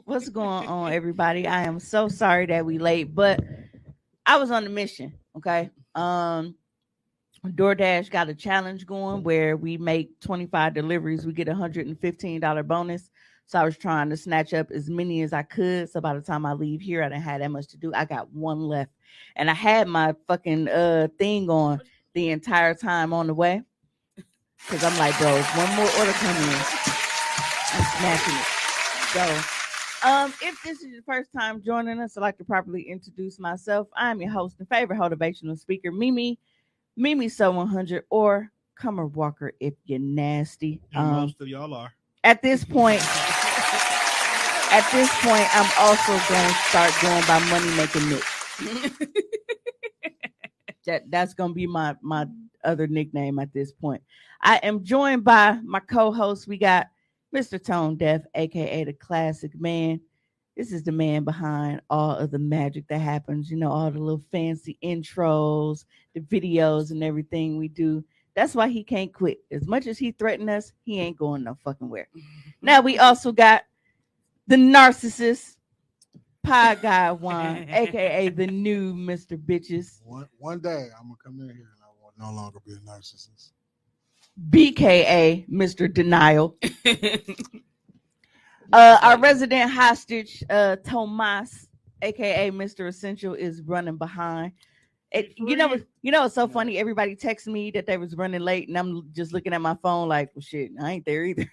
What's going on, everybody? I am so sorry that we late, but I was on the mission. Okay. DoorDash got a challenge going where we make 25 deliveries, we get $115 bonus. So I was trying to snatch up as many as I could. So by the time I leave here, I didn't have that much to do. I got one left. And I had my fucking thing on the entire time on the way. Cause I'm like, bro, if one more order come in, I'm snatching it. So if this is your first time joining us, I'd like to properly introduce myself. I'm your host and favorite motivational speaker, Mimi So 100, or Cummer Walker if you're nasty. Most of y'all are. At this point, I'm also going to start going by Money Making Nick. That's going to be my other nickname at this point. I am joined by my co-host. We got Mr. Tone Deaf, aka the Classic Man. This is the man behind all of the magic that happens, you know, all the little fancy intros, the videos and everything we do. That's why he can't quit. As much as he threatened us, he ain't going no fucking where. Now we also got the narcissist, Pie Guy Juan, aka the new Mr. Bitches. One day I'm gonna come in here and I will no longer be a narcissist. BKA Mr. Denial. Our resident hostage, Tomas, aka Mr. Essential, is running behind. You know, it's so funny. Everybody texted me that they was running late, and I'm just looking at my phone like, well, shit, I ain't there either.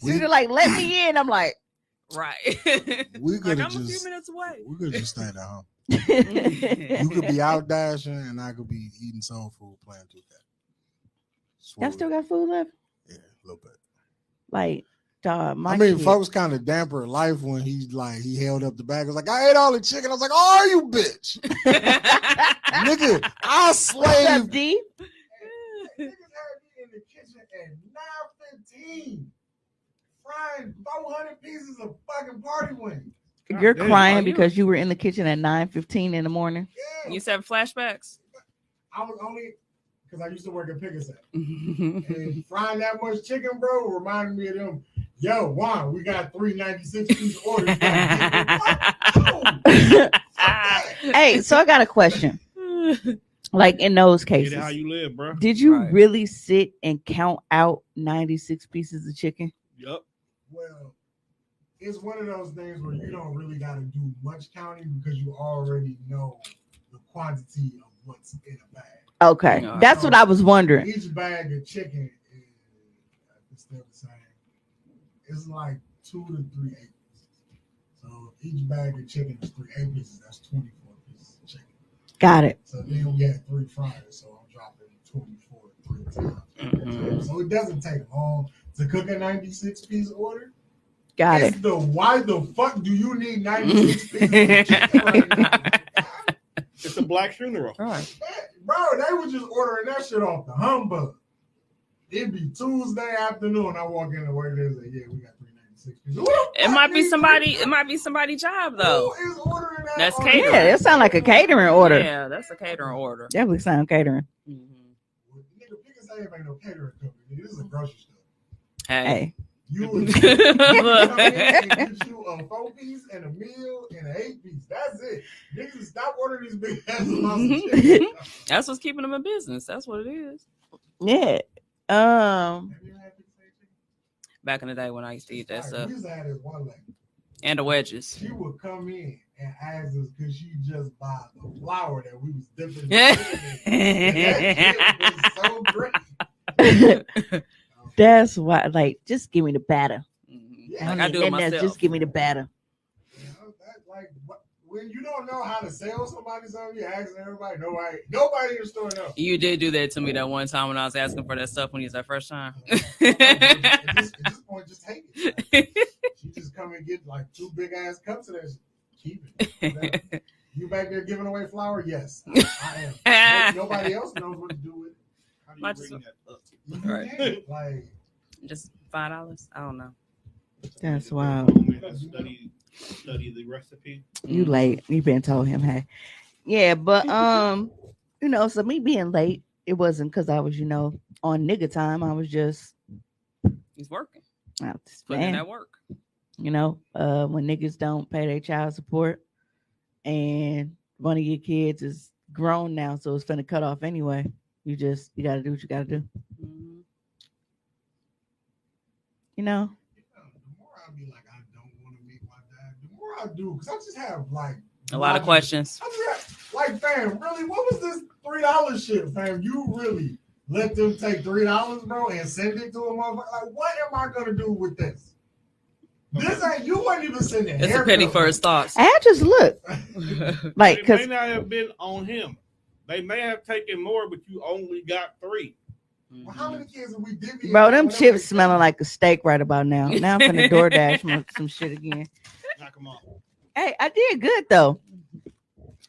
So they're like, let me in. I'm like, right. We could I'm just, a few minutes away. We could just stay at home. You could be out dashing, and I could be eating soul food, playing 2K. Y'all still got food left? Yeah, a little bit. Like, dog, folks kind of damper life when he held up the bag. It was like, I ate all the chicken. I was like, oh, are you, bitch? Nigga, I slaved. What's up, D? Niggas had me in the kitchen at 9:15, frying 400 pieces of fucking party wings. You're crying because you were in the kitchen at 9:15 in the morning. Yeah. You said flashbacks? I was only because I used to work at Pick-a-Set. And frying that much chicken, bro, reminded me of them. Yo, Juan, we got 396-piece orders. Hey, so I got a question. Like in those cases, Get it how you live, bro. did you really sit and count out 96 pieces of chicken? Yep. Well, it's one of those things where you don't really got to do much counting because you already know the quantity of what's in a bag. Okay, that's what I was wondering. Each bag of chicken is still the same. It's like 2 to 3 acres. So each bag of chicken is 3 acres. That's 24 pieces of chicken. Got it. So then we had 3 fryers. So I'm dropping 24 3 times. Mm-hmm. So it doesn't take long to cook a 96-piece order. Got it. Why the fuck do you need 96 pieces of chicken right now? It's a black funeral. Right. Bro, they were just ordering that shit off the humbug. It'd be Tuesday afternoon. I walk in and work there and say, yeah, we got 396 pieces. It might be somebody's job though. Who is ordering that? That's catering. Yeah, it sounds like a catering order. Yeah, that's a catering order. Definitely sound catering. Nigga, Pick-a-Set ain't no catering company. This is a grocery store. Hey. You would get you a 4-piece and a meal and an 8-piece. That's it. Niggas stop ordering these big ass amounts of chicken. That's what's keeping them in business. That's what it is. Yeah. Have you had Pick-a-Set chicken? Back in the day when I used to eat that stuff. We used to have this one lady. And the wedges. She would come in and ask us could she just buy the flour that we was dipping in. That shit was so great. That's why, like, just give me the batter. Yeah, Like I do it myself. Just give me the batter. You know, when you don't know how to sell somebody something, you ask everybody. Nobody in the store knows. You did do that to me that one time when I was asking for that stuff when you was that first time. At this point, just take it. Like, she just come and get like 2 big ass cups of that shit. Keep it. You back there giving away flour? Yes, I am. Nobody else knows what to do with it. How do you bring that up? Right. Like Just $5. I don't know. That's wild. Study the recipe. You late. You been told him, hey. Yeah, but you know, so me being late, it wasn't because I was, you know, on nigga time. I was just He's working. I was, Putting in man, that work. You know, when niggas don't pay their child support, and one of your kids is grown now, so it's finna cut off anyway. You gotta do what you gotta do. Mhm. You know, The more I be like, I don't want to meet my dad, the more I do, because I just have like A lot of logic. questions. I just have, like, fam, really, what was this $3 shit, fam? You really let them take $3, bro, and send it to a motherfucker? Like, what am I gonna do with this? This ain't you. Wasn't even sending. It's a penny for his thoughts. I just look like It may because not have been on him. They may have taken more, but you only got 3. Well, how many kids have we divvied? bro, them chips smelling like a steak right about now. Now I'm finna DoorDash some shit again. Knock them off. Hey, I did good though.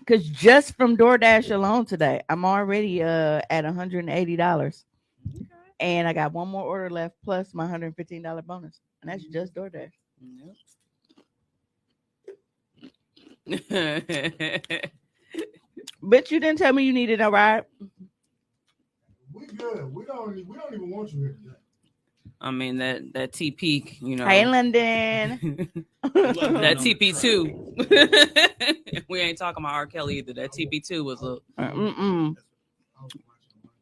Cause just from DoorDash alone today, I'm already at $180. And I got one more order left plus my $115 bonus. And that's just DoorDash. But you didn't tell me you needed a ride. We good. We don't even want you here today. I mean that TP, you know. Hey, London. That TP2. We ain't talking about R. Kelly either. That TP2 was a I was watching one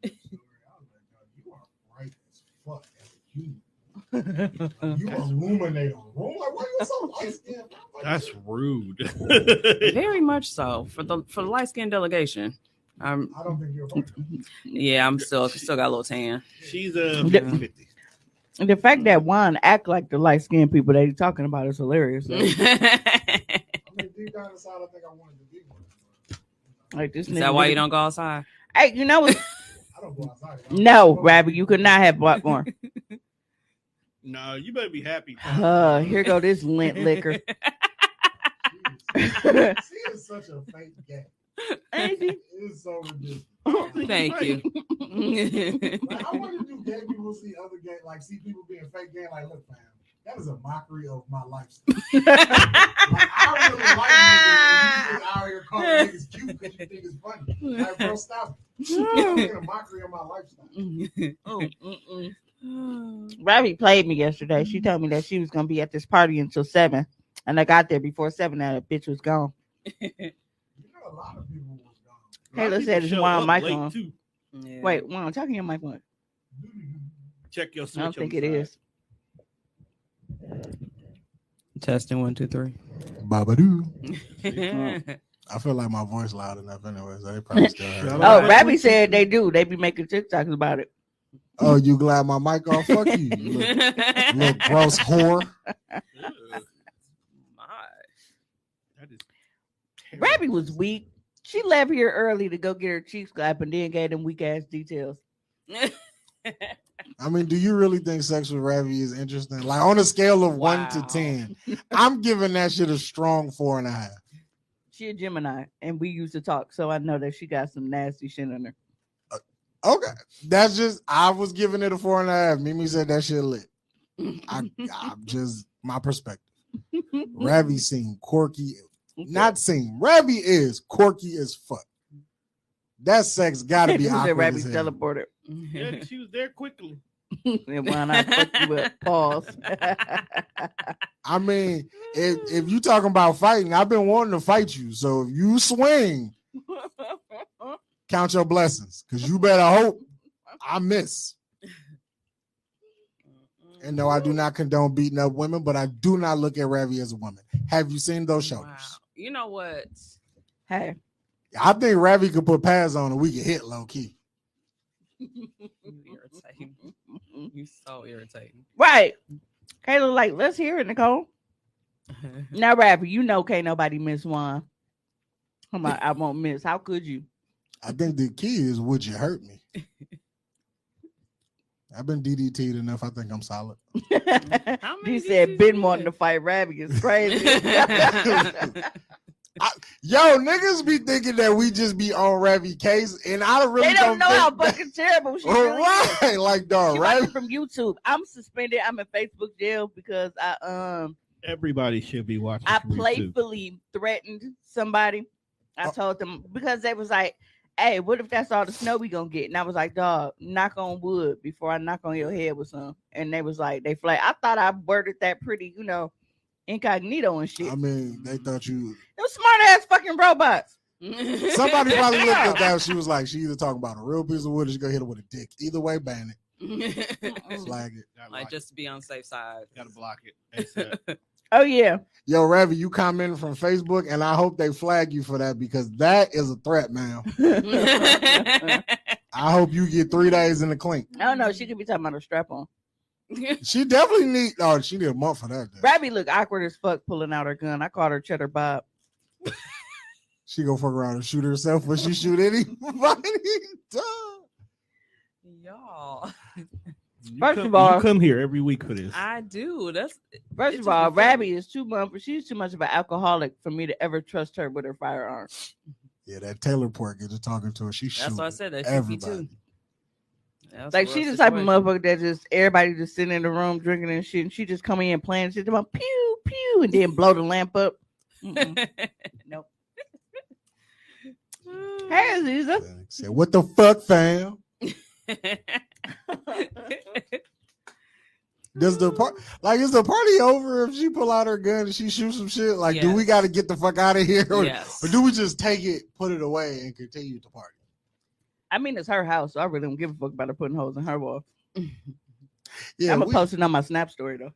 story. I was like, God, you are bright as fuck as a human. You illuminate a room. Like, why you so light skinned? That's rude. very much so for the light skinned delegation. I don't think you're a Yeah, I'm still got a little tan. She's a 50-50. The fact that Juan act like the light skinned people that he's talking about is hilarious. though. I mean, deep down inside, I think I wanted to be one. Like this. Is nigga that why really- you don't go outside? Hey, you know what? I don't go outside. No, Rabbit, you could not have bought more. No, you better be happy. Here go this lint liquor. She is such a fake gay. Ain't he? It is so ridiculous. Thank you. Like, I want to do gay people see other gay, like see people being fake gay. Like, look, fam, that is a mockery of my lifestyle. Like, I really like you just out here calling niggas cute because you think it's funny. Like, bro, stop it. You're making a mockery of my lifestyle. Rabbit played me yesterday. She told me that she was gonna be at this party until 7, and I got there before 7. And that bitch was gone. You know, a lot of people was gone. Taylor said it's Show Juan up mic late, on. too. Yeah. Wait, Juan, talking your mic on. Check your switch. I don't think on it the is. Testing 1, 2, 3. Babadoo. I feel like my voice loud enough anyway, so they probably still heard Shut it. up. Oh, Rabbit said they do. They be making TikToks about it. Oh, you glad my mic off? Fuck you, you little gross whore. side. Ugh, My. that is terrible. Rabbit was weak. She left here early to go get her cheeks clapped and then gave them weak ass details. I mean, do you really think sex with Ravi is interesting? Like on a scale of 1 to Wow. 10, I'm giving that shit a strong 4.5. She a Gemini, and we used to talk, so I know that she got some nasty shit in her. Okay, that's just I was giving it a 4.5. Mimi said that shit lit. I'm just my perspective. Ravi seemed quirky. Not seem. Ravi is quirky as fuck. That sex gotta be awkward Rabbit as hell. teleported. Yeah, she was there quickly. And why not fuck you up? Pause. I mean, if you talking about fighting, I've been wanting to fight you. So if you swing, count your blessings, because you better hope I miss. And no, I do not condone beating up women, but I do not look at Ravi as a woman. Have you seen those shoulders? Wow. You know what? Hey, I think Ravi could put pads on and we could hit low key. You irritating. You so irritating. right. Kayla, like, let's hear it, Nicole. Now, Rabbit, you know can't nobody miss one. Come on, I won't miss. How could you? I think the key is, would you hurt me? I've been DDT'd enough. I think I'm solid. How many He said, DCs been you wanting to get? fight Rabbit is crazy. Yo, niggas be thinking that we just be on Ravi case, and I really They don't know how think that- fucking terrible she really is. right, like dog, She right? watching from YouTube. I'm suspended. I'm in Facebook jail because Everybody should be watching. I from YouTube. playfully threatened somebody. I Oh. told them because they was like, "Hey, what if that's all the snow we gonna get?" And I was like, "Dog, knock on wood before I knock on your head with some." And they was like, they flat. I thought I worded that pretty, incognito and shit. I mean, they thought you. Them smart ass fucking robots. Somebody probably looked at that. She was like, she either talking about a real piece of wood or she gonna hit her with a dick. Either way, ban it, flag it. Like just to be on the safe side. Gotta block it. ASAP. Oh yeah. Yo, Ravi, you commented from Facebook, and I hope they flag you for that because that is a threat, man. I hope you get 3 days in the clink. I don't know. She could be talking about a strap on. She definitely need. Oh, she need a month for that. Then. Rabbi look awkward as fuck pulling out her gun. I called her Cheddar Bob. She go fuck around and shoot herself when she shoot anybody. Y'all. First of all- you come here every week for this. I do. That's First of all, Rabbi is she's too much of an alcoholic for me to ever trust her with her firearm. Yeah, that Taylor Port gets to talking to her. She that's shooting what I said. That should be everybody. too. That's Like a she's rough the type of situation. motherfucker that just everybody just sitting in the room drinking and shit, and she just come in playing shit about pew pew and then blow the lamp up. Mm-mm. Nope. Hey Aziza. Say, what the fuck, fam? Does the is the party over if she pull out her gun and she shoots some shit? Like, do we Yes. got to get the fuck out of here, or, Yes. or do we just take it, put it away, and continue to party? I mean, it's her house, so I really don't give a fuck about her putting holes in her wall. Yeah, I'm gonna post it on my Snap story though.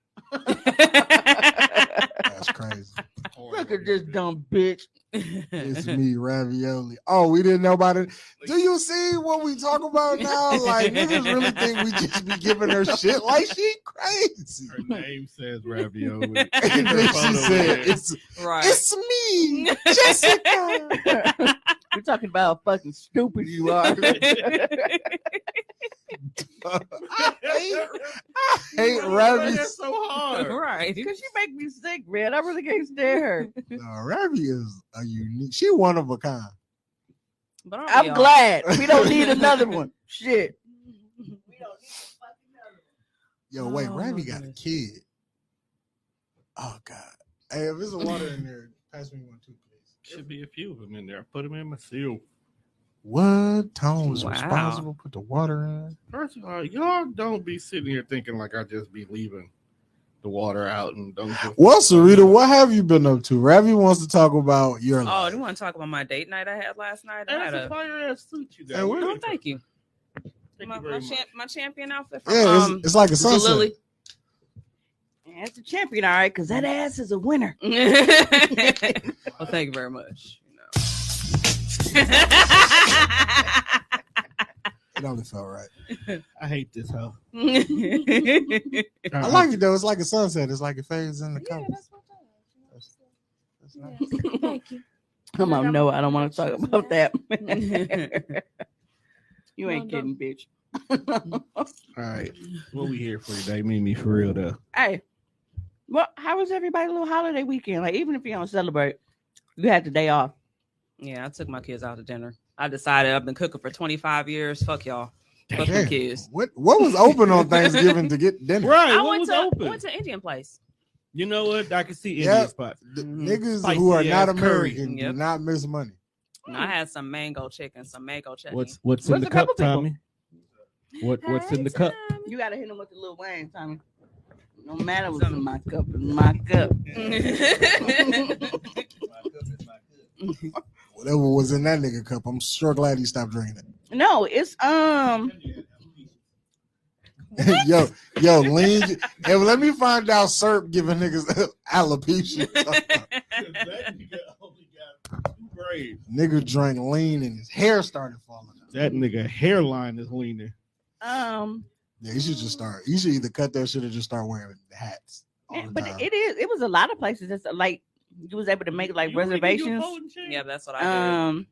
that's crazy. Look at this dumb bitch. It's me, Ravioli. Oh, we didn't know about it. Do you see what we talk about now? Like, niggas really think we just be giving her shit like she crazy. Her name says Ravioli. And then she said, Right. it's me, Jessica. We're talking about how fucking stupid you are. I hate Ravi. That's so hard. Right. Because she make me sick, man. I really can't stand her. No, Ravi is a unique. She one of a kind. But aren't we I'm all? glad we don't need another one. Shit. Yo, wait, Oh, Ravi my got a goodness. kid. Oh God. Hey, if there's a water in there, pass me one too, please. Should be a few of them in there. Put them in my seal. What? Tone was Wow. responsible. Put the water in. First of all, y'all don't be sitting here thinking like I just be leaving the water out and don't. Just, Well, Sarita, what have you been up to? Ravi wants to talk about your Oh, life. do you want to talk about my date night I had last night? I had That's a a. fire ass suit you got. Hey, where- Oh, thank you. Thank My, you very my, much. my champion outfit from Yeah, it's like a sunset. Lily. Yeah, it's a champion, all right, because that ass is a winner. Well, thank you very much. It only felt right. I hate this hoe. I like it though. It's like a sunset. It's like it fades in the Yeah, colors. that's what That's nice. yeah. Thank you. Come on, no, I don't want to talk about that. You ain't No, kidding, bitch. All right, what we here for today? Me for real though. Hey, well, how was everybody's little holiday weekend? Like, even if you don't celebrate, you had the day off. Yeah, I took my kids out to dinner. I decided I've been cooking for 25 years. Fuck y'all. Fuck them Damn. kids. What was open on Thanksgiving to get dinner? Right, I what went was to open? went to Indian place. You know what? I can see Yeah. Indian spots. The Mhm. niggas Spicy who are ass not curry. American do Yep. not miss money. And I had some mango chicken, some mango chutney. What's in What's the a cup, couple people? Tommy? What's in the cup? You gotta hit him with the little Wayne, Tommy. No matter what's in my cup, in my cup. Whatever was in that nigga cup, I'm sure glad he stopped drinking it. No, it's yo, lean. Hey, let me find out Serp giving niggas alopecia. That nigga only got 2 braids. Nigga drank lean and his hair started falling out. That nigga hairline is leaning. Yeah, he should just start. He should either cut that shit or just start wearing hats. all the but time. it was a lot of places that's like you was able to make like You only get your reservations. folding chair? Yeah, that's what I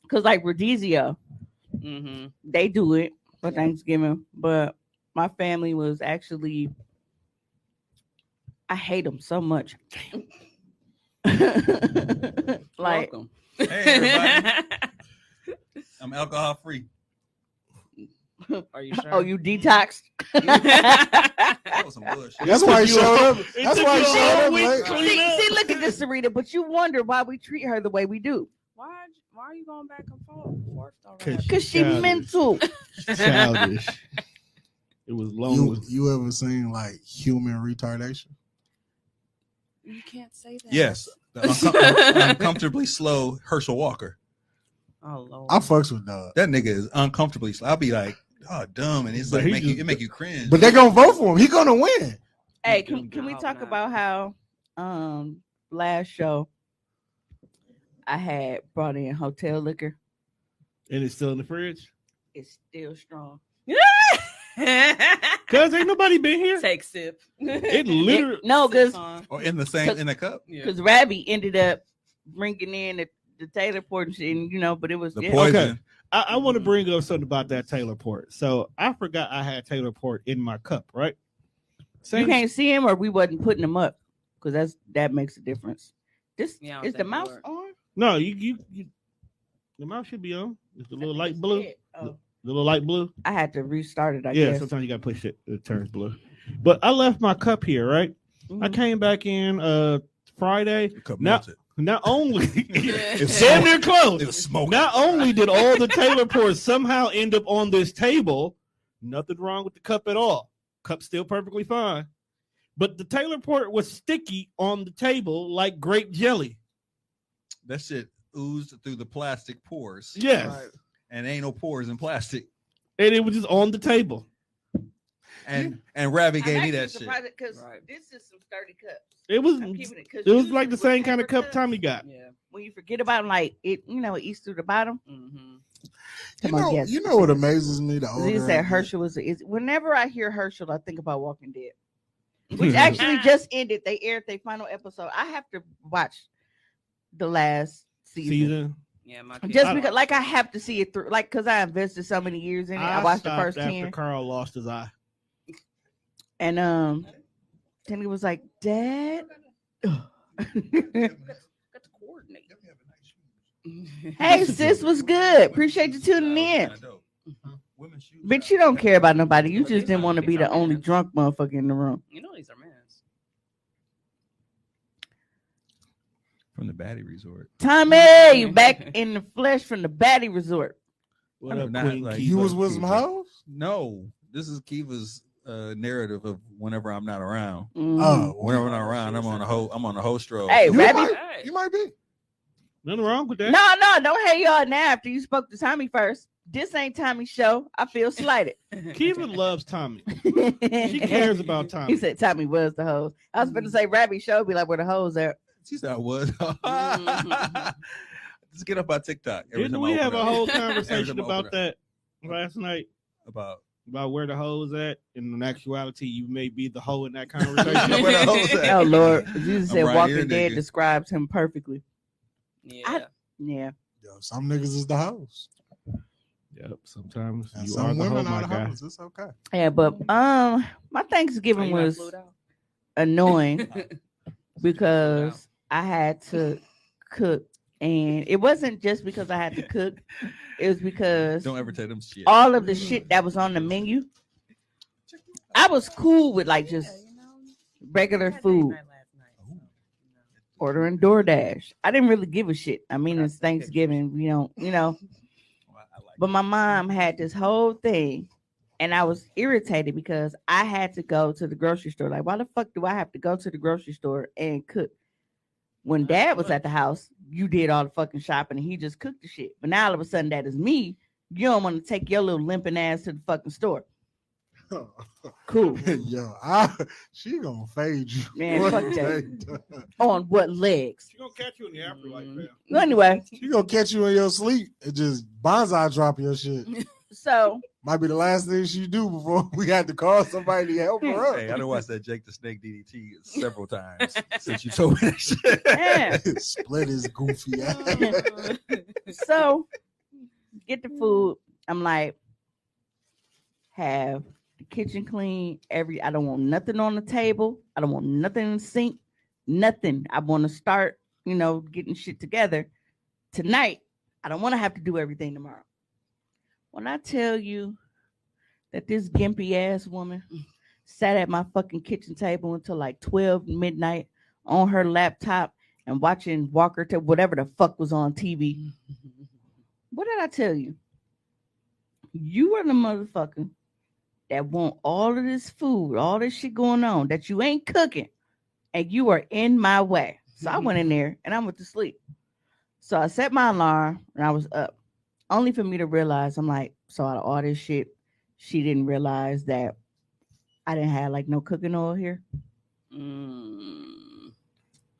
Because like Rhodesia, did. Mm-hmm. they do it for Thanksgiving, but my family was actually, I hate them so much. Like, Welcome. Hey, everybody. I'm alcohol free. Are you sure? oh, you detoxed? That was some bullshit. That's why he took you showed a- up. it That's took why he you a showed whole up week late. to clean up. See, look at this, Sarita, but you wonder why we treat her the way we do. why are you going back and forth though? Cause Because she Childish. mental. Childish. It was long. You ever seen like human retardation? You can't say that. Yes, the uncomfortably slow Herschel Walker. Oh Lord. I fucks with Doug. That nigga is uncomfortably slow. I'll be like, oh, dumb, and it's But like he it make you cringe. But they're gonna vote for him. He gonna win. Hey, Good can we job, talk man. about how last show I had brought in hotel liquor? And it's still in the fridge. It's still strong. Cause ain't nobody been here. Take sip. It literally. No, because or in the same in the cup. Yeah. Rabbi ended up bringing in the Taylor Port and shit, and, you know, but it was The it- poison. Okay. I want to bring up something about that Taylor Port. So I forgot I had Taylor Port in my cup, right? You can't see him, or we wasn't putting him up, because that makes a difference. This Yeah, I don't is the think it mouse worked. on. No, you the mouse should be on. It's the little light blue. Oh, The little light blue. I had to restart it. I Yeah, guess. sometimes you gotta push it turns blue. But I left my cup here, right? I Mhm. came back in Friday. The cup Now- melted. Not only It's damn smoke. near close. It was smoking. Not only did all the Taylor Ports somehow end up on this table, nothing wrong with the cup at all. Cup's still perfectly fine. But the Taylor Port was sticky on the table like grape jelly. That shit oozed through the plastic pores. Yes. Right. And ain't no pores in plastic. And it was just on the table. And Ravi gave me that shit. because Right. this is some sturdy cups. It was I'm keeping it, 'cause it was usually like the with same kind of paper cup cups, Tommy got. Yeah. When you forget about like it, you know, it eats through the bottom. Mm-hmm. Come on, yes. You know what amazes me? The older He I said get. Herschel is. Whenever I hear Herschel, I think about Walking Dead, which actually just ended. They aired their final episode. I have to watch the last season. Yeah, my Just I- because, like, I have to see it through, like, because I invested so many years in it. I watched the stopped first after 10, Carl lost his eye. and then he was like, "Dad." Got to coordinate. Hey, sis, was good. Appreciate you tuning in. Bitch, you don't care about nobody. You just didn't want to be the only drunk motherfucker in the room. You know these are men's. From the Batty Resort. Tommy, you back in the flesh from the Batty Resort. What I'm up, not Queen like- Key? You was with some hoes? No, this is Kiva's narrative of whenever I'm not around. Mhm. Oh, Whenever I'm not around, I'm on a whole stroll. Hey, you Rabbi. might, Hey. you might be. Nothing wrong with that. No, don't hate y'all now after you spoke to Tommy first. This ain't Tommy's show. I feel slighted. Kiva loves Tommy. She She cares about Tommy. He said Tommy was the host. I was going to say Rabbi show be like where the hoes at. She said I was. Mhm. Just get up on TikTok. every Didn't time we I have open a up. whole Every conversation time I about open up. that last night? About About where the hoes at? And in actuality, you may be the hoe in that conversation. Where the hoes at? Oh, Lord. Jesus I'm said right Walking here, Dead nigga. describes him perfectly. Yeah. Yeah. Yo, some niggas is the hoes. Yep. Sometimes And you some are the hoe, women my are the guy. hoes. It's okay. Yeah, but my Are Thanksgiving you not was flued out? annoying because I had to cook. And it wasn't just because I had to cook. It was because don't ever tell them shit. all of the shit that was on the menu, I was cool with like just regular food, ordering DoorDash. I didn't really give a shit. I mean, it's Thanksgiving, you know. I like But my mom had this whole thing, and I was irritated because I had to go to the grocery store. Like, why the fuck do I have to go to the grocery store and cook? When Dad was at the house, you did all the fucking shopping, and he just cooked the shit. But now all of a sudden, that is me. You don't want to take your little limping ass to the fucking store. Cool. Yo, she gonna fade you. Man, One fuck day. On what legs? She gonna catch you in the afterlife, man. Well, anyway, She gonna catch you in your sleep and just bonsai drop your shit. so Might be the last thing she do before we had to call somebody to help her up. Hey, I done watched that Jake the Snake DDT several times since you told me that shit. yeah. Split his goofy ass. So get the food. I'm like, have the kitchen clean. I don't want nothing on the table. I don't want nothing in the sink. Nothing. I want to start, getting shit together tonight. I don't want to have to do everything tomorrow. When I tell you that this gimpy ass woman sat at my fucking kitchen table until like 12 midnight on her laptop and watching Walker to whatever the fuck was on TV. What did I tell you? You are the motherfucker that want all of this food, all this shit going on that you ain't cooking, and you are in my way. So I went in there and I went to sleep. So I set my alarm and I was up, only for me to realize I'm like, so out of all this shit, she didn't realize that I didn't have like no cooking oil here.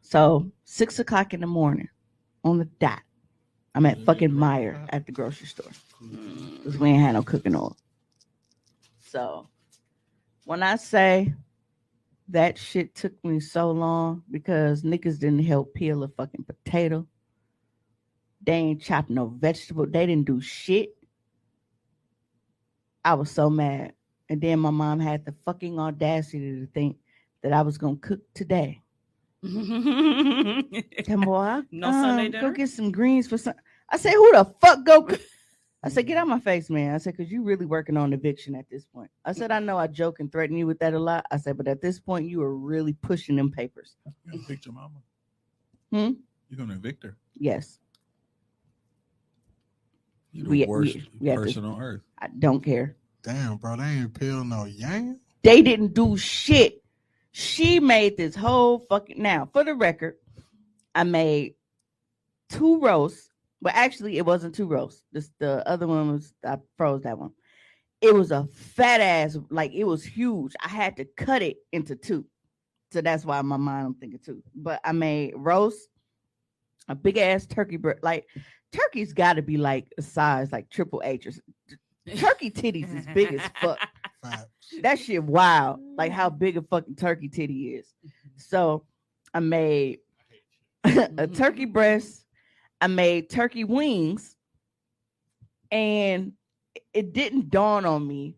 So 6 o'clock in the morning on the dot, I'm at fucking Meijer at the grocery store because we ain't had no cooking oil. So when I say that shit took me so long because niggas didn't help peel a fucking potato. They ain't chopped no vegetable. They didn't do shit. I was so mad. And then my mom had the fucking audacity to think that I was going to cook today. Come boy, No Sunday go dinner? get some greens for some. I said, who the fuck go cook? I said, get out my face, man. I said, because you really working on eviction at this point. I said, I know I joke and threaten you with that a lot. I said, but at this point, you are really pushing them papers. You're gonna evict your mama. You're gonna evict her. Yes. You're the We worst have to- person on earth. I don't care. Damn, bro, they ain't peel no yam. They didn't do shit. She made this whole fucking. Now, for the record, I made 2 roasts. But actually, it wasn't 2 roasts. The other one was, I froze that one. It was a fat ass, like it was huge. I had to cut it into 2. So that's why in my mind I'm thinking 2. But I made roast, a big ass turkey breast. Like turkey's got to be like a size like Triple H. Turkey titties is big as fuck. Facts. That shit wild. Like how big a fucking turkey titty is. So I made a turkey breast. I made turkey wings. And it didn't dawn on me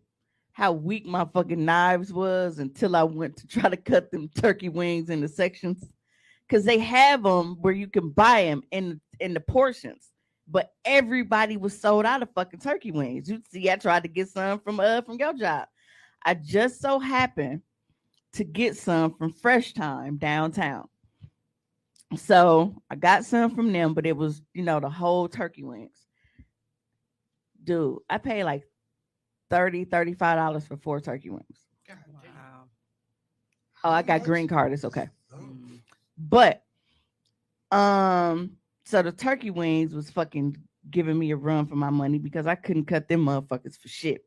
how weak my fucking knives was until I went to try to cut them turkey wings into sections. Because they have them where you can buy them in the portions. But everybody was sold out of fucking turkey wings. You see, I tried to get some from your job. I just so happened to get some from Fresh Time downtown. So I got some from them, but it was, the whole turkey wings. Dude, I paid like $35 for 4 turkey wings. Wow. Oh, I got green card. It's okay. But, so the turkey wings was fucking giving me a run for my money because I couldn't cut them motherfuckers for shit.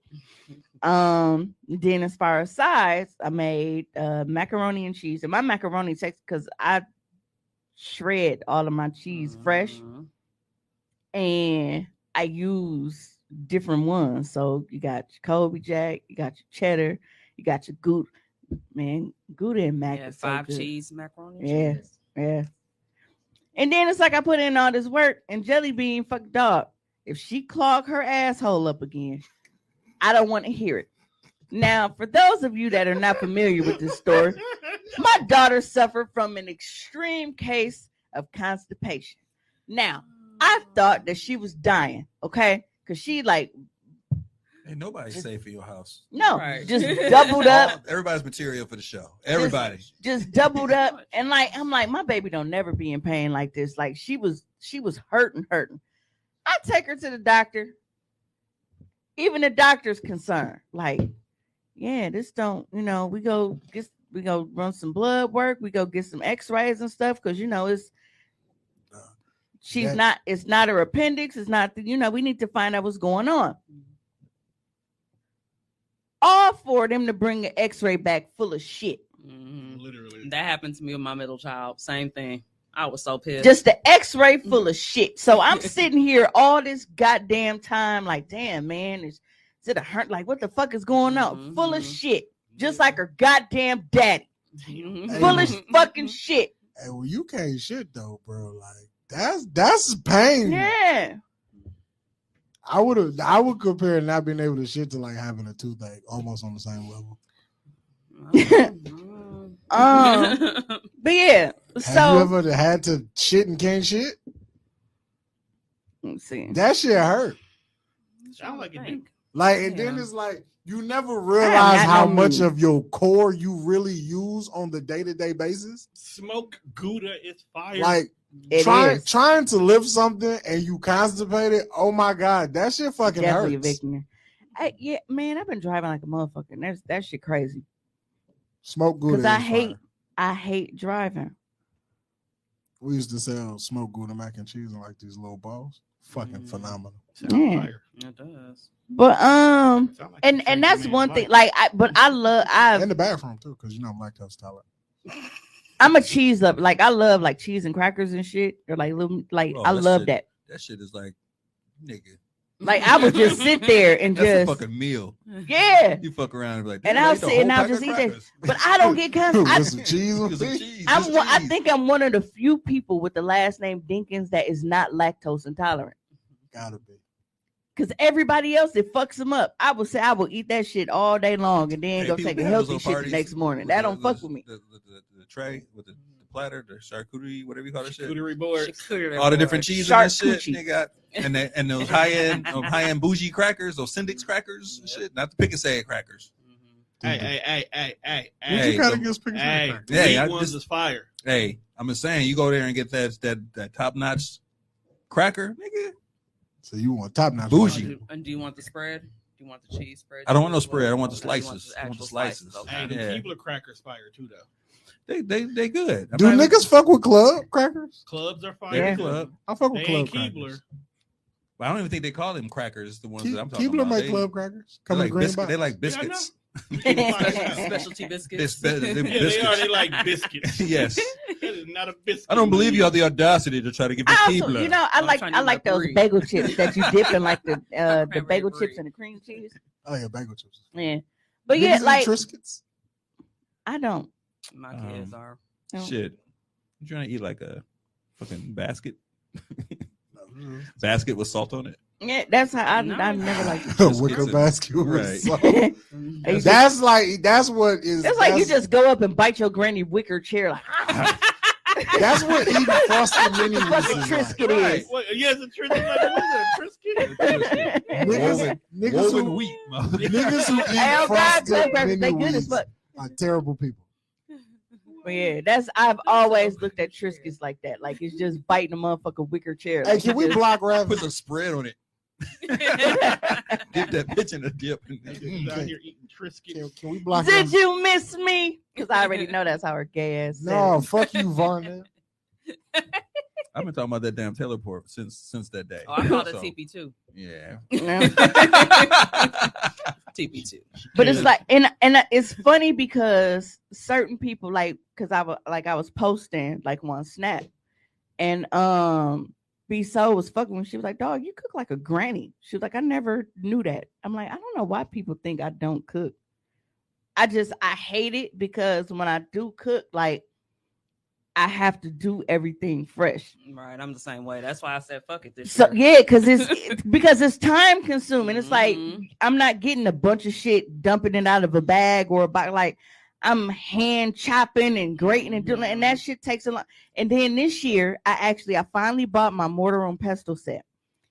Then as far as sides, I made macaroni and cheese. And my macaroni takes, because I shred all of my cheese fresh. And I use different ones. So you got your Colby Jack, you got your cheddar, you got your Gouda. Man, Gouda and mac Yeah, is so 5 good. cheese macaroni. and Yeah. cheese. Yeah. And then it's like I put in all this work and Jelly Bean, fuck dog. If she clog her asshole up again, I don't want to hear it. Now, for those of you that are not familiar with this story, my daughter suffered from an extreme case of constipation. Now, I thought that she was dying, okay? Because she Ain't nobody safe in your house. no, Right. just doubled up. Everybody's material for the show. Everybody. Just doubled up. And I'm like, my baby don't never be in pain like this. Like she was hurting. I take her to the doctor. Even the doctor's concerned. Like, yeah, this don't, we go run some blood work. We go get some x-rays and stuff. Cause it's not her appendix. It's not, we need to find out what's going on. All for them to bring an x-ray back full of shit. Literally. That happened to me with my middle child. Same thing. I was so pissed. Just the x-ray full of shit. So I'm sitting here all this goddamn time like, damn, man, is it a hurt? Like, what the fuck is going on? Full of shit. Just like her goddamn daddy. Full of fucking shit. Hey, well, you can't shit though, bro. Like that's pain. Yeah. I would compare not being able to shit to like having a toothache, almost on the same level. But yeah. Have So you ever had to shit and can't shit? let's see. That shit hurt. Sound like it do. Like, and then Yeah. it's like you never have realize not how no much move. of your core you really use on the day-to-day basis. Smoke Gouda is fire. Like It is. trying to lift something and you constipated. Oh my god, that shit fucking Definitely hurts. evicting her. Yeah, man, I've been driving like a motherfucker. That shit crazy. Smoke good. Because I hate I hate driving. We used to sell smoked Gouda mac and cheese in like these little balls. Fucking phenomenal. Sound Yeah. fire. It does. But Sound like and you that's changed one man's thing. life. Like I In the bathroom too, because you know I'm lactose tolerant. I'm a cheese up. Like I love like cheese and crackers and shit. Or like little like Bro, I that love shit- that. That shit is like, nigga. Like I would just sit there and That's just a fucking meal. yeah. You fuck around and be like, And "Damn, I'll I ate the sit and whole I'll pack just of eat that. crackers." But I don't get cause With some cheese with Get some me. cheese. I Just think I'm one of the few people with the last name Dinkins that is not lactose intolerant. Gotta be. Cause everybody else it fucks them up. I would say I will eat that shit all day long and then Hey, go people take a have healthy those shit the parties next morning. with That the- don't fuck with me. The tray with the platter, the charcuterie, whatever you call that shit. Charcuterie board. All the different cheese and that shit. Charcuterie. They got and those high end bougie crackers, those Syndic's crackers and shit. Not the pick and say crackers. Hey. What Hey, you got so- against pickles? Hey, Yeah, the I meat ones just- is fire. Hey, I'm just saying, you go there and get that top notch cracker, nigga. So you want top notch? Bougie. And do you want the spread? Do you want the cheese spread? I don't want no too as spread. I well? want the Or you slices. I want the actual slices. Okay. Hey, the Yeah. Keebler crackers fire too though. They good. Do niggas fuck with club crackers? Clubs are fire. Yeah. Yeah. too. Club? I fuck They with ain't club Keebler. crackers. But I don't even think they call them crackers. The ones that I'm talking Keebler about. make They- club crackers. They Come in like green biscuit. box. They like Yeah, I biscuits. Specialty biscuits. They Yeah, they biscuits. already like biscuits. Yes. That is not a biscuit. I don't believe you have the audacity to try to give me I also, Keebler. you know, I I'm like trying to eat my those brie. bagel chips that you dip in like the Cranberry bagel brie. chips and the cream cheese. Oh yeah, bagel chips. Yeah, but yeah, Niggas eat like Triscuits. I don't. My kids are. No. Shit. You trying to eat like a fucking basket? Basket with salt on it? Yeah, that's how I No. never like. Wicker basket. with Right. salt. It's That's like that's what is. It's like you just go up and bite your granny wicker chair. Like, That's what eating frosted mini That's what is the like. Triscuit Right. is. What, yes, a Triscuit. Like, what is it, a Triscuit? Niggas Woven who, wheat. niggas who Hey, oh eat God, frosted club crackers, they mini good as wheats fuck. are terrible people. But yeah, I've always looked at Triscuits like that. Like it's just biting a motherfucker wicker chair. Hey, Like, can we you just- block Put rabbits? some spread on it. Dip that bitch in a dip. Niggas out here eating Triscuits. Can we block? Did rabbits? you miss me? Because I already know that's how her gay ass said No, it. fuck you, Varna. I've been talking about that damn teleport since that day. Oh, I called it So, TP2. Yeah. Yeah. TP2. But it's like, and it's funny because certain people like, because I was posting like one Snap, and B So was fucking when she was like, "Dog, you cook like a granny." She was like, "I never knew that." I'm like, I don't know why people think I don't cook. I hate it because when I do cook, like I have to do everything fresh. Right. I'm the same way. That's why I said fuck it this So year. yeah, because it's time consuming. It's like Mhm. I'm not getting a bunch of shit, dumping it out of a bag or a box. Like I'm hand chopping and grating and doing, and that shit takes a lot. And then this year, I finally bought my mortar and pestle set.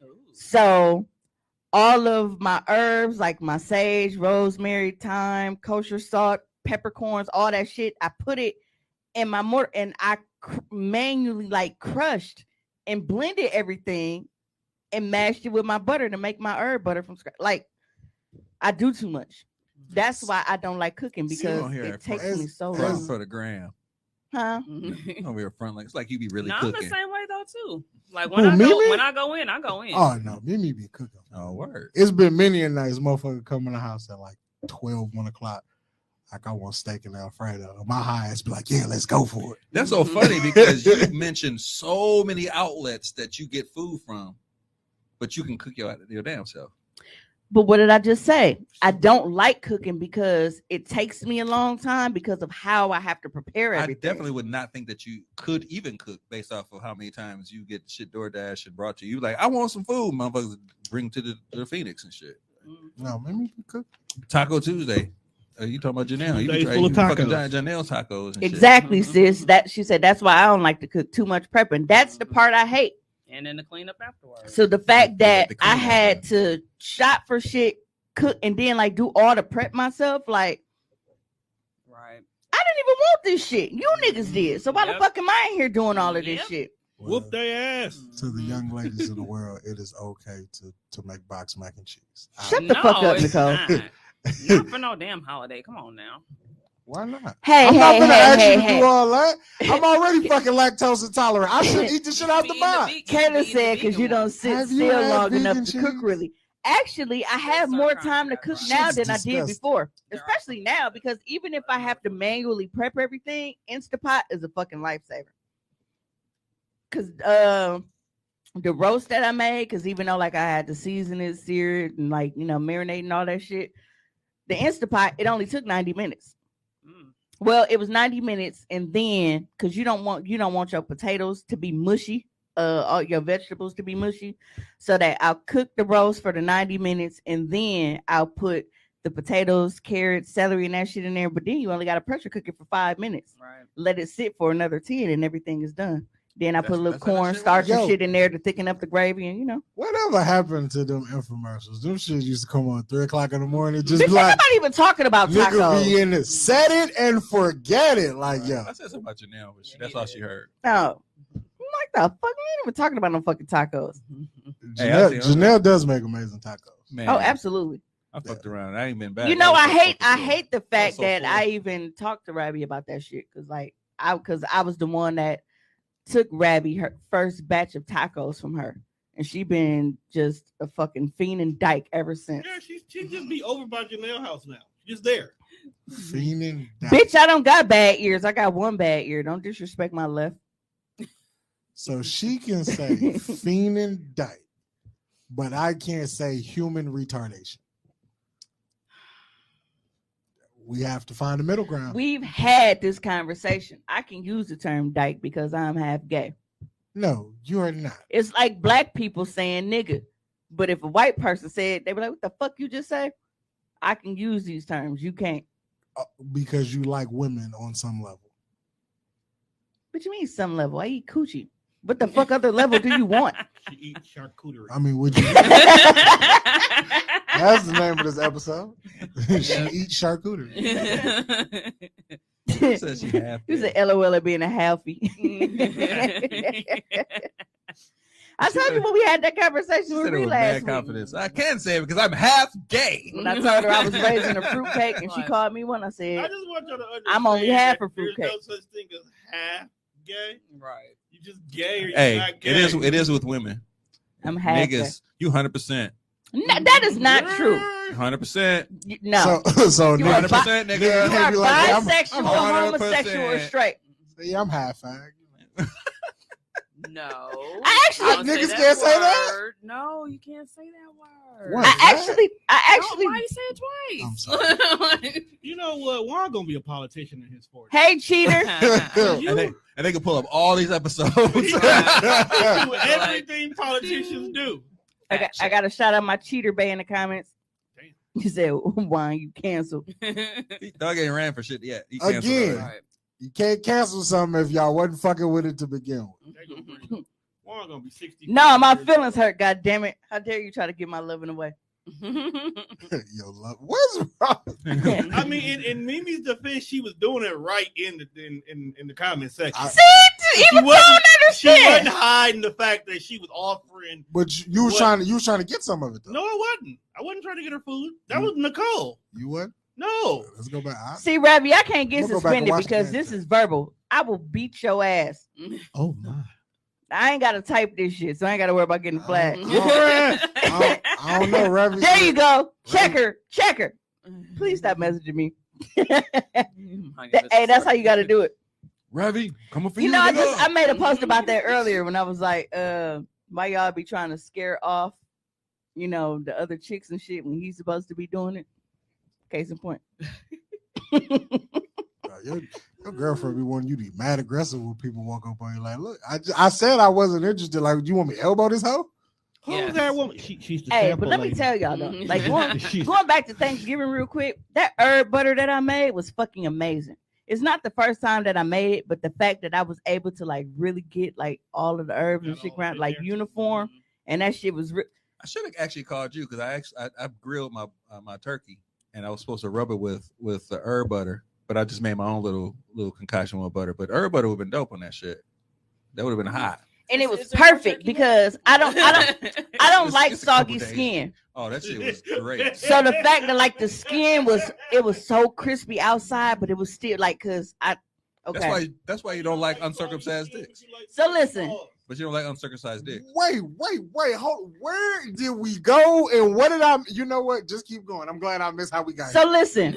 Ooh. So all of my herbs, like my sage, rosemary, thyme, kosher salt, peppercorns, all that shit, I put it in my mortar and I manually like crushed and blended everything and mashed it with my butter to make my herb butter from scratch. Like I do too much. That's why I don't like cooking because on here it takes me so Front long. for the gram. Huh? Over here front like it's like you be really No, I'm the cooking. same way though too. Like Who, me? when I go in, I go in. Oh no, Mimi be cooking. Oh word. It's been many a nights, motherfucker come in the house at like 12, 1 o'clock. Like I want steak and Alfredo. My high ass be like, yeah, let's go for it. That's so funny because you mentioned so many outlets that you get food from, but you can cook your damn self. But what did I just say? I don't like cooking because it takes me a long time because of how I have to prepare I everything. definitely would not think that you could even cook based off of how many times you get shit DoorDash and brought to you. Like, I want some food, motherfuckers bring to the Phoenix and shit. No, Mimi be cooking. Taco Tuesday. You talking about Janelle? You Tuesday be full of fucking tacos. Janelle's tacos. And Exactly, Mhm. sis. That she said that's why I don't like to cook too much prepping. That's the part I hate. And then the cleanup afterwards. So the fact that the I cleanup, had to shop for shit, cook, and then like do all the prep myself, like Right. I didn't even want this shit. You niggas did. So why the Yep. fuck am I in here doing all of this Yep. shit? Whoop their ass. To the young ladies of the world, it is okay to make box mac and cheese. Shut the fuck up, it's Nicole. Not. Not for no damn holiday. Come on now. Why not? Hey, I'm not hey, gonna hey, ask hey, you to hey. do all that. I'm already fucking lactose intolerant. I should eat the shit out the Be in box. vegan- Taylor be in the said because vegan you don't one. sit Have you still had long enough vegan to cook cheese? really. Actually, I have start more trying to time do to that cook process. now Shit's than I did disgusting. before. There are Especially some now, because even if I have to manually prep everything, Instapot is a fucking lifesaver. Cause the roast that I made, because even though like I had to season it, sear it, and like marinate and all that shit, the Instapot it only took 90 minutes. Well, it was 90 minutes, and then because you don't want your potatoes to be mushy, all your vegetables to be mushy, so that I'll cook the roast for the 90 minutes, and then I'll put the potatoes, carrots, celery, and that shit in there. But then you only got to pressure cook it for 5 minutes. Right. Let it sit for another 10, and everything is done. Then I put a little That's how that corn shit starch and works. shit in there to thicken up the gravy, and Whatever happened to them infomercials? Them shit used to come on 3:00 in the morning. Just bitch, be like, nobody even talking about nigga tacos. be in it. Set it and forget it. Like, Right. yo. I said something about Janelle, but that's all she heard. No, I'm like the fuck, we ain't even talking about no fucking tacos. Hey, I Janelle, see. Janelle does make amazing tacos. Man, Oh, absolutely. I fucked around. I ain't been back. You know, I was so hate fucking full. the fact so that full. I even talked to Rabbi about that shit because I was the one that took Rabbi her first batch of tacos from her, and she been just a fucking fiend and dyke ever since. Yeah, she just be over by Janelle house now. She's just there. Fiending down. Bitch, I don't got bad ears. I got one bad ear. Don't disrespect my left. So she can say fiending dyke, but I can't say human retardation. We have to find a middle ground. We've had this conversation. I can use the term dyke because I'm half gay. No, you are not. It's like black people saying nigga. But if a white person said, they be like, what the fuck you just say? I can use these terms. You can't. Because you like women on some level. What you mean some level? I eat coochie. What the fuck other level do you want? She eats charcuterie. I mean, would you? That's the name of this episode. She eats charcuterie. She said she half You said dead. LOL at being a halfie. I told you when we had that She conversation said with it me with last mad week. confidence. I can say it because I'm half gay. When I told her I was raising a fruitcake and she called me one, I I said, just want you to understand I'm only half that a there's fruitcake. no such thing as half gay. Right. You just gay or you Hey, not gay. it is with women. I'm half gay. Niggas, you 100%. No, that is not true. 100%. No. So You nigga, are 100%, nigga you nigga. are can't be like, I'm bisexual, 100%. homosexual, or straight. yeah, I'm half fag. No. I actually- Don't Niggas can't say that? word. No, you can't say that word. What? I actually, Why you say it I'm twice? You know what? Juan gonna be a politician in his 40s. hey cheater. And they can pull up all these episodes. He do everything politicians do. I got to shout out my cheater bay in the comments. Damn. He said, "Why you canceled?" Doug ain't ran for shit yet. He canceled Again. already. You can't cancel something if y'all wasn't fucking with it to begin with. They gonna bring- Juan gonna be 60. No, my feelings hurt. God damn it! How dare you try to give my loving away? Yo, love, what's wrong? I mean, in Mimi's defense, she was doing it right in the comment section. I- See, She even wasn't- don't She wasn't understand. hiding the fact that she was offering. But you was What? trying to get some of it though. No, I wasn't. I wasn't trying to get her food. That You- was Nicole. You what? No. Let's go back. See, Rabbi, I can't get We'll go back and suspended watch the because game this then. is verbal. I will beat your ass. Oh my! I ain't gotta type this shit, so I ain't gotta worry about getting flagged. I don't know, Ravi. There you go. Check her. Please stop messaging me. Hey, that's how you gotta do it. Ravi, coming for You you. know, nigga. I made a post about that earlier when I was like, why y'all be trying to scare off, the other chicks and shit when he's supposed to be doing it? Case in point. Your girlfriend be wanting you to be mad aggressive when people walk up on you. Like, look, I said I wasn't interested. Like, you want me to elbow this hoe? Who Yes. was that woman? She's the Hey, sample but let me lady. tell y'all though, like She's- going back to Thanksgiving real quick, that herb butter that I made was fucking amazing. It's not the first time that I made it, but the fact that I was able to like really get like all of the herbs and Got shit all around in like there. uniform, and that shit was I should have actually called you because I grilled my turkey and I was supposed to rub it with the herb butter, but I just made my own little concoction with butter. But herb butter would have been dope on that shit. That would have been hot. and it was Is there more perfect turkey because I don't It's- like it's a soggy couple days. skin. Oh, that shit was great. So the fact that like the skin was so crispy outside, but it was still like okay. That's why you don't like uncircumcised dicks. So listen. But you don't like uncircumcised dicks. Wait. Hold. Where did we go? And what did I? You know what? Just keep going. I'm glad I missed how we got So here. listen,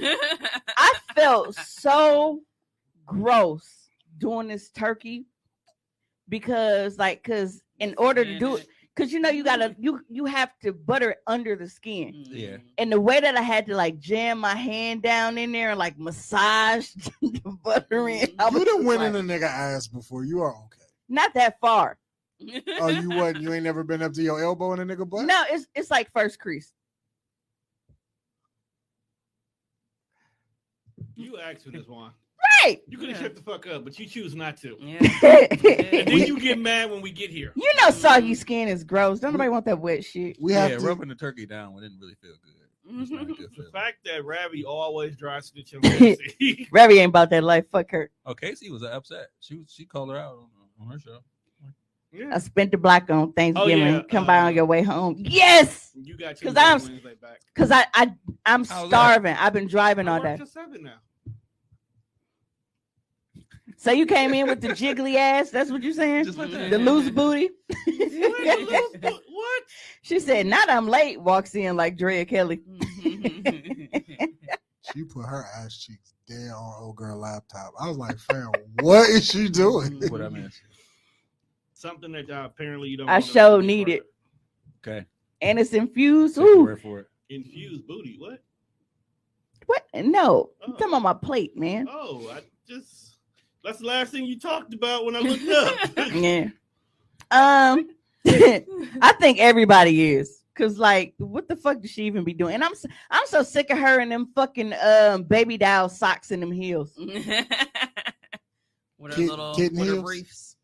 I felt so gross doing this turkey because in order to do it, because you have to butter it under the skin. Yeah. And the way that I had to like jam my hand down in there and like massage the butter in, I You was done just went like, in a nigga ass before. You are okay. not that far. Oh, you wasn't. You ain't never been up to your elbow in a nigga butt. No, it's like first crease. You asked for this one. Right. You could have shut the fuck up, but you choose not to. Yeah. And then you get mad when we get here. You know, soggy skin is gross. Don't nobody want that wet shit. We have to. rubbing the turkey down didn't really feel good. It was not a good The feeling. fact that Ravi always dry snitch on Casey. Ravi ain't about that life. Fuck her. Oh, Casey was upset. She called her out on her show. Yeah. I spent the block on Thanksgiving. yeah, Come by on your way home. Yes, You got your 'Cause I'm- Wednesday back. because I'm How's that? starving. I've been driving I all work day. till 7 now. So you came in with the jiggly ass. That's what you saying? Just like that. The loose booty. What? She said, "Not I'm late." Walks in like Drea Kelly. She put her ass cheeks dead on old girl laptop. I was like, fam, what is she doing? What I meant. Something that apparently you don't. I want to sure be need part it. of. Okay. And it's infused. Take your Ooh, word for it. Infused booty. What? what? No, I'm Oh. talking about my plate, man. Oh, that's the last thing you talked about when I looked up. Yeah. I think everybody is. Cause like, what the fuck does she even be doing? And I'm so sick of her and them fucking baby doll socks in them heels. With her Kid- little kitten with her heels? briefs.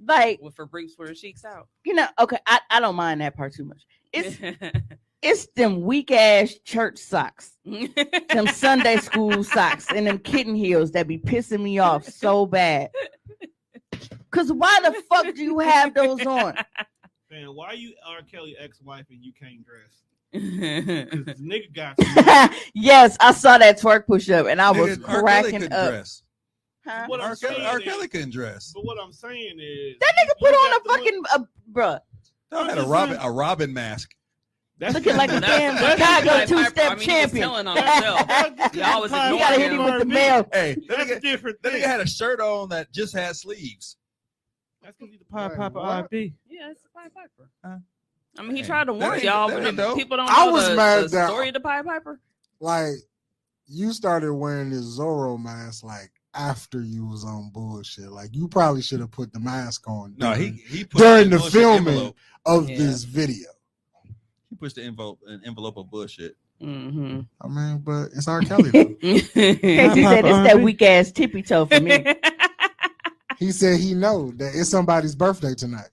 Like, With her briefs with her cheeks out. okay, I don't mind that part too much. It's them weak ass church socks, them Sunday school socks, and them kitten heels that be pissing me off so bad. Cause why the fuck do you have those on? Man, why you R. Kelly ex-wife and you can't dress? Nigga 'Cause this nigga got you. Yes, I saw that twerk push up and I was Nigga, R. Kelly cracking couldn't up. dress. Huh? What I'm R. saying Kelly is- couldn't dress. But what I'm saying is That nigga you put got on a the money- fucking bruh. That had just a Robin mask. That's Looking like a damn Chicago two-step champion. Telling on himself. You always You ignore gotta hit him with the mail. Hey, That's a different that thing. nigga had a shirt on that just had sleeves. That's because he's the Pied Piper R&B. Yeah, it's the Pied Piper. Huh? I mean, he Hey, tried to that warn ain't- y'all, that but ain't dope. people don't I know was the mad that- story of the Pied Piper. Like, you started wearing this Zorro mask like after you was on bullshit. Like, you probably should have put the mask on. No, during- he put during an the bullshit filming envelope. of Yeah. this video. He pushed the envelope of bullshit. Mm-hmm. I mean, but it's R. Kelly. Though. Casey said it's that weak ass tippy toe for me. He said he know that it's somebody's birthday tonight,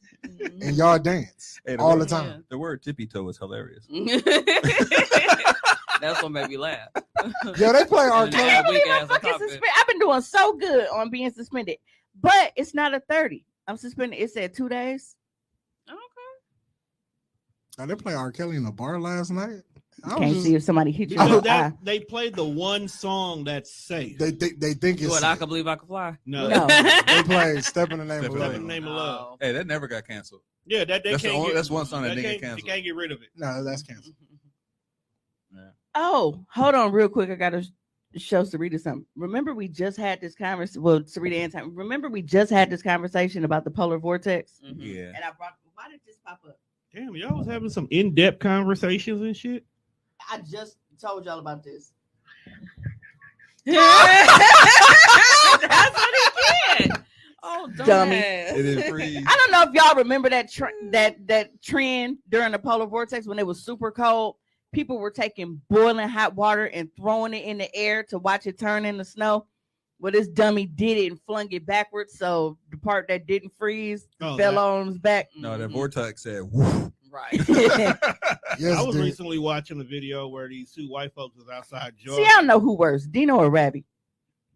and y'all dance Hey, all the word- time. The word tippy toe is hilarious. That's what made me laugh. Yo, they play R. And Kelly. that weak I'm ass on fucking top of it. suspended. I've been doing so good on being suspended, but it's not a 30. I'm suspended. It said 2 days. Okay. Now, they play R. Kelly in the bar last night. I was Can't just- see if somebody hit you. in Because the eye. they played the one song that's safe. They think it's What, I Can Believe I Can Fly? No. No. they play Step in the Name Step of in Step the Love. in the name of love. Oh. Hey, that never got canceled. Yeah, that they That's the can't only- get, that's one song that they didn't get can't- canceled. They can't get rid of it. No, that's canceled. Oh, hold on real quick. I gotta show Sarita something. Remember, we just had this conversation. Well, Sarita and time. Remember, we just had this conversation about the polar vortex. Mhm. Yeah. And I brought. Why did this pop up? Damn, y'all was having some in-depth conversations and shit. I just told y'all about this. That's what he did. Oh, Dummy. It didn't freeze. I don't know if y'all remember that that trend during the polar vortex when it was super cold. People were taking boiling hot water and throwing it in the air to watch it turn into snow. Well, this dummy did it and flung it backwards, so the part that didn't freeze Oh, fell that- on his back. No, that Mhm. vortex said, woo. Right. Yes, I was dude. recently watching a video where these two white folks was outside See, jogging. I don't know who worse, Dino or Rabby.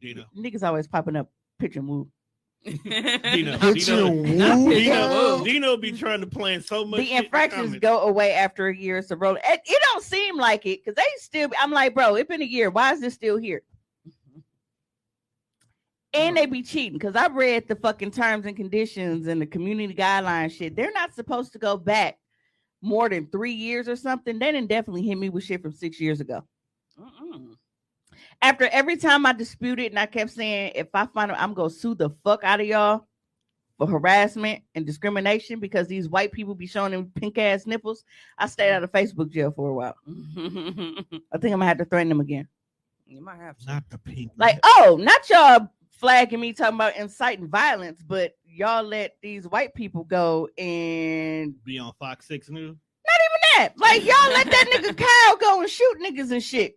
Dina. Niggas always popping up, pitch and move. Dino, Hit Dino, you. Not Woo. hit you. Dino, Dino be trying to plan so much. The shit in infractions comments. go away after a year. So, roll it don't seem like it because they still. I'm like, bro, it's been a year. Why is this still here? And they be cheating because I read the fucking terms and conditions and the community guidelines shit. They're not supposed to go back more than 3 years or something. They didn't definitely hit me with shit from 6 years ago. After every time I disputed and I kept saying, if I find out, I'm gonna sue the fuck out of y'all for harassment and discrimination because these white people be showing them pink ass nipples. I stayed out of Facebook jail for a while. I think I'm gonna have to threaten them again. You might have to. Not the pink. Like, oh, not y'all flagging me talking about inciting violence, but y'all let these white people go and Be on Fox 6 News. that. Like, y'all let that nigga Kyle go and shoot niggas and shit.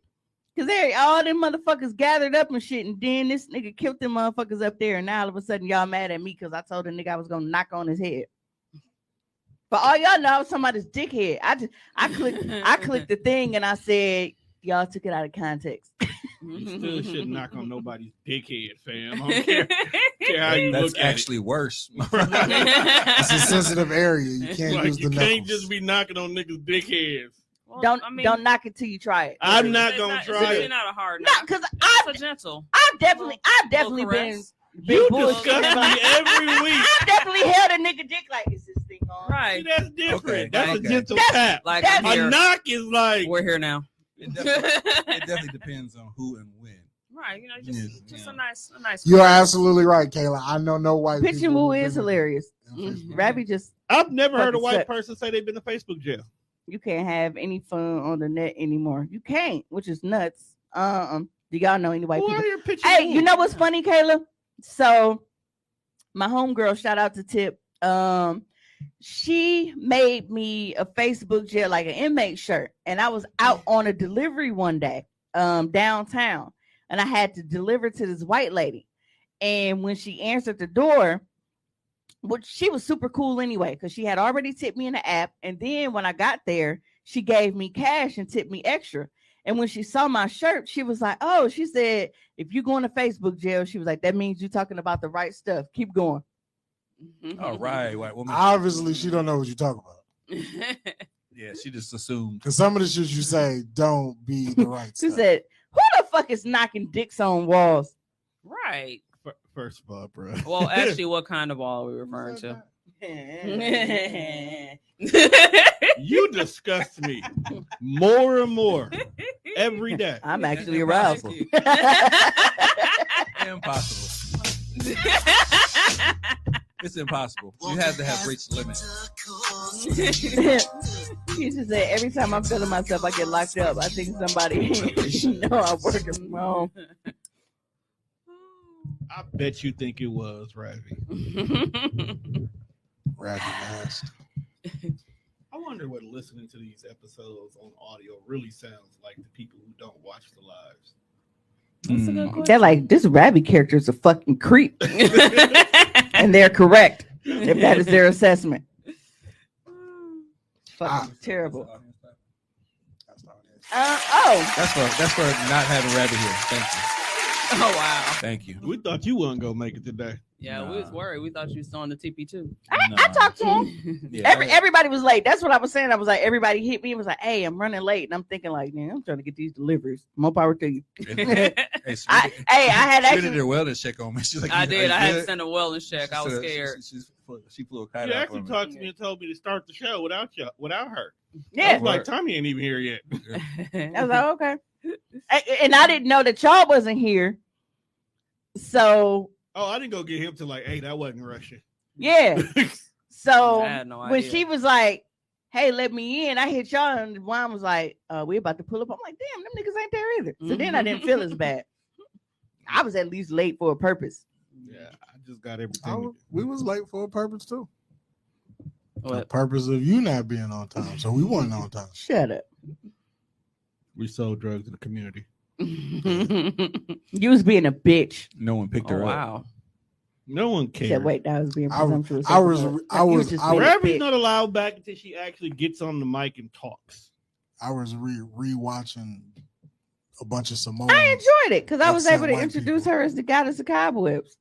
Cause they all them motherfuckers gathered up and shit, and then this nigga killed them motherfuckers up there, and now all of a sudden y'all mad at me because I told the nigga I was gonna knock on his head. But all y'all know I was talking about this dickhead. I clicked the thing and I said y'all took it out of context. You still shouldn't knock on nobody's dickhead, fam. I don't care how you That's look at actually worse. It's a sensitive area. You it. can't Like, use the you can't knuckles. just be knocking on niggas' dickheads. Well, Don't knock it till you try it. I'm not it's gonna it's try really it. not a hard No, knock. because It's a gentle. I've definitely little been caress. You bullshit. discuss me every week. I definitely held a nigga dick like, is this thing on? See, Right. that's different. Okay, That's okay. a gentle That's- tap. Like That's- I'm A here. knock is like We're here now. It definitely depends on who and when. Right. You know, Yes, just yeah. a nice. You're absolutely right, Kayla. I know no white Pitch and people. Woo who've is been hilarious. on Facebook. Rabbi just, I've never heard a Fucking white suck. person say they've been to Facebook jail. you can't have any fun on the net anymore. You can't, which is nuts. Do y'all know any white Who out people? here pitching? Hey, you who? know what's funny, Kayla? So my homegirl, shout out to Tip. She made me a Facebook jail, like an inmate shirt, and I was out on a delivery one day, downtown, and I had to deliver to this white lady. And when she answered the door, which she was super cool anyway, because she had already tipped me in the app, and then when I got there, she gave me cash and tipped me extra. And when she saw my shirt, she was like, "Oh," she said, "if you going to Facebook jail," she was like, "that means you're talking about the right stuff. Keep going." All right, white woman. Obviously, she don't know what you're talking about. Yeah, she just assumed. Because some of the shit you say don't be the right She stuff. said, "Who the fuck is knocking dicks on walls?" Right. First of all, bro. Well, actually, what kind of ball are we referring to? You disgust me more and more every day. I'm actually aroused. Impossible. It's impossible. You have to have reached the limit. She just said, "Every time I'm feeling myself, I get locked up. I think somebody know I'm working from home." I bet you think it was, Ravi. Rather nasty. I wonder what listening to these episodes on audio really sounds like to people who don't watch the lives. That's a good question. They're like, "This Rabbi character is a fucking creep," and they're correct if that is their assessment. Fucking terrible. That's not it. That's for not having Rabbit here. Thank you. Oh wow. Thank you. We thought you weren't gonna make it today. Yeah, we was worried. We thought you was on the TP too. I talked to him. Yeah, Everybody was late. That's what I was saying. I was like, everybody hit me and was like, "Hey, I'm running late," and I'm thinking like, "Man, I'm trying to get these deliveries. More power to you." Hey, I had She actually. did her wellness check on me. She's like, I "Are did. you I had to good?" send a wellness check. I was She- scared. She flew a kite You out for actually me. talked to me and told me to start the show without her. I Yeah, was like, Tommy ain't even here yet. I was like, okay. And I didn't know that y'all wasn't here. So Oh, I didn't go get him till like 8. I wasn't rushing. yeah. So I had no when idea. she was like, "Hey, let me in," I hit y'all, and Juan was like, "We about to pull up." I'm like, "Damn, them niggas ain't there either." So then I didn't feel as bad. I was at least late for a purpose. Yeah, I just got everything. We was late for a purpose too. The What? purpose of you not being on time, so we weren't on time. Shut up. We sold drugs in the community. You was being a bitch. No one picked Oh her up. wow. No one She cared. said, "Wait, that was being I- presumptuous." I was- Like, I you was- just I being a Ravi's bitch. not allowed back until she actually gets on the mic and talks. I was rewatching a bunch of Samoans. I enjoyed it because I was Upset able to white introduce people. her as the goddess of cobwebs.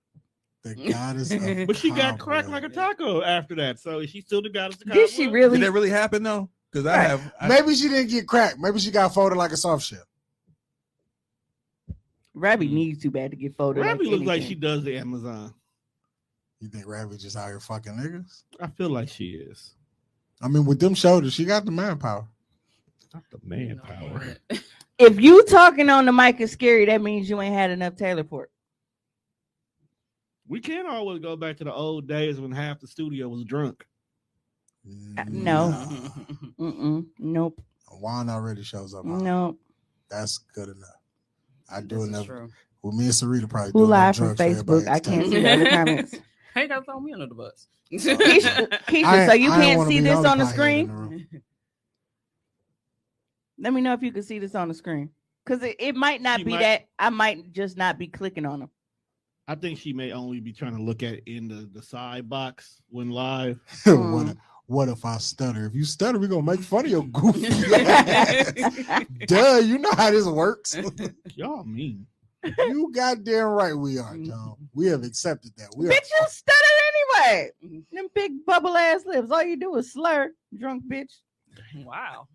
The goddess of But she got Cobb, cracked like a taco after that. So is she still the goddess of Did she Cobweb? really? Did that really happen though? Because Right. Maybe she didn't get cracked. Maybe she got folded like a soft shell. Rabbi needs too bad to get folded. Rabbi looks like anything. she does the Amazon. You think Rabbit just out here fucking niggas? I feel like she is. I mean, with them shoulders, she got the manpower. Not the manpower. If you talking on the mic is scary, that means you ain't had enough Taylor Port. We can't always go back to the old days when half the studio was drunk. No. Nah. Nope. Juan already shows up. Nope. That's good enough. I This do is enough. true. Well, me and Sarita probably Who do live enough from drugs for Facebook? I everybody can't else. see the other comments. Hey, don't throw me under the bus. Keisha, so you I ain't can't wanna see be this only on the pothead in screen? the room. Let me know if you can see this on the screen. Because it might not She be might- that. I might just not be clicking on them. I think she may only be trying to look at it in the side box when live. What if I stutter? If you stutter, we're gonna make fun of your goofy ass. Duh, you know how this works. Y'all mean. You goddamn right we are, John. We have accepted that. We are Bitch, you stutter anyway. Them big bubble ass lips. All you do is slur, drunk bitch. Wow.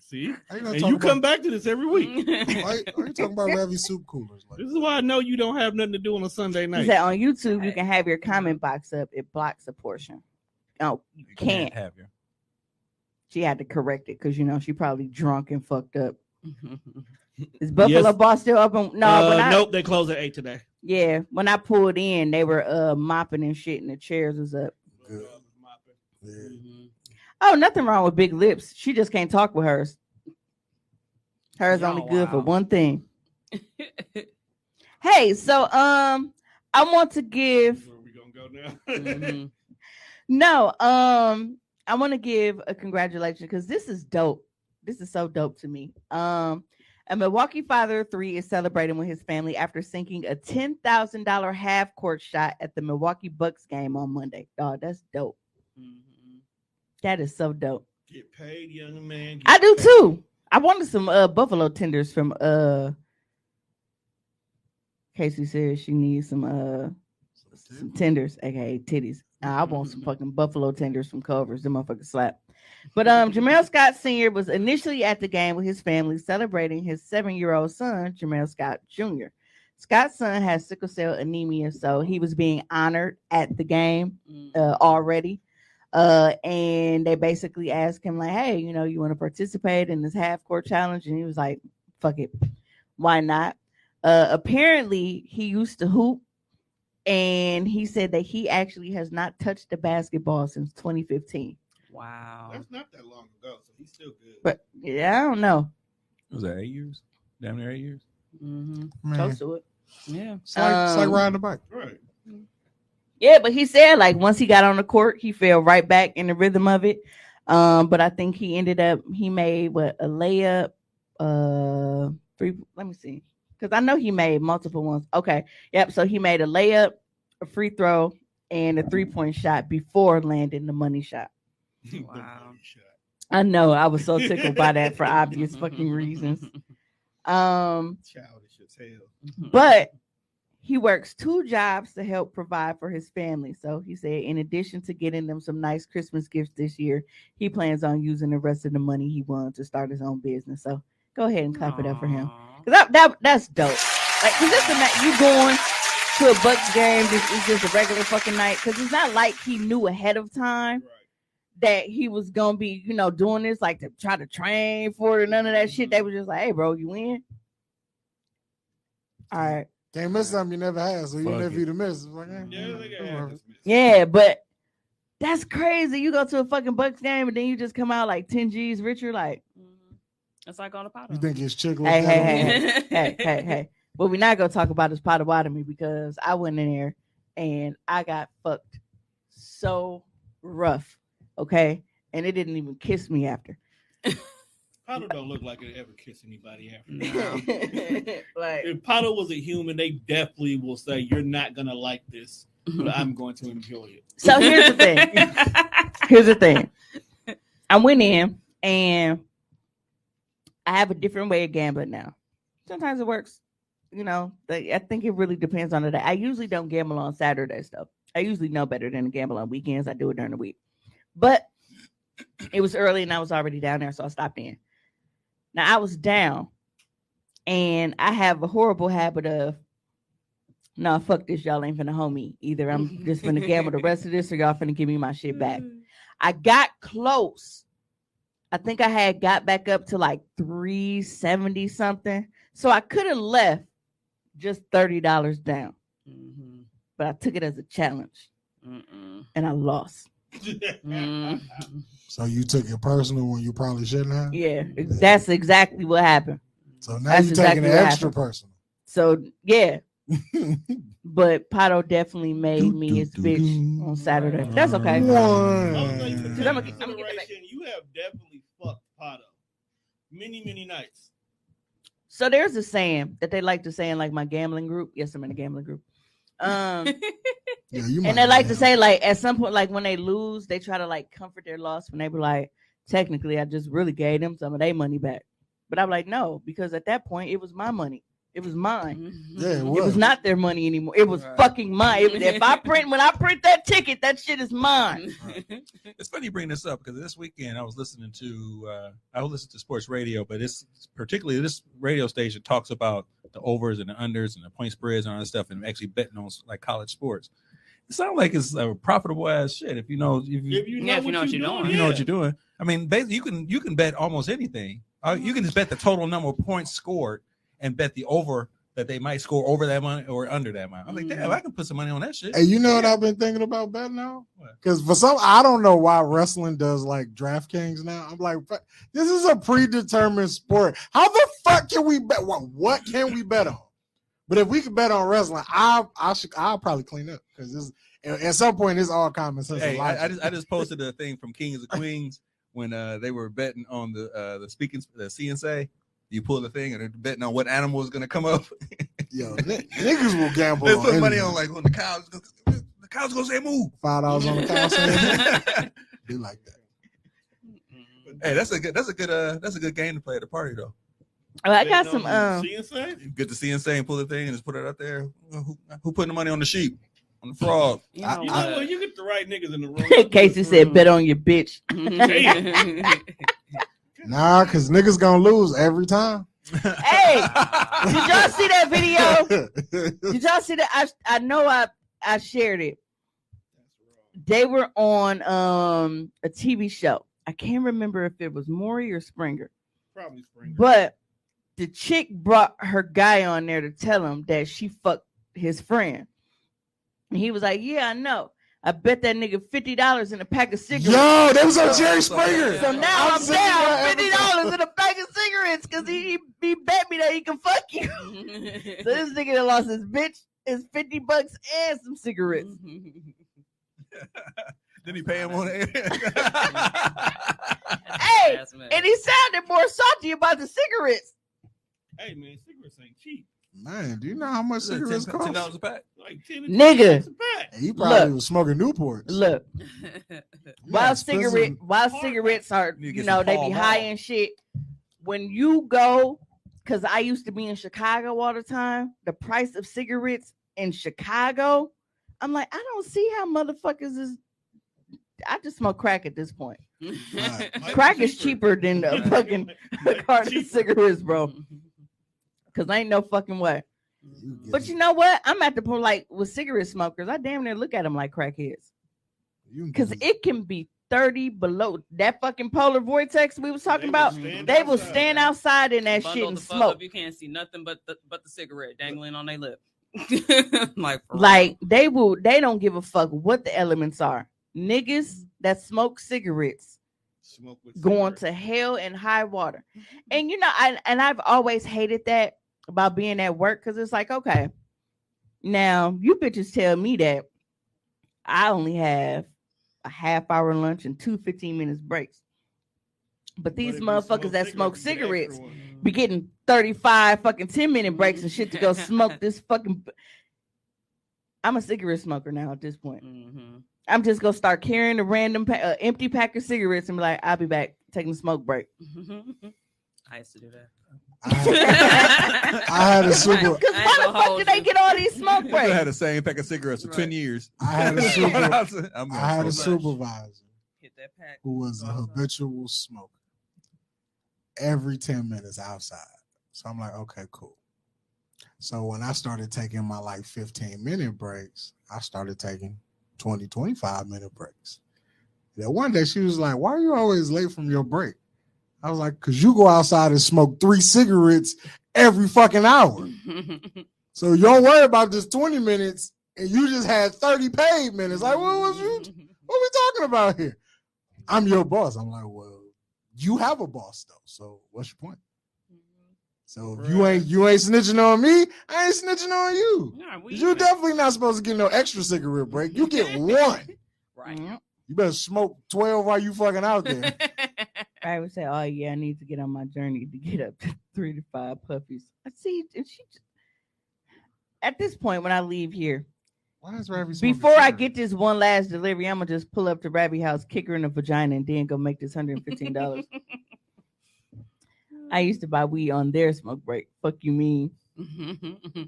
See? How you gonna And talk you about- come back to this every week. Why are you talking about Ravi soup coolers? Like, This is why I know you don't have nothing to do on a Sunday He night. said on YouTube you can have your comment box up. It blocks a portion. Oh, you can't. have you. She had to correct it because she probably drunk and fucked up. Is Buffalo Yes. Boss still open? No, Nope, they closed at 8 today. Yeah, when I pulled in, they were mopping and shit, and the chairs was up. good. Yeah. Mm-hmm. Oh, nothing wrong with big lips. She just can't talk with hers. Hers only good for wow. one thing. Hey, so I want to give Where we gonna go now? Mhm. no, I want to give a congratulations because this is dope. This is so dope to me. A Milwaukee father of 3 is celebrating with his family after sinking a $10,000 half court shot at the Milwaukee Bucks game on Monday. Dog, that's dope. Mhm. That is so dope. Get paid, young man. Get I do paid. too. I wanted some buffalo tenders from Casey says she needs some tenders, aka titties. I want some fucking buffalo tenders from Culver's. The motherfucker slap. But Jamel Scott Sr. was initially at the game with his family celebrating his 7-year-old son, Jamel Scott Jr. Scott's son has sickle cell anemia, so he was being honored at the game already. And they basically asked him, like, hey, you want to participate in this half court challenge? And he was like, fuck it. Why not? Apparently he used to hoop, and he said that he actually has not touched a basketball since 2015. Wow. That's not that long ago, so he's still good. But yeah, I don't know. Was that 8 years? Damn near 8 years. Mm-hmm. Man, Close to it. Yeah. it's like riding a bike. Right. Yeah, but he said like once he got on the court, he fell right back in the rhythm of it. But I think he made a layup, 3. Let me see, because I know he made multiple ones. Okay, yep. So he made a layup, a free throw, and a 3-point shot before landing the money shot. The Wow. money shot. I know I was so tickled by that for obvious fucking reasons. Childish as hell. But he works 2 jobs to help provide for his family. So he said, in addition to getting them some nice Christmas gifts this year, he plans on using the rest of the money he won to start his own business. So go ahead and clap it up for him. Aw. 'Cause that's dope. Like, cause you going to a Bucks game, it's just a regular fucking night. Cause it's not like he knew ahead of time Right. that he was gonna be, doing this, like to try to train for it or none of that shit. They were just like, hey, bro, you in? All right. Can't miss something you never had, so even Fuck if it. you'd have missed, it's like, Yeah, they got eh, this miss. Yeah, but that's crazy. You go to a fucking Bucks game and then you just come out like 10 G's richer. Like, Mhm. It's like on a pot. you think it's chick? Hey, hey. But we're not gonna talk about his Potawatomi because I went in there and I got fucked so rough. Okay. And it didn't even kiss me after. Pato don't look like it ever kiss anybody after. No. Like, If Pato was a human, they definitely will say, you're not going to like this, but I'm going to enjoy it. so here's the thing. Here's the thing. I went in and I have a different way of gambling now. Sometimes it works. I think it really depends on the day. I usually don't gamble on Saturdays though. I usually know better than to gamble on weekends. I do it during the week. But it was early and I was already down there, so I stopped in. Now I was down and I have a horrible habit of, no, fuck this. Y'all ain't finna hold me. Either I'm just finna gamble the rest of this or y'all finna give me my shit back. I got close. I think I had got back up to like 370 something. So I could have left just $30 down. Mhm. But I took it as a challenge Mm-mm. and I lost. Mm. So you took it personal when you probably shouldn't have. Yeah, that's exactly what happened. So now That's you're exactly taking it what extra happened. personal. So yeah, but Pato definitely made me his bitch on Saturday. That's okay. I'll say for Because I'm gonna taking get that back. consideration, you have definitely fucked Pato many nights. So there's a saying that they like to say in like my gambling group. Yes, I'm in a gambling group. Yeah, you might And they like to have. say like at some point, like when they lose, they try to like comfort their loss when they be like, technically, I just really gave them some of their money back. But I'm like, no, because at that point, it was my money. It was mine. Yeah, it It was was. not their money anymore. It was Right. fucking mine. When I print that ticket, that shit is mine. It's funny you bring this up because this weekend I was listening to sports radio, but it's particularly this radio station talks about the overs and the unders and the point spreads and all that stuff, and actually betting on like college sports. It sounds like it's a profitable ass shit if you know If you know, if you know what you're doing. you know what you're doing. I mean, basically, you can bet almost anything. You can just bet the total number of points scored and bet the over that they might score over that money or under that money. I'm like, damn, I can put some money on that shit. Hey, you know what I've been thinking about betting now? What? Because for some, I don't know why wrestling does like DraftKings now. I'm like, this is a predetermined sport. How the fuck can we bet? What can we bet on? But if we can bet on wrestling, I'll probably clean up because at some point it's all common sense. Hey, and I logic. just posted a thing from Kings of Queens when they were betting on the CNC. You pull the thing and they're betting on what animal is going to come up. Yo, niggas will gamble. They on put money anything. on like when the cow's going to say move. $5 on the couch. Be like that. Hey, that's a good game to play at a party though. I got some CNC? You get the CNC and pull the thing and just put it out there. Who putting the money on the sheep? On the frog? You know You know what? what? You get the right niggas in the room. Casey said, bet on your bitch. Nah, because niggas gonna lose every time. Hey, did y'all see that video? Did y'all see that? I know I shared it. They were on a TV show. I can't remember if it was Maury or Springer, Probably Springer. but the chick brought her guy on there to tell him that she fucked his friend. And he was like, yeah, I know. I bet that nigga $50 in a pack of cigarettes. Yo, that was on Jerry Springer. So now I've I'm seen down that $50 in a pack of cigarettes because he bet me that he can fuck you. So this nigga that lost his bitch is $50 and some cigarettes. Did he pay him on it? Hey, and he sounded more salty about the cigarettes. Hey, man, cigarettes ain't cheap. Man, do you know how much cigarettes $10 cost? a pack. Like 10 Nigga. a pack. He probably Look. was smoking Newports. Look, Yeah, while expensive. cigarettes are, You you get know, some they Pall be Mall. high and shit. When you go, because I used to be in Chicago all the time, the price of cigarettes in Chicago, I'm like, I don't see how motherfuckers is. I just smoke crack at this point. Might be Crack is cheaper than a fucking carton of Cheaper. cigarettes, bro. Because ain't no fucking way. But you know what? I'm at the point like with cigarette smokers, I damn near look at them like crackheads. Because it can be 30 below. That fucking polar vortex we was talking about, they will stand outside in that shit Bundle and the fuck smoke. up, you can't see nothing but the cigarette dangling on their lip. Like, for Like they don't give a fuck what the elements are. Niggas that smoke cigarettes Smoke with going cigarettes. to hell and high water. And you know, I've always hated that about being at work because it's like, okay, now you bitches tell me that I only have a half-hour lunch and 2 15-minute breaks. But these if you motherfuckers that smoke you get extra cigarettes ones. be getting 35 fucking 10-minute breaks and shit to go smoke this fucking. I'm a cigarette smoker now at this point. Mhm. I'm just gonna start carrying a random empty pack of cigarettes and be like, I'll be back taking a smoke break. I used to do that. I had a super. Because why the fuck did they get all these smoke I breaks? had the same pack of cigarettes for Right. 10 years. I had a super. I'm I had a so much. supervisor Hit that pack. who was a habitual smoker. Every 10 minutes outside. So I'm like, okay, cool. So when I started taking my like 15-minute breaks, I started taking 20, 25-minute breaks. That one day she was like, why are you always late from your break? I was like, because you go outside and smoke 3 cigarettes every fucking hour. So you don't worry about this 20 minutes and you just had 30 paid minutes. Like, what we talking about here? I'm your boss. I'm like, well, you have a boss though. So what's your point? So if you ain't snitching on me, I ain't snitching on you. You're definitely not supposed to get no extra cigarette break. You get one. Right. You better smoke 12 while you fucking out there. I would say, oh yeah, I need to get on my journey to get up to 3 to 5 puppies. I see, and she just, at this point when I leave here, Why is Ravi smoking before I cigarettes? get this one last delivery, I'm gonna just pull up to Rabbit House, kick her in the vagina, and then go make this $115. I used to buy weed on their smoke break. Fuck you mean?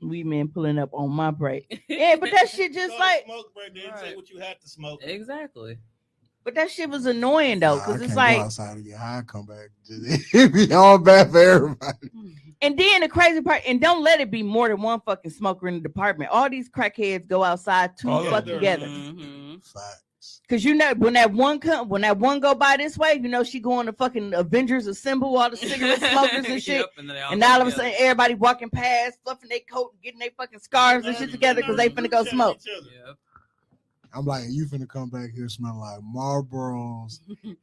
Weed men pulling up on my break. Yeah, but that shit just like, smoke break didn't say Right. what you had to smoke. Exactly. but that shit was annoying though, Nah, I because it's can't like, go outside and get high, come back. It be all bad for everybody. and then the crazy part, and don't let it be more than one fucking smoker in the department. All these crackheads go outside to All of fuck them. together. Facts. Cause you know when that one go by this way, you know she going to fucking Avengers assemble all the cigarette smokers and shit. Yep, and then they And now all of a sudden everybody walking past, fluffing their coat and getting their fucking scarves and shit together because they finna go smoke. Yep. I'm like, you finna come back here smelling like Marlboros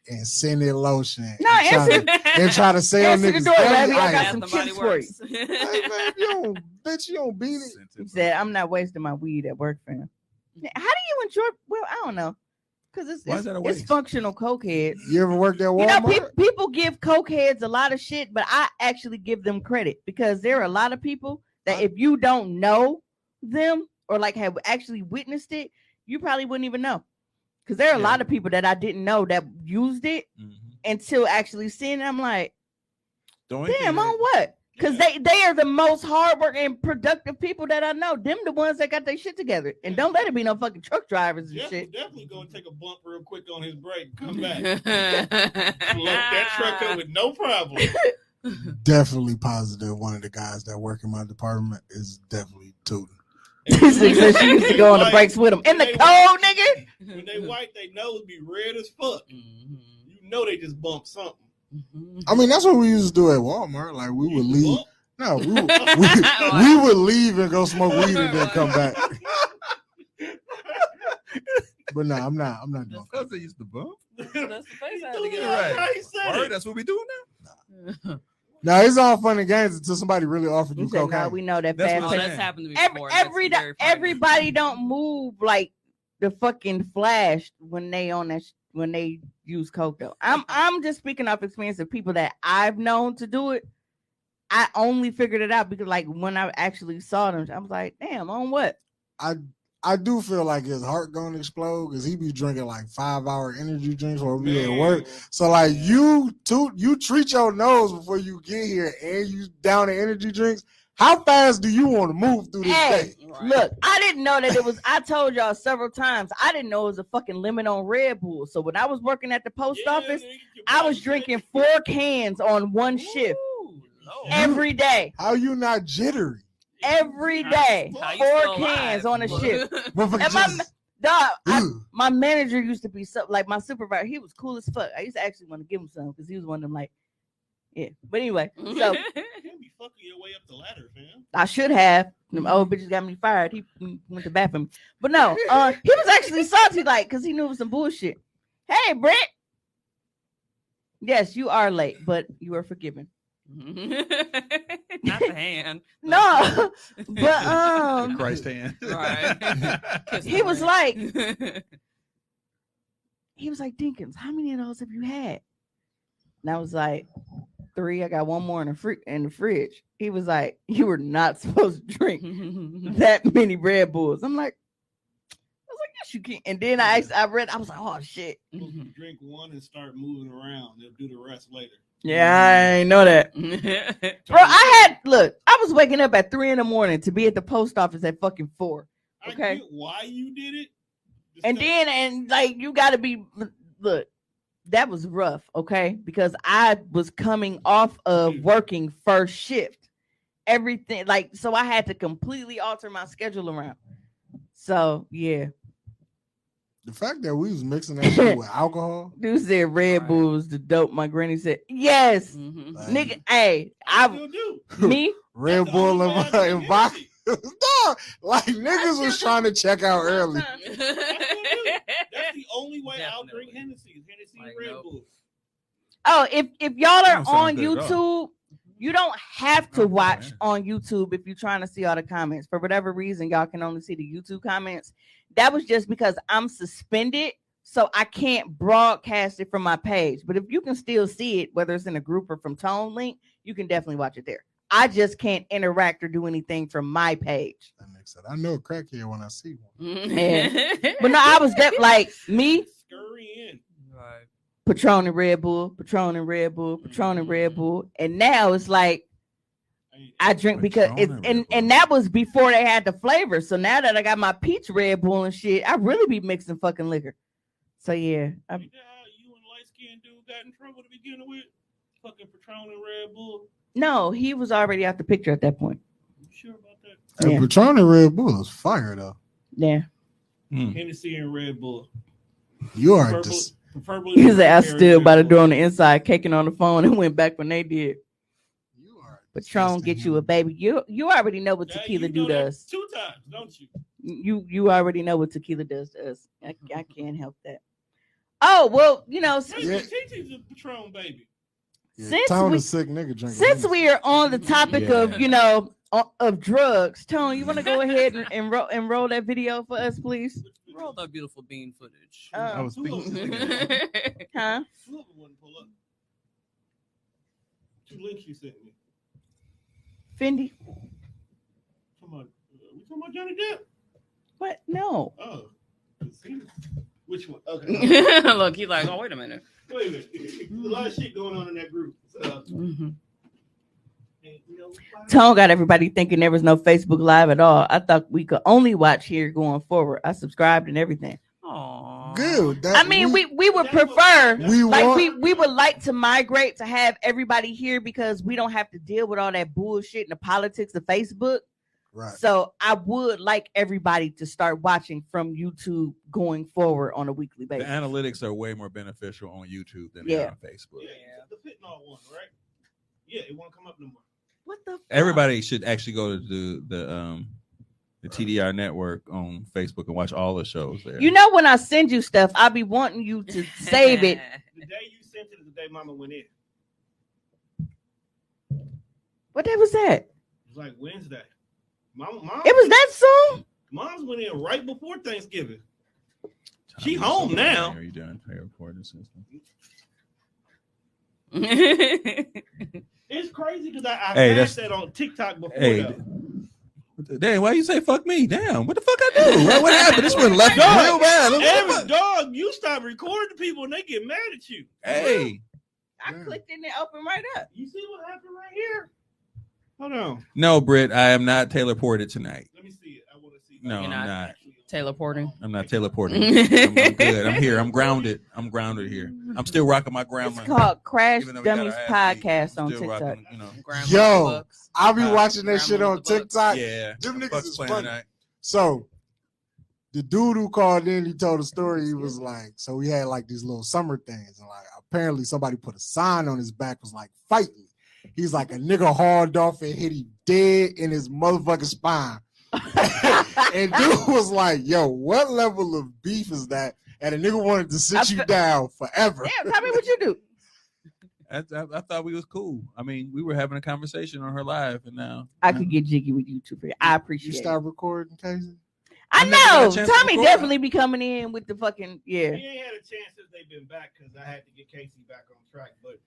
and scented lotion. No, and try to sell answer the niggas. door, every baby. I got item. some chips for you. Hey, man, you don't beat it. He said, "I'm not wasting my weed at work, fam." How do you enjoy? Well, I don't know, because Why is that a it's waste? functional cokeheads. You ever worked at You know, Walmart? people give cokeheads a lot of shit, but I actually give them credit because there are a lot of people that if you don't know them or like have actually witnessed it, you probably wouldn't even know. Because there are a Yeah. lot of people that I didn't know that used it until actually seeing it. I'm like, damn, on what? Because they are the most hardworking and productive people that I know. Them the ones that got their shit together. And don't let it be no fucking truck drivers and Jeff shit. definitely gonna take a bump real quick on his break. Come back. Load that truck up with no problem. Definitely positive. One of the guys that work in my department is definitely tooting. This nigga said she used to go on the breaks with him. In the cold, nigga. When they white, they nose be red as fuck. You know they just bumped something. I mean, that's what we used to do at Walmart. Like we would leave. Bump? No, we would leave and go smoke weed and then come back. But no, I'm not doing that. Because they used to bump. That's the face I had to Right. get Right. He said Word, it. that's what we do now. No, it's all fun and games until somebody really offers He you said, no, cocaine. we know that That's fast what Oh, I'm pace. that's saying. happened to me Every, before. That's every, very frightening. everybody don't move like the fucking Flash when they on that when they use coke though. I'm just speaking off experience of people that I've known to do it. I only figured it out because like when I actually saw them, I was like, damn, on what? I do feel like his heart gonna explode because he be drinking like 5-hour energy drinks while we at work. So like you treat your nose before you get here and you down the energy drinks. How fast do you want to move through this Hey, day? Right. look, I didn't know that it was. I told y'all several times. I didn't know it was a fucking limit on Red Bull. So when I was working at the post office, I was drinking 4 cans on one shift Ooh, Lord. every day. How you not jittery? Every day, How you 4 still cans alive? on a shift. Motherfucker And my just- dog, Ugh. my manager used to be so like my supervisor. He was cool as fuck. I used to actually want to give him some because he was one of them like, yeah. But anyway, so You be fucking your way up the ladder, fam. I should have. Them old bitches got me fired. He went to bat for me. But no, he was actually salty, like, because he knew it was some bullshit. Hey, Brett. Yes, you are late, but you are forgiven. Not the hand. No, but The Christ hand. Right. Kiss he the was ring. like, Dinkins, how many of those have you had? And I was like, 3. I got one more in the fridge. He was like, you were not supposed to drink that many Red Bulls. I'm like, I was like, yes, you can. And then I was like, oh shit. Drink one and start moving around. They'll do the rest later. Yeah, I ain't know that. Bro, I was waking up at 3 a.m. to be at the post office at fucking 4. I Okay. get why you did it. And like you gotta be look, that was rough, okay? Because I was coming off of working first shift. Everything like so I had to completely alter my schedule around. So yeah. The fact that we was mixing that shit with alcohol. Dude said Red Bull was the dope. My granny said, yes. Mhm. Nigga, hey, I still do. me, Red That's the Bull only way I and drink vodka. Hennessy. No, like niggas was trying to check out early. That's the only way I'll drink Definitely. Hennessy. Hennessy Like, and Red nope. Bull. Oh, if y'all are Don't sound on good at all. YouTube, you don't have to Oh, watch man. on YouTube if you're trying to see all the comments. For whatever reason, y'all can only see the YouTube comments. That was just because I'm suspended, so I can't broadcast it from my page. But if you can still see it, whether it's in a group or from Tone Link, you can definitely watch it there. I just can't interact or do anything from my page. That nigga said, I know a crackhead when I see one. Yeah. But no, I was like me, Scurry in. Right. Patron and Red Bull, Patron and Red Bull, Patron and Red Bull. And now it's like I drink because Patron it's and Red Bull. and that was before they had the flavor. So now that I got my peach Red Bull and shit, I really be mixing fucking liquor. So yeah, You know how you and light skinned dude got in trouble to begin with? Fucking Patron and Red Bull. no, he was already out the picture at that point. You sure about that? Hey, Yeah. Patron and Red Bull is fire though. Yeah, Hmm. Hennessy and Red Bull. You are Preferably- just preferably he said I Red stood by the Bull. door on the inside, caking on the phone, and went back when they did. you are Patron disgusting get you a human. baby. You already know what Yeah, tequila you do know to that us. 2 times, don't you? You already know what tequila does to us. I can't help that. Oh well, Hey, Titi's a Patron baby. Yeah, since Tone we- is sick nigga drinking. since we are on the topic of Yeah. of drugs, Tone, you want to go ahead and roll that video for us, please? Roll that beautiful bean footage. I was Two of thinking. them Huh? wouldn't pull up. 2 links you sent me. Fendi? We talking about Johnny Depp? What? No. Oh, which one? Okay. Look, he's like, oh, wait a minute. Wait a minute. There's a lot of shit going on in that group. So, Mhm. and, Tone got everybody thinking there was no Facebook Live at all. I thought we could only watch here going forward. I subscribed and everything. Aww. Good. I mean, we would That's what- prefer. we Like want we would like to migrate to have everybody here because we don't have to deal with all that bullshit and the politics of Facebook. right. So I would like everybody to start watching from YouTube going forward on a weekly The basis. analytics are way more beneficial on YouTube than they Yeah. are on Facebook. Yeah, the fentanyl one, right? Yeah, it won't come up no more. What the fuck? Everybody should actually go to the TDR network on Facebook and watch all the shows there. You know when I send you stuff, I'll be wanting you to save it. The day you sent it is the day Mama went in. What day was that? It was like Wednesday. Mom, It was that soon? Mom's went in right before Thanksgiving. She home now. Are you done? Hey, recording system. It's crazy because I Hey, asked that's- that on TikTok before. Hey, though. damn, why you say fuck me? Damn, what the fuck I do? What happened? This one left real bad. What the Every fuck? dog, you stop recording people and they get mad at you. Hey, I clicked in there, open right up. You see what happened right here? Hold on. no, Britt, I am not Taylor Ported tonight. Let me see it. I want to see. No, You're I'm not. not. Taylor Porting. I'm not Taylor Ported. I'm good. I'm here. I'm grounded. I'm grounded here. I'm still rocking my It's grandma. called Crash Even though we got Dummies our ass beat, Podcast I'm on still TikTok. rocking, Grandma's Yo, books. I'll be watching that shit Grandma on with the books. TikTok. yeah. Them niggas Bucks is playing funny. tonight. So the dude who called in, he told a story. He was like, so we had like these little summer things, and like apparently somebody put a sign on his back was like, fight me. He's like, a nigga hauled off and hit him dead in his motherfucking spine. And dude was like, yo, what level of beef is that? And a nigga wanted to sit you down forever. Damn, tell me what you do. I thought we was cool. I mean, we were having a conversation on her live, and now I could get jiggy with you too. I You appreciate it. stop recording, Casey? I I never got a know. chance to Tommy record. definitely be coming in with the fucking He yeah. ain't had a chance since they've been back because I had to get Casey back on track. But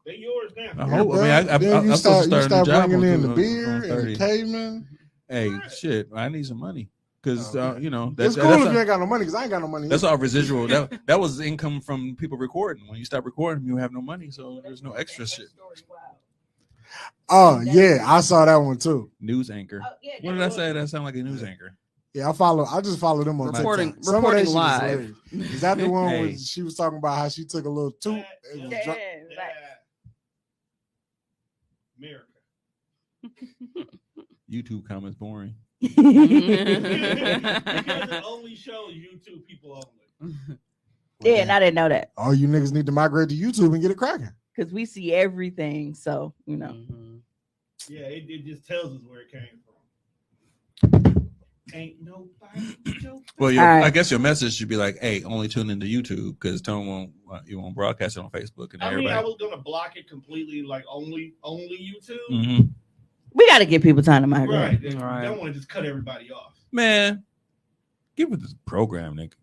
they yours now. I hope. I mean, I'm Then you supposed to start start a new job bringing in the on beer and the 30. caveman. Hey, shit, I need some money. because you know It's cool if you ain't got no money because I ain't got no money. that's all residual. That was income from people recording. When you stop recording, you have no money, so there's no extra shit. Oh yeah, I saw that one too. News anchor. What did I say? That sound like a news anchor. Yeah, I just follow them on Reporting- TikTok. Some of that reporting shit is live. hilarious. Is that the one Hey. where she was talking about how she took a little toot? and was drunk? America. YouTube comments boring. Because it only shows YouTube people only. Yeah, and I didn't know that All you niggas need to migrate to YouTube and get it cracking. because we see everything. So you know, Mhm. Yeah, it just tells us where it came from. Ain't nobody. Well, All right. I guess your message should be like, "Hey, only tune into YouTube because Tone won't you won't broadcast it on Facebook and I mean, I everybody." was gonna block it completely, like only YouTube. Mhm. we got to give people time to migrate. Right. Right. I don't want to just cut everybody off. Man, give it this program, nigga.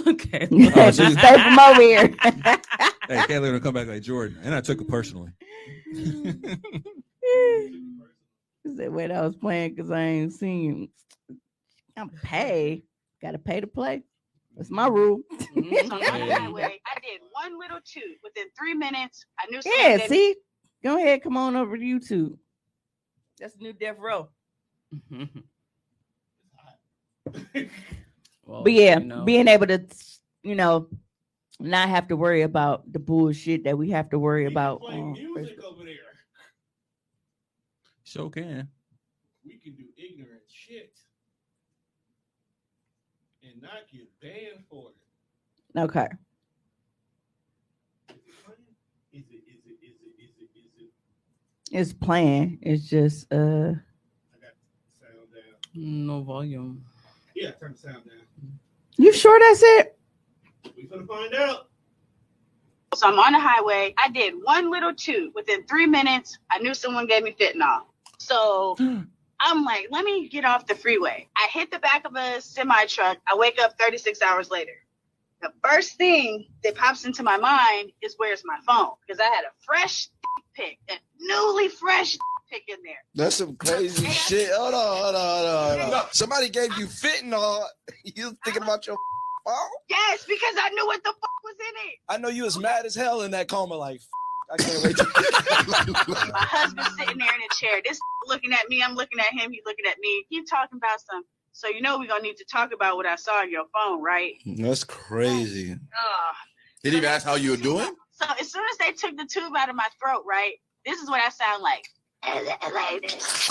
Okay. Oh, so you- Stay from over here. Hey, Kayla gonna come back like Jordan, and I took it personally. He said, wait, I was playing because I ain't seen you. I'm pay. Gotta pay to play. That's my rule. On the highway, I did one little toot. Within 3 minutes, I knew someone Yeah, that- see? Go ahead, come on over to YouTube. That's the new Death Row. Well, But yeah, you know, being able to, not have to worry about the bullshit that we have to worry We can about. play on music Facebook. over there. Sure can. We can do ignorant shit and not get banned for it. Okay. Is it? It's playing. It's just I got sound down. no volume. Yeah, turn the sound down. you sure that's it? We gonna find out. So I'm on the highway. I did one little toot. Within 3 minutes, I knew someone gave me fentanyl. So I'm like, let me get off the freeway. I hit the back of a semi truck. I wake up 36 hours later. The first thing that pops into my mind is where's my phone? Because I had a fresh pic, a newly fresh pic in there. That's some crazy shit. Hold on. Somebody gave you fentanyl. You thinking about your phone? Yes, because I knew what the fuck was in it. I know you was mad as hell in that coma. Like, I can't wait to. My husband's sitting there in a chair. This looking at me. I'm looking at him. He's looking at me. Keep talking about something. So you know we're gonna need to talk about what I saw on your phone, right? That's crazy. Ugh. Did he even ask how you were doing? So as soon as they took the tube out of my throat, right? This is what I sound like. Like this.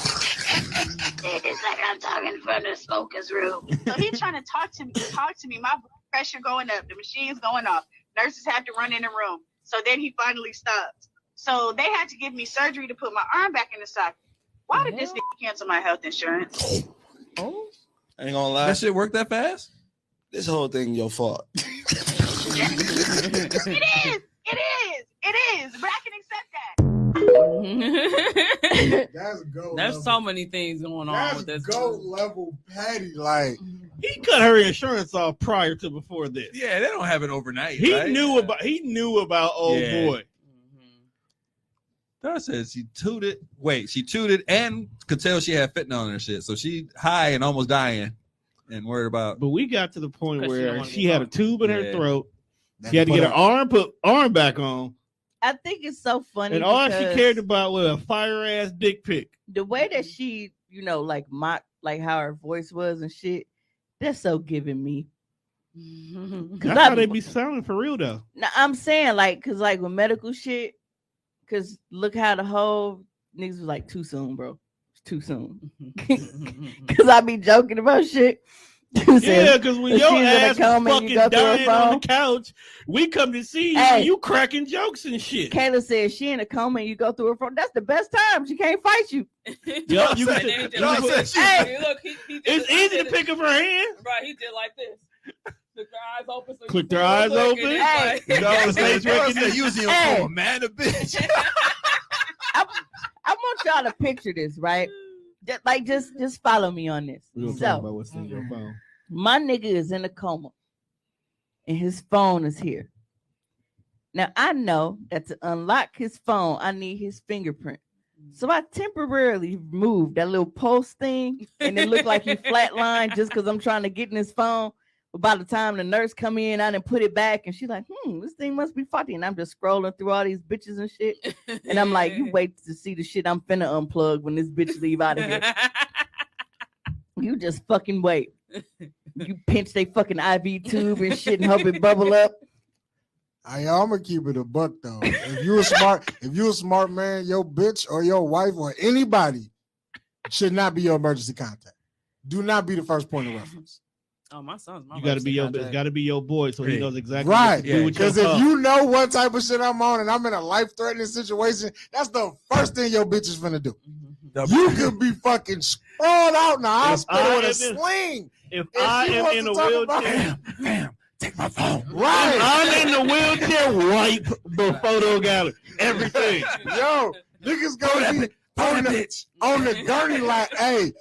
It's like I'm talking from the smoker's room. So he's trying to talk to me. My blood pressure going up. The machine's going off. Nurses had to run in the room. So then he finally stopped. So they had to give me surgery to put my arm back in the socket. Why did this nigga cancel my health insurance? Oh, I ain't gonna lie. That shit worked that fast? This whole thing your fault. It is. But I can accept that. That's gold. there's level. so many things going on That's with this. gold level petty. Like, He cut her insurance off prior to before this. Yeah, they don't have it overnight. He right? knew about old Yeah. boy. Dara says she tooted. Wait, she tooted and could tell she had fentanyl in her shit. So she high and almost dying and worried about. But we got to the point 'Cause she don't where wanna she get had a caught. tube in her Yeah. throat. She had to get her arm back on, I think it's so funny. and all she because cared about was a fire ass dick pic. the way that she, like how her voice was and shit. That's so giving me. That's how they be sounding for real though. Now, I'm saying cause with medical shit, cause look how the whole niggas was like too soon, bro. It's too soon. Cause I be joking about shit. Yeah, because when if your she's in a ass coma was and you fucking go through her dying on phone. the couch, we come to see you, Hey. and you cracking jokes and shit. Kayla said she in a coma and you go through her phone. That's the best time. She can't fight you. Yo, you And can- then he did you like can- this. Hey. Look, he did It's it. easy He to did pick up her hand. it. Right, he did like this. Click their eyes open. So Click you their eyes look, and open. it's Hey. like- No, face recognition. using Hey. for a man, a bitch. I want y'all to picture this, right? Just follow me on this. So what's in your phone. my nigga is in a coma and his phone is here. Now I know that to unlock his phone, I need his fingerprint. So I temporarily moved that little pulse thing, and it looked like he flatlined just because I'm trying to get in his phone. But by the time the nurse come in, I didn't put it back, and she's like, this thing must be faulty. And I'm just scrolling through all these bitches and shit. And I'm like, you wait to see the shit I'm finna unplug when this bitch leave out of here. You just fucking wait. You pinch they fucking IV tube and shit and hope it bubble up. I'm gonna keep it a buck though. If you a smart man, your bitch or your wife or anybody should not be your emergency contact. Do not be the first point of reference. Oh, my son's my You got to be emergency it's contact. got to be your boy, so he Yeah. knows exactly Right. what to do with your Because if car. you know what type of shit I'm on and I'm in a life-threatening situation, that's the first thing your bitch is finna do. You could be fucking sprawled out in the hospital with a sling. If If I she am wants in to a talk about- wheelchair, Bam, take my phone. Right. I'm in the wheelchair, wipe the photo gallery, everything. Yo, niggas gonna be on the gurney like, hey,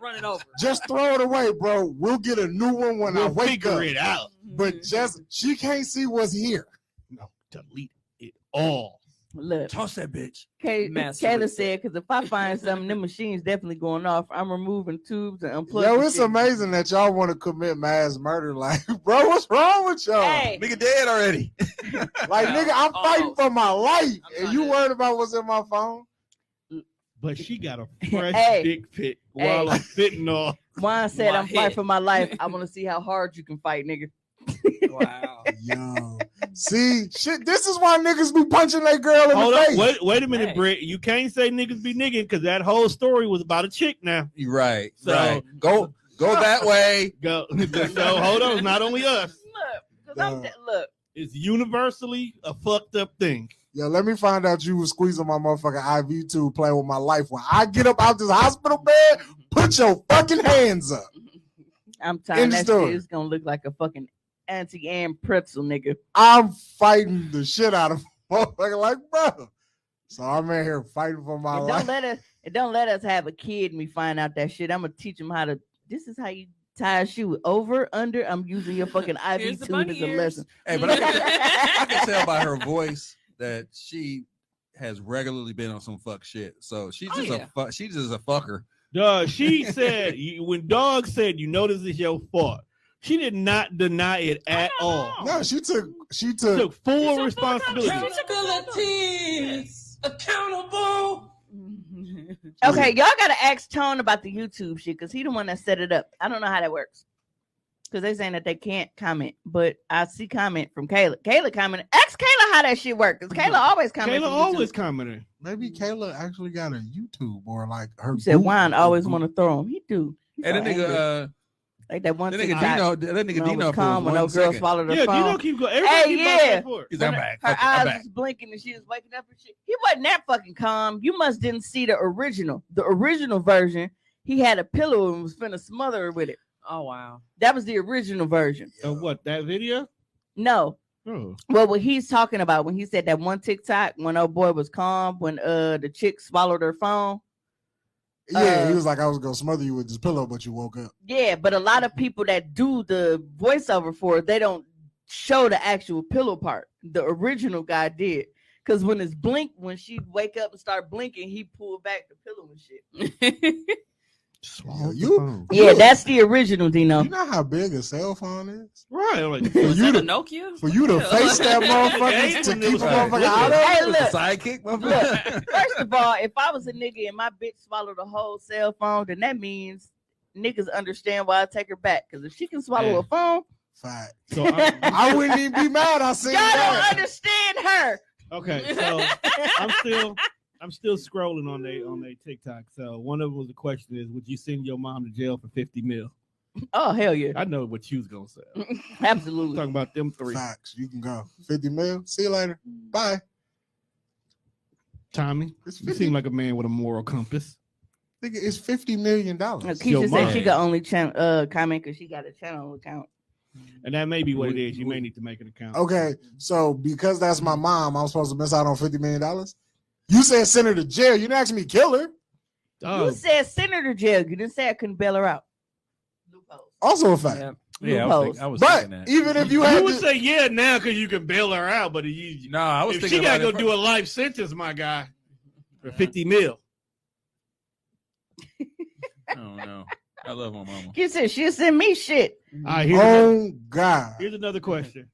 Run it over. just throw it away, bro. We'll get a new one when I We'll wake figure up. it out. But just she can't see what's here. No, delete it all. Look, Toss that bitch. Master Kayla reset. said, because if I find something, them machines definitely going off. I'm removing tubes and unplugging. Yo, it's shit. amazing that y'all want to commit mass murder. Like, bro, what's wrong with y'all? Hey, Nigga dead already. Like, nigga, I'm fighting Almost. for my life, and I'm you trying to- worried about what's in my phone? But she got a fresh Hey. dick pic while I'm sitting off. Juan said, My I'm fighting head. for my life. I want to see how hard you can fight, nigga. Wow. Yo, see, shit, this is why niggas be punching that girl in Hold the on, face. wait a minute, Hey. Britt. You can't say niggas be nigging because that whole story was about a chick now. You right. So- right. Go that way. Go. So hold on, it's not only us. Look, 'cause I'm look. It's universally a fucked up thing. Yo, let me find out you was squeezing my motherfucking IV tube playing with my life. When I get up out this hospital bed, put your fucking hands up. I'm tired. End That story. shit is gonna look like a fucking Auntie Anne pretzel, nigga. I'm fighting the shit out of motherfucker like, bro. So I'm in here fighting for my And life. don't let us have a kid and we find out that shit. I'm gonna teach him how to. This is how you tie a shoe over, under. I'm using your fucking Here's IV the tube bunny as a ears. lesson. Hey, but I can tell by her voice that she has regularly been on some fuck shit. So she's Oh, just yeah. she's just a fucker. Dog, she said when Dog said, "You know this is your fault," she did not deny it at all. No, she took Took full responsibility. Accountable. Okay, y'all gotta ask Tone about the YouTube shit because he the one that set it up. I don't know how that works. Because they saying that they can't comment, but I see comment from Kayla. Kayla commented. Ask Kayla how that shit works. Because Kayla always comments. Kayla always commenting. Maybe Kayla actually got a YouTube or like her. He said Wine always want to throw him. He do. He's And so that angry. nigga, like that one that thing. nigga Dino, that nigga Dino for calm when no 1 girl second. swallowed her Yeah, phone. Dino keep going. Everybody Hey, keep yeah. asking for it. He's like, I'm back. Her Fuck it, I'm eyes back. was blinking and she was waking up and shit. He wasn't that fucking calm. You must didn't see the original. The original version, he had a pillow and was finna smother her with it. Oh wow. That was the original version. Of what, that video? No. Oh. Well, what he's talking about when he said that one TikTok when old boy was calm, when the chick swallowed her phone. Yeah, he was like, I was gonna smother you with this pillow, but you woke up. Yeah, but a lot of people that do the voiceover for it, they don't show the actual pillow part. The original guy did. Because when it's blink, when she wake up and start blinking, he pulled back the pillow and shit. Yo, you, Yeah, that's the original, Dino. you know how big a cell phone is? Right. I'm like, For Was you that a to Nokia? for you to Yeah. face that motherfucker Hey, to when keep it a was motherfucker like, out of Hey, it. look. The sidekick, motherfucker. First of all, if I was a nigga and my bitch swallowed a whole cell phone, then that means niggas understand why I take her back. Because if she can swallow Yeah. a phone, Fact. so I wouldn't even be mad. I seen y'all don't that. understand her. okay, so I'm still scrolling on they TikTok. So one of them was the question is, would you send your mom to jail for 50 mil? Oh, hell yeah. I know what you was gonna say. Absolutely. Talking about them three. Facts. You can go. 50 mil. See you later. Bye. Tommy, It's you 50, seem like a man with a moral compass. nigga, it's $50 million. Keisha Your said mom. she could only comment because she got a channel account. And that may be what it is. You may need to make an account. Okay, so because that's my mom, I'm supposed to miss out on $50 million? You said send her to jail. You didn't ask me kill her. Oh, You said send her to jail. You didn't say I couldn't bail her out. Loopholes. Also a fact. Yeah. Yeah, I was But thinking that. even if you you had would to, say yeah now because you can bail her out, but No, I was if thinking she gotta about go it do a life sentence, my guy. for 50 mil. I don't know. I love my mama. You said she'll send me shit. All right, here's another, Oh God. here's another question.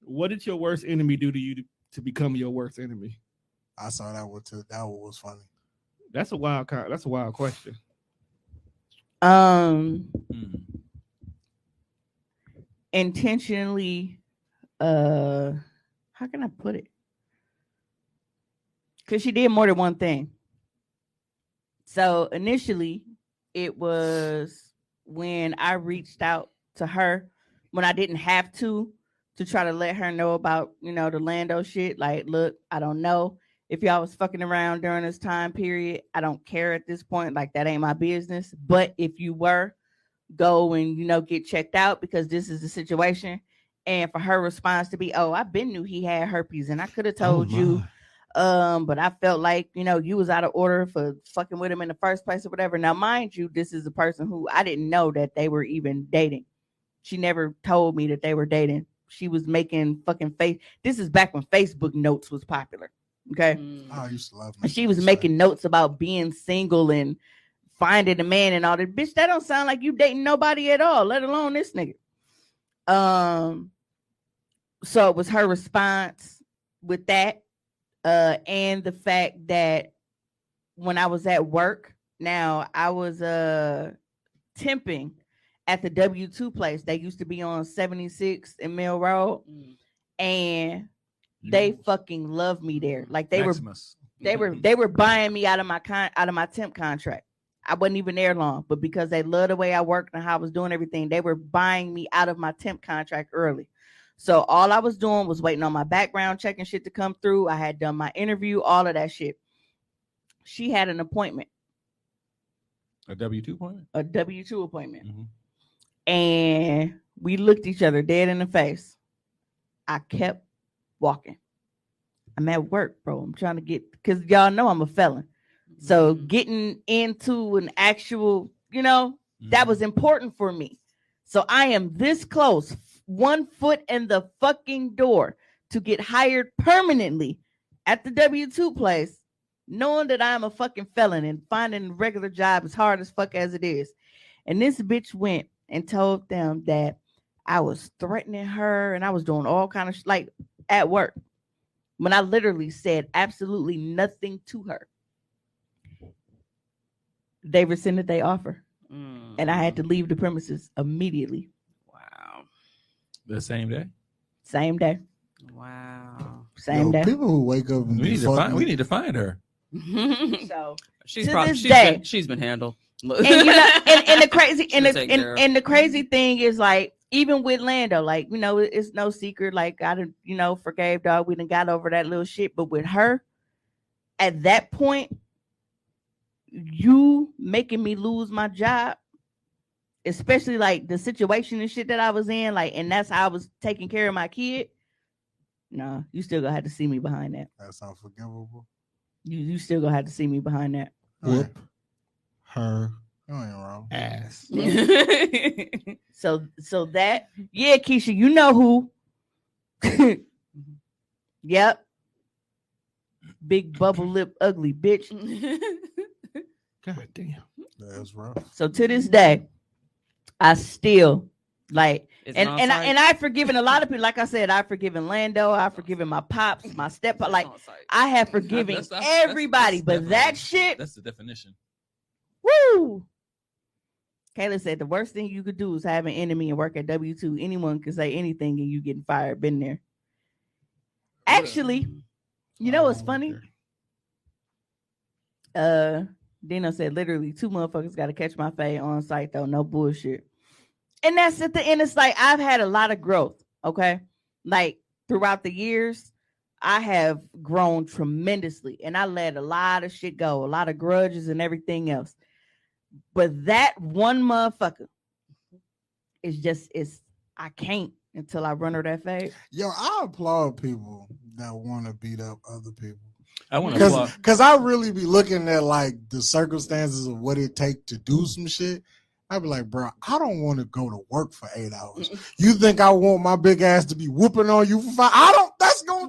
What did your worst enemy do to you to become your worst enemy? I saw that one too. That one was funny. That's a wild question. Intentionally, how can I put it? Because she did more than one thing. So initially, it was when I reached out to her when I didn't have to try to let her know about, the Lando shit. Like, look, I don't know if y'all was fucking around during this time period. I don't care at this point. Like, that ain't my business. But if you were, go and, get checked out because this is the situation. And for her response to be, oh, I been knew he had herpes and I could have told you. But I felt like, you was out of order for fucking with him in the first place or whatever. Now, mind you, this is a person who I didn't know that they were even dating. She never told me that they were dating. She was making fucking face. This is back when Facebook notes was popular. Okay. Oh, I used to love She was making notes about being single and finding a man and all that. Bitch, that don't sound like you dating nobody at all, let alone this nigga. So it was her response with that. And the fact that when I was at work, now I was temping at the W2 place. They used to be on 76 and Mill Road, and they fucking loved me there. Like they were buying me out of my temp contract. I wasn't even there long, but because they loved the way I worked and how I was doing everything, they were buying me out of my temp contract early. So all I was doing was waiting on my background check and shit to come through. I had done my interview, all of that shit. She had an appointment. A W-2 appointment? A W-2 appointment. Mm-hmm. And we looked each other dead in the face. I kept walking. I'm at work, bro. I'm trying to because y'all know I'm a felon. So getting into an actual, that was important for me. So I am this close, 1 foot in the fucking door to get hired permanently at the W2 place, knowing that I'm a fucking felon and finding a regular job as hard as fuck as it is. And this bitch went and told them that I was threatening her and I was doing all kind of like at work when I literally said absolutely nothing to her. They rescinded their offer. And I had to leave the premises immediately. Wow. The same day? Same day. Wow. Same day. People who wake up and we need to find her. So she's been handled. And and the crazy and the crazy thing is, like, even with Lando, like, it's no secret, like, I done, forgave dog. We done got over that little shit. But with her, at that point, you making me lose my job, especially like the situation and shit that I was in, like, and that's how I was taking care of my kid. No, you still gonna have to see me behind that. That's unforgivable. You still gonna have to see me behind that. Whoop her wrong ass. So that, yeah, Keisha, you know who. Yep. Big bubble lip ugly bitch. God damn. That's rough. So to this day, I still like, and I've forgiven a lot of people. Like I said, I've forgiven Lando. I've forgiven my pops, my step. Like, I have forgiven everybody, but that shit. That's the definition. Woo! Kayla said the worst thing you could do is have an enemy and work at W2. Anyone can say anything and you getting fired. Been there. Actually, you know what's funny? Dino said literally 2 motherfuckers got to catch my fade on site though. No bullshit. And that's at the end. It's like I've had a lot of growth. Okay. Like throughout the years, I have grown tremendously and I let a lot of shit go, a lot of grudges and everything else. But that one motherfucker is I can't until I run her that fade. Yo, I applaud people that want to beat up other people. I want to applaud because I really be looking at like the circumstances of what it take to do some shit. I'd be like, bro, I don't want to go to work for 8 hours. You think I want my big ass to be whooping on you for 5? I don't.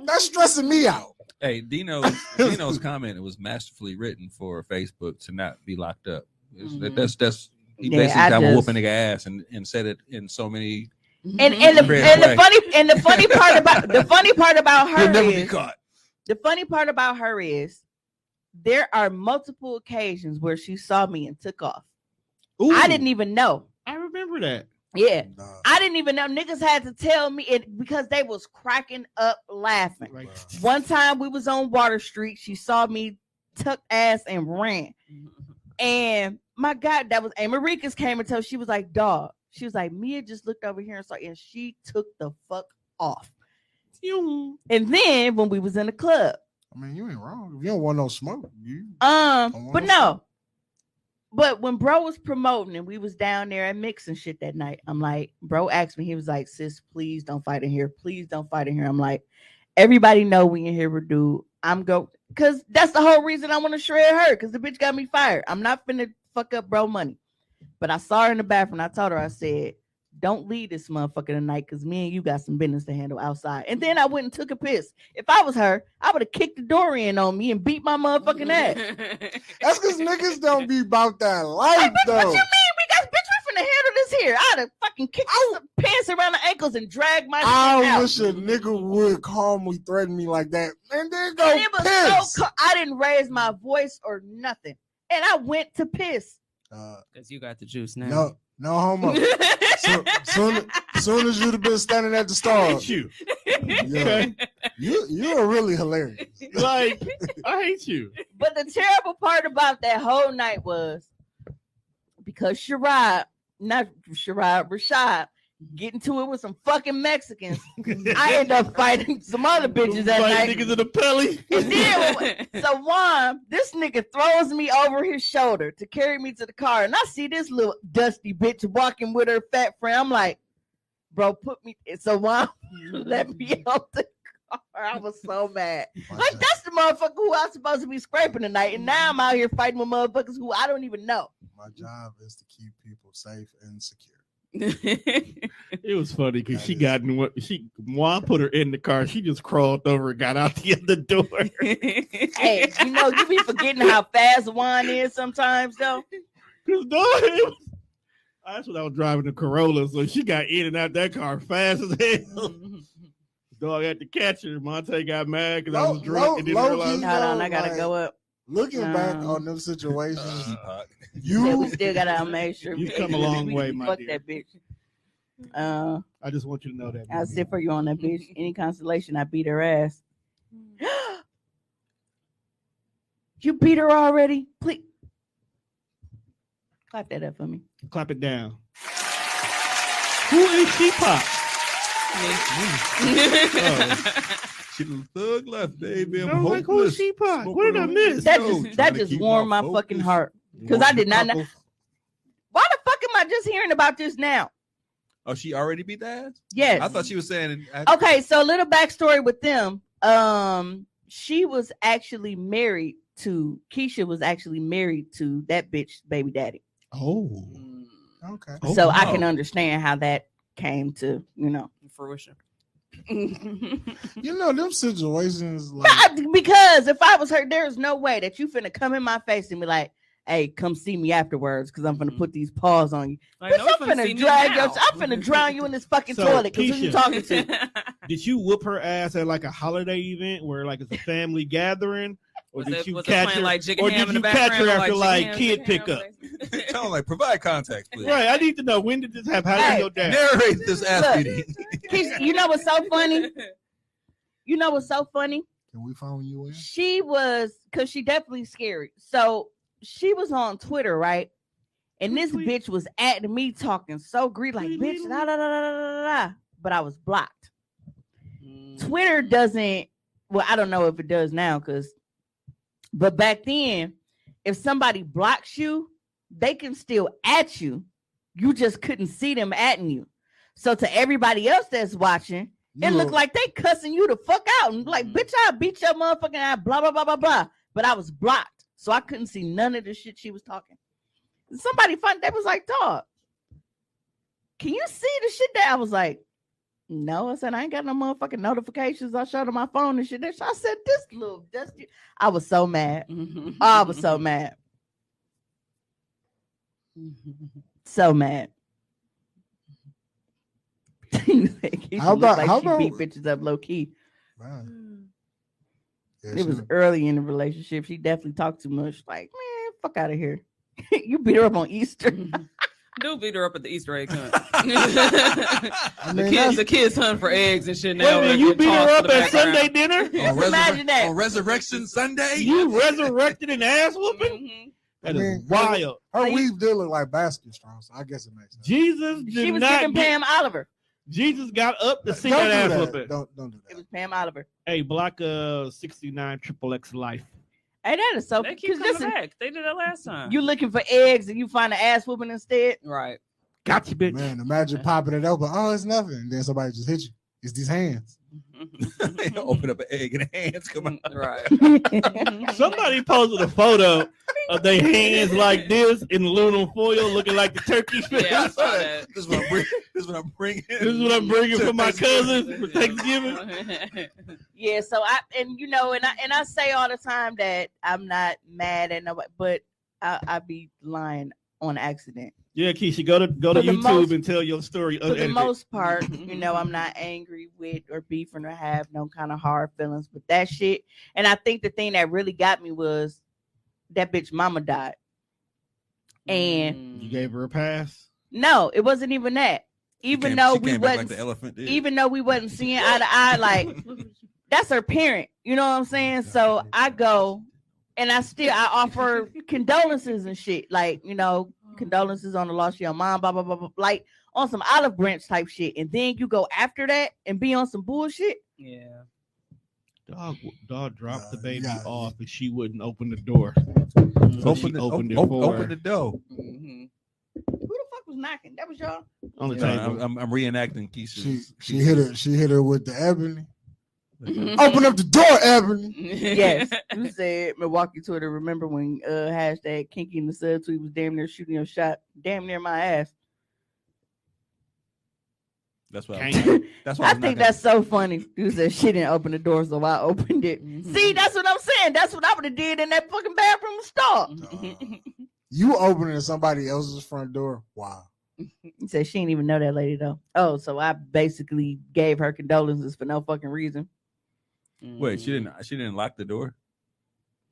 That's stressing me out. Hey, Dino's comment was masterfully written for Facebook to not be locked up. That's he Yeah, basically I got just- whooping nigga ass and said it in so many. And Red flag. the funny part about her You'll never be is caught. the funny part about her is there are multiple occasions where she saw me and took off. Ooh, I didn't even know. I remember that. Yeah. Nah. I didn't even know. Niggas had to tell me it because they was cracking up laughing. Like, One time we was on Water Street. She saw me tuck ass and ran. And my God, that was Americas came and told she was like, dog. She was like, Mia just looked over here and saw, and she took the fuck off. And then when we was in the club, I mean, you ain't wrong. If you don't want no smoke, you want but no no. But when bro was promoting and we was down there and mixing shit that night, I'm like, bro asked me, he was like, sis, please don't fight in here. Please don't fight in here. I'm like, everybody know we in here with dude. I'm go because that's the whole reason I want to shred her because the bitch got me fired. I'm not finna fuck up bro money. But I saw her in the bathroom. I told her, I said, don't leave this motherfucker tonight because me and you got some business to handle outside. And then I went and took a piss. If I was her, I would have kicked the door in on me and beat my motherfucking ass. That's because niggas don't be about that life, though. What you mean? We finna handle this here. I'd have fucking kicked some pants around the ankles and dragged my shit I out. wish a nigga would calmly threaten me like that and then go And it was piss. so I didn't raise my voice or nothing. And I went to piss. Because you got the juice now. No homo. Soon as you'd have been standing at the I stall, hate you. yeah, you are really hilarious. Like, I hate you. But the terrible part about that whole night was because Rashad get into it with some fucking Mexicans. I end up fighting some other bitches that Like night. niggas in the pelly. And then, so Juan, this nigga throws me over his shoulder to carry me to the car, and I see this little dusty bitch walking with her fat friend. I'm like, bro, put me. So Juan let me out the car. I was so mad. Like that's the motherfucker who I was supposed to be scraping tonight, and now I'm out here fighting with motherfuckers who I don't even know. My job is to keep people safe and secure. It was funny because she got in what Juan put her in the car. She just crawled over and got out the other door. Hey, you know, you be forgetting how fast Juan is sometimes, though. Cause that's when I was driving the Corolla, so she got in and out that car fast as hell. Dog had to catch her. Monte got mad because I was drunk and didn't low-key, realize. Hold on, I gotta Like, go up. Looking back on them situations, Yeah, we you still gotta make sure You've come a long way, my fuck dear. that bitch. I just want you to know that. I'll sit for you on that bitch. Any consolation, I beat her ass. You beat her already? Please clap that up for me. Clap it down. Who is she pop? She was thug life, baby. I'm I'm like, who is hopeless. she pop? Smoking What did I on miss? That Yo, just trying to keep warmed my my fucking focus. heart. Because I did not know. Why the fuck am I just hearing about this now? Oh, she already beat that ass? Yes. I thought she was saying. Okay, so a little backstory with them. She was actually married to Keisha was actually married to that bitch baby daddy. Oh. okay. Oh, So I wow. can understand how that came to, Fruition. You know them situations like because if I was her, there's no way that you finna come in my face and be like, hey, come see me afterwards because I'm finna put these paws on you. Like, Bitch, no, you I'm see finna me drag your now. I'm finna drown you in this fucking So, toilet because who you Keisha. talking to? Did you whoop her ass at like a holiday event where like it's a family gathering? Or did you was catch playing her? like Jig Or Ham did in the you catch her background, after Jig like Ham, kid Jig pickup? Ham? Tell them like provide context, please. Right. I need to know, when did this happen? How did Hey, you go down? Narrate this ass Look. beating. Keisha, you know what's so funny? You know what's so funny? can we phone you in? She was because she definitely scary. So she was on Twitter, right? And this bitch was at me talking so greedy, like bitch, da, da, da, da, da, da. But I was blocked. Twitter doesn't, well, I don't know if it does now, but back then, if somebody blocks you, they can still at you. You just couldn't see them atting you. So to everybody else that's watching, it looked like they cussing you the fuck out and like, bitch, I beat your motherfucking ass, blah, blah, blah, blah, blah. But I was blocked. So I couldn't see none of the shit she was talking. Somebody found that was like, dog, can you see the shit that I was like, No, I said I ain't got no motherfucking notifications. I showed her my phone and shit. I said this little dusty. I was so mad. I was so mad. So mad. How about- how she beat about- bitches up low key? Man. Yeah, It was early in the relationship. She definitely talked too much. Like, man, fuck out of here. You beat her up on Easter. Dude beat her up at the Easter egg hunt. I mean, the kids hunt for eggs and shit Wait now. a minute, They you get beat her tossed up to the at Sunday background. dinner? Imagine that. On Resurrection Sunday? You resurrected an ass whooping? Mhm. That I is mean, wild. her Like- weave did look like basket straw, so I guess it makes sense. Jesus She did was not giving get, Pam Oliver. Jesus got up to see Don't that do ass that. whooping. Don't do It that. was Pam Oliver. Hey, block 69 XXX life. Hey, that is so. They keep Because coming listen, back. They did that last time. you looking for eggs and you find an ass whooping instead. right. Got you, bitch. Man, imagine popping it open. Oh, it's nothing. And then somebody just hit you. It's these hands. Open up an egg and the hands come out. Right. Somebody posted a photo of their hands like this in aluminum foil, looking like the turkey fish. Yeah, I saw that. This is what I'm bringing. This is what I'm bringing. This is what I'm bringing for my cousins for Thanksgiving. Yeah, so I say all the time that I'm not mad at nobody, but I be lying on accident. Yeah, Keisha, go to For the YouTube most- and tell your story. For the unedited. most part, I'm not angry with or beefing or have no kind of hard feelings with that shit. And I think the thing that really got me was that bitch mama died. And You gave her a pass. no, it wasn't even that. Even though She we came back wasn't like the elephant did. even though we wasn't seeing eye to eye, like that's her parent. You know what I'm saying? So I go and I offer condolences and shit. Like, condolences on the loss of your mom, blah, blah, blah, blah. Like on some olive branch type shit. And then you go after that and be on some bullshit. Yeah. Dog dropped the Yeah, baby yeah. off and she wouldn't open the door. So she opened it for her open the door. Mhm. Who the fuck was knocking? That was y'all. on the Yeah, table. I'm reenacting Keisha's. She hit her with the ebony. Mhm. Open up the door, Ebony. Yes. You said Milwaukee Twitter. Remember when hashtag Kinky in the subtweet was damn near shooting your shot damn near my ass. That's what. Can't- That's why I was think not that's so funny. You said she didn't open the door, so I opened it. See, that's what I'm saying. That's what I would have did in that fucking bathroom stall. You opening somebody else's front door. Wow. He said she didn't even know that lady though. Oh, so I basically gave her condolences for no fucking reason. Wait, she didn't lock the door.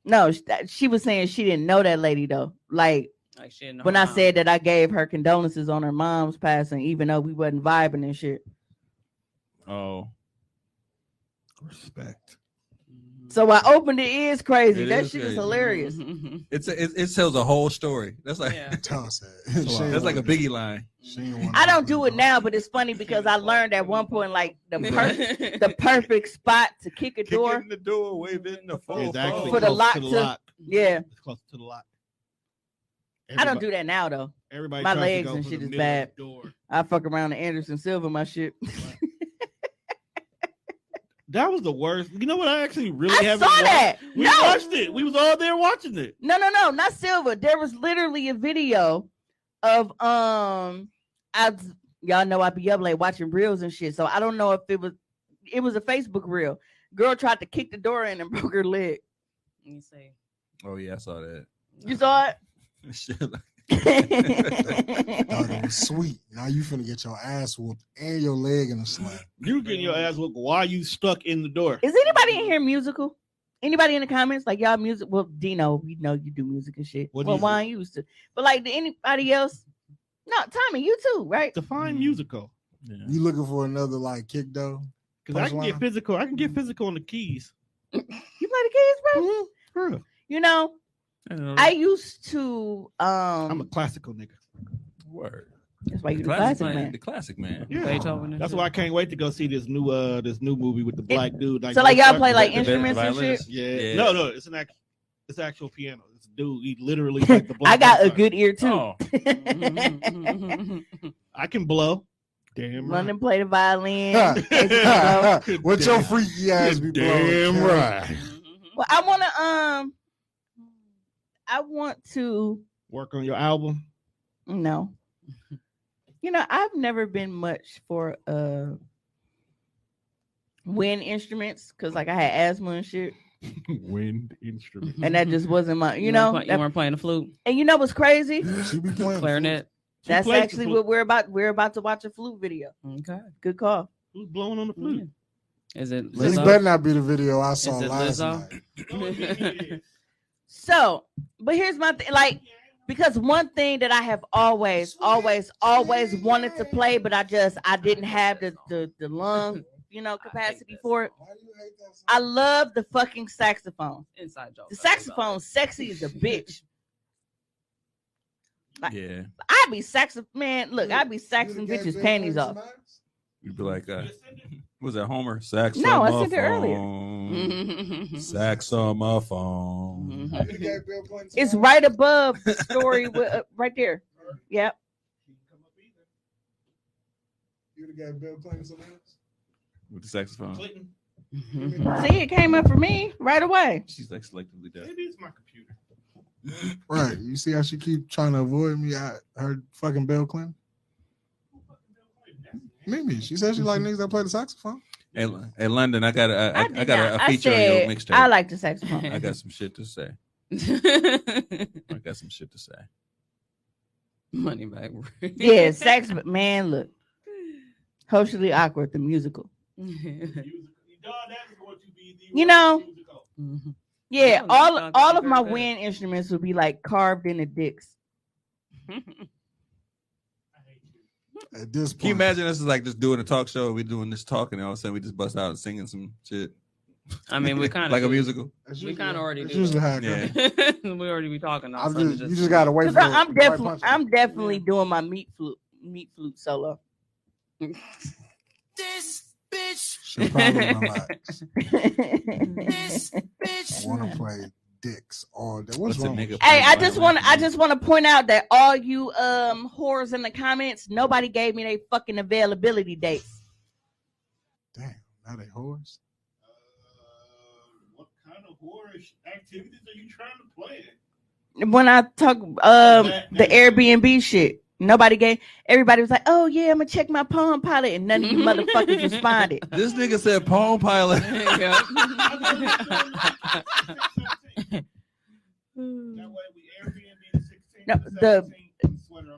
No, she was saying she didn't know that lady though. Like Like shit. when I said that I gave her condolences on her mom's passing, even though we wasn't vibing and shit. Oh, Respect. So I opened it is crazy. It That is shit crazy. is hilarious. it tells a whole story. That's like Yeah. Tom said. that's like a Biggie line. I don't do it now, but it's funny because I learned at one point like the perfect spot to kick a Kick door. in the door, wave in the phone. It's actually For the close lock to the to- lock. Yeah, It's close to the lock. I don't do that now though. Everybody My tries to legs go and for shit the is middle of bad. the door. I fuck around and Anderson Silva my shit. That was the worst. You know what? I actually really I haven't saw watched. that. We No. watched it. We was all there watching it. No, not Silva. There was literally a video of y'all know I be up late watching reels and shit. So I don't know if it was a Facebook reel. Girl tried to kick the door in and broke her leg. Let me see. Oh yeah, I saw that. You saw Shit, Thought it was sweet. Now you finna get your ass whooped and your leg in a slam. You getting your ass whooped while you stuck in the door. Is anybody in here musical? Anybody in the comments like y'all music? Well, Dino, we know you do music and shit. What do Well, you Juan used to, but like, did anybody else? No, Tommy, you too, right? Define musical. yeah. You looking for another like kick though? Because I can get Punchline? physical. I can get physical on the keys. You play the keys, bro? Girl, You know, I used to. I'm a classical nigga. Word. That's why you the Classic classic man. The classic man. Yeah. Beethoven and That's shit. why I can't wait to go see this new movie with the black dude. So like y'all Mark play like Zuckerberg. instruments and shit. violinist. Yeah. Yeah. No, it's actual piano. It's a dude. He literally like the black I got a Mozart. good ear too. Oh, I can blow. Damn Run right. and play the violin. What your freaky ass be blowing? Damn right. Well, I want to. Work on your album. No. You know, I've never been much for wind instruments because like I had asthma and shit, Wind instrument. and that just wasn't my. You know, you weren't playing the flute, and you know what's crazy? She be playing clarinet. That's plays the actually flute. what we're about. We're about to watch a flute video. Okay. Good call. Who's blowing on the flute? Is it This Lizzo? better not be the video I saw Is it last Lizzo? night. So, but here's my thing, like, because one thing that I have always wanted to play, but I didn't have the lung, capacity for it. Why do you hate that song? I love the fucking saxophone. Inside joke. The saxophone sexy as a bitch. Yeah, I be man. Look, I be saxing You the bitches' gay panties Bill off. Clinton you'd be like, was that Homer? Sax No, on I my said it earlier. phone. Sax on my phone. You the gay Bill Clinton It's song? right above the story, right there. Yep. You the gay Bill Clinton song? With the saxophone. Clinton. See, it came up for me right away. She's like selectively deaf. Maybe it's my computer. Right. You see how she keep trying to avoid me? Her fucking Bill Clinton. Mimi, she said she like niggas that play the saxophone. Hey, London, I got a did got not. a feature on your said mixtape. I like the saxophone. I got some shit to say. I got some shit to say. Money back. Yeah, sax. Man, look, socially awkward. The musical. You know, yeah. All of my wind instruments would be like carved into dicks. At this point, Can you imagine us like just doing a talk show? We doing this talking, and all of a sudden we just bust out and singing some shit I mean, we kind of like a musical. That's We usually- kinda already that's do usually how it Yeah. goes. we already be talking. Now, I'm so just, you just gotta wait 'Cause for. I'm the right definitely, punchline. I'm definitely doing my meat flute solo. This bitch. She'll probably relax. This I bitch. want to play dicks all day. What's What's a wrong? nigga? with Hey, I playing just want to point out that all you whores in the comments, nobody gave me their fucking availability dates. you? Damn, now they whores. What kind of whorish activities are you trying to play? When I talk the Airbnb shit, everybody was like, "Oh yeah, I'm gonna check my Palm Pilot," and none of you motherfuckers responded. This nigga said Palm Pilot. No,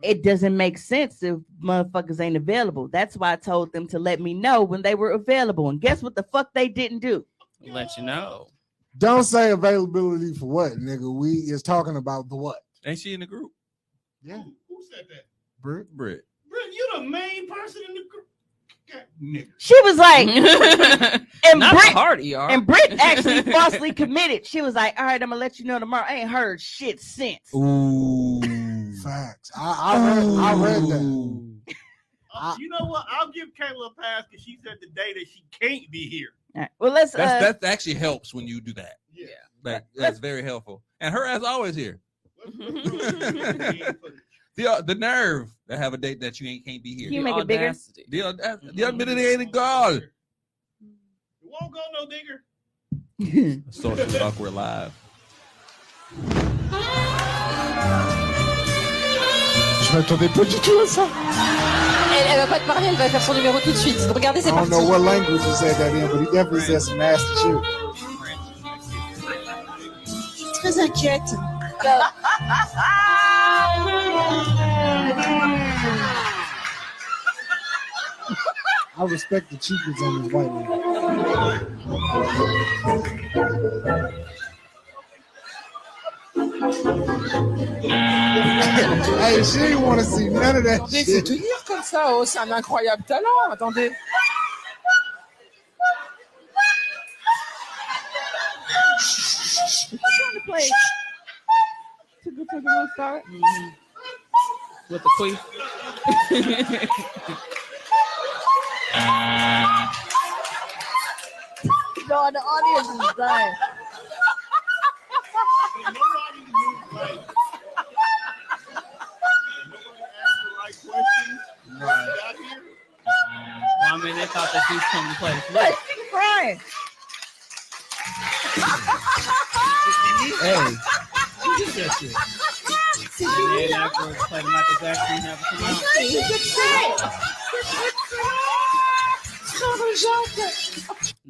it doesn't make sense if motherfuckers ain't available. That's why I told them to let me know when they were available. And guess what the fuck they didn't do? let you know. Don't say availability for what, nigga. We is talking about the what? Ain't she in the group? Yeah, Who said that? Brit. Brit. Brent, you the main person in the group. God, nigga. She was like, and Not Brit, hard, ER. and Brit actually falsely committed. She was like, "All right, I'm gonna let you know tomorrow." I ain't heard shit since. Ooh. Facts. I read that. You know what? I'll give Kayla a pass because she said the day that she can't be here. All right, well, let's. That actually helps when you do that. Yeah. That's very helpful. And her ass always here. Let's The nerve to have a date that you can't be here. You make it bigger? Audacity. The ability ain't God. It won't go no digger. Social awkward live. Je m'attendais pas du tout à ça. Elle va pas te parler, elle va faire son numéro tout de suite. Regardez, c'est I don't parti. know what language he said that in, but he definitely said some nasty shit. Très inquiète. I respect the cheapness on this white man. Hey, she didn't want to see none of that Attendez, shit. faut tenir comme ça, oh, c'est un incroyable talent. Attendez. trying to play. Took a little start. With the queen. No, the audience is dying. Nobody knew, like, nobody asked the right questions. Got here. I mean, they thought that she was coming to play the flute. She's crying. Hey, And then afterwards, play the Michael Jackson and have it come out.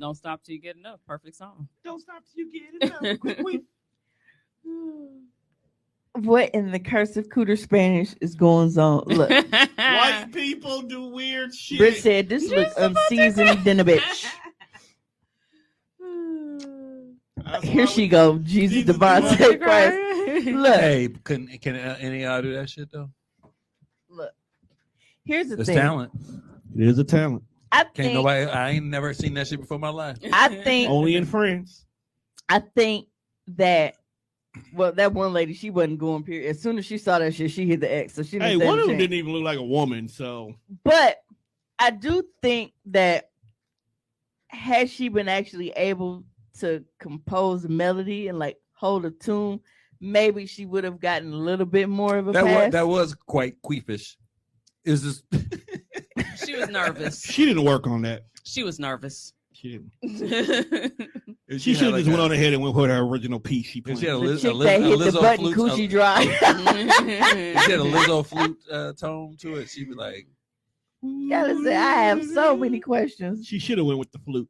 Don't stop till you get enough. Perfect song. Don't stop till you get it up. Quick, quick. What in the cursive cooter Spanish is going on? Look, White people do weird shit. Britt said this looks unseasoned than a bitch. That's Here why she we- go. Jesus Devontae Christ. Look, Hey, can any of y'all do that shit though? look. Here's the It's thing. talent. It is a talent. I Can't think. nobody. I ain't never seen that shit before in my life. I think. Only in France. I think that. Well, that one lady, she wasn't going. Period. As soon as she saw that shit, she hit the X. So she. Hey, didn't stand one a of them chance. didn't even look like a woman. So But I do think that had she been actually able to compose a melody and like hold a tune, maybe she would have gotten a little bit more of a pass. That was quite queefish. Is this? She was nervous. she didn't work on that. She was nervous. She didn't. She She should have just went on ahead and went with her original piece. She played. She had a, the Liz, chick a, that Liz, a hit the Lizzo button flute. coochie dry. She had a Lizzo flute tone to it. She'd be like, Gotta say, I have so many questions. She should have went with the flute.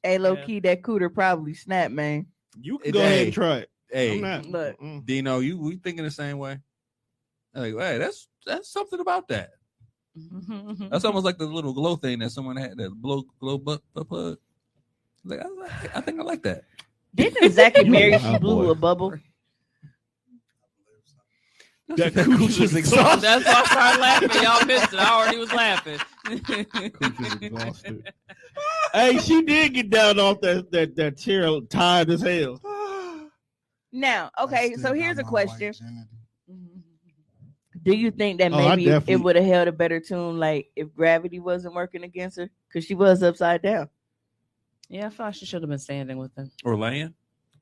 Hey, low Yeah. key, that cooter probably snapped, man. You can It- go ahead hey, and try it. "Hey, I'm not. Look. Dino, we thinking the same way?" I'm like, hey, that's something about that. That's almost like the little glow thing that someone had, that glow butt plug. Like, I think I like that. Didn't Zach and Mary, she Oh, blew boy. a bubble? That cooch is exhausted. That's why I started laughing. Y'all missed it. I already was laughing. Cooch is exhausted. Hey, she did get down off that chair tired as hell. Now, I okay, still so got here's a my question. white virginity. Do you think that Oh, I maybe it definitely- would have held a better tune like if gravity wasn't working against her? Because she was upside down. Yeah, I thought she should have been standing with him. Or laying.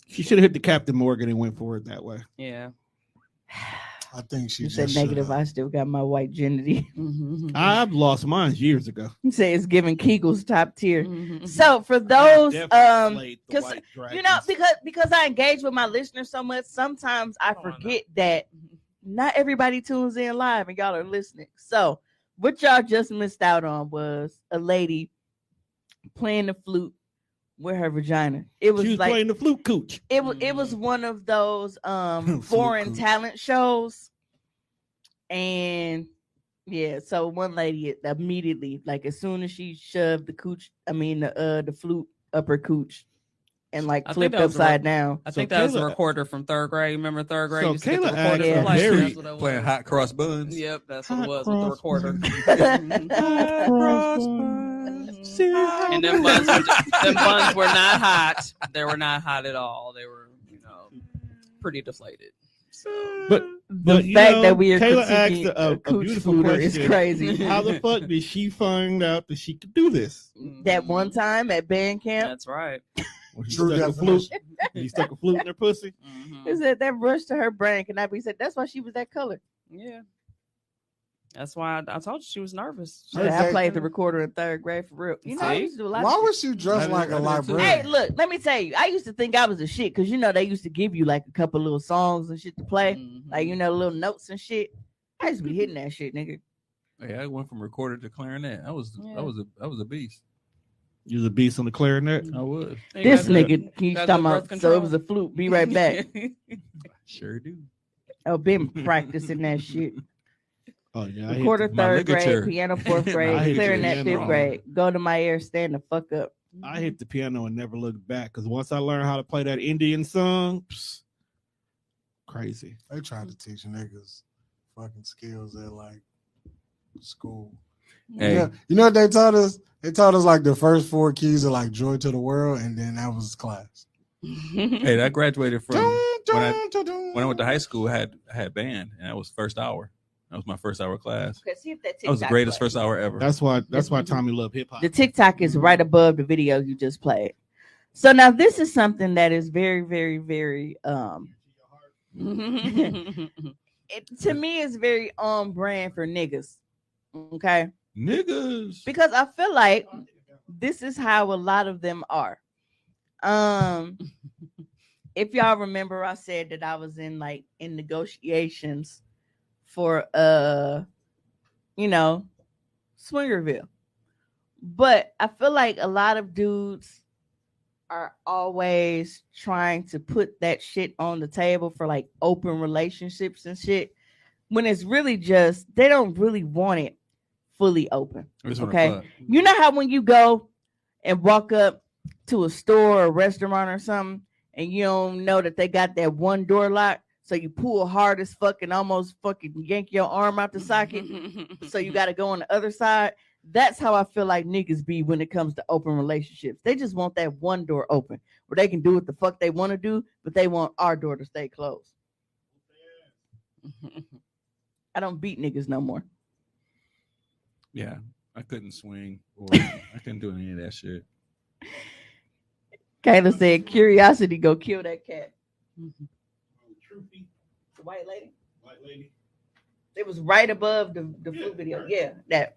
She should have hit the Captain Morgan and went for it that way. Yeah. I think she You just said negative. should've- I still got my white virginity. I've lost mine years ago. You say it's giving Kegel's top tier. Mhm. So for those, Definitely slayed the 'cause, white you know, dragons. because I engage with my listeners so much, sometimes I Come on now. forget that not everybody tunes in live and y'all are listening. So what y'all just missed out on was a lady playing the flute with her vagina. It was She was like playing the flute cooch. it was one of those Flute foreign cooch. talent shows. And yeah, so one lady immediately, like as soon as she shoved the flute up her cooch and like I think flipped that was upside down. I So think that was a Kayla- recorder from third grade. Remember third grade? So You used to get the Kayla recorder asked Yeah. for plastic. very- That's what that Playing was. hot cross buns. Yep, that's what Hot it was with the cross recorder. And them buns were not hot. They were not hot at all. They were, pretty deflated. But The you fact know, that we are Kayla critiquing asked a cooch beautiful fluter is question. crazy. How the fuck did she find out that she could do this? That one time at band camp, That's right. When she True stuck a flute, definition. he stuck a flute in her pussy. Mhm. is that rushed to her brain cannot be said. That's why she was that color. Yeah. That's why I told you she was nervous. Hey, I Zach, played the recorder in third grade for real. You know, I See? used to do a lot. Why of was she dressed I like did- a I did too. librarian? Hey, look, let me tell you. I used to think I was a shit because they used to give you like a couple little songs and shit to play, Mhm. like little notes and shit. I used to be hitting that shit, nigga. Hey, I went from recorder to clarinet. I was a beast. You was a beast on the clarinet. I was. You This got nigga keeps got talking the about. birth So it control. was a flute. Be right back. Sure do. I've been practicing that shit. Oh yeah, I hit Recorder my third grade, ligature. piano fourth I grade, hit clarinet piano. fifth grade. Go to my ear, stand the fuck up. I hit the piano and never looked back because once I learned how to play that Indian song, crazy. They tried to teach niggas fucking skills at like school. Hey, Yeah, you know what they taught us? They taught us like the first 4 keys of like Joy to the World, and then that was class. hey, I graduated from when I went to high school. I had band, and that was first hour. That was my first hour class. Okay, see if that That was the TikTok greatest plays. first hour ever. That's why Tommy loved hip hop. The TikTok is right above the video you just played. So now this is something that is very, very, very to me is very on brand for niggas. Okay. Niggas. Because I feel like this is how a lot of them are. If y'all remember, I said that I was in negotiations for Swingerville. But I feel like a lot of dudes are always trying to put that shit on the table for like open relationships and shit, when it's really just they don't really want it fully open. Okay, you know how when you go and walk up to a store or a restaurant or something, and you don't know that they got that one door locked, so you pull hard as fuck and almost fucking yank your arm out the socket, so you got to go on the other side. That's how I feel like niggas be when it comes to open relationships. They just want that one door open where they can do what the fuck they want to do, but they want our door to stay closed. I don't beat niggas no more. Yeah, I couldn't swing or I couldn't do any of that shit. Kayla said, "Curiosity go kill that cat." The white lady. White lady. It was right above the flute video. Yeah, that.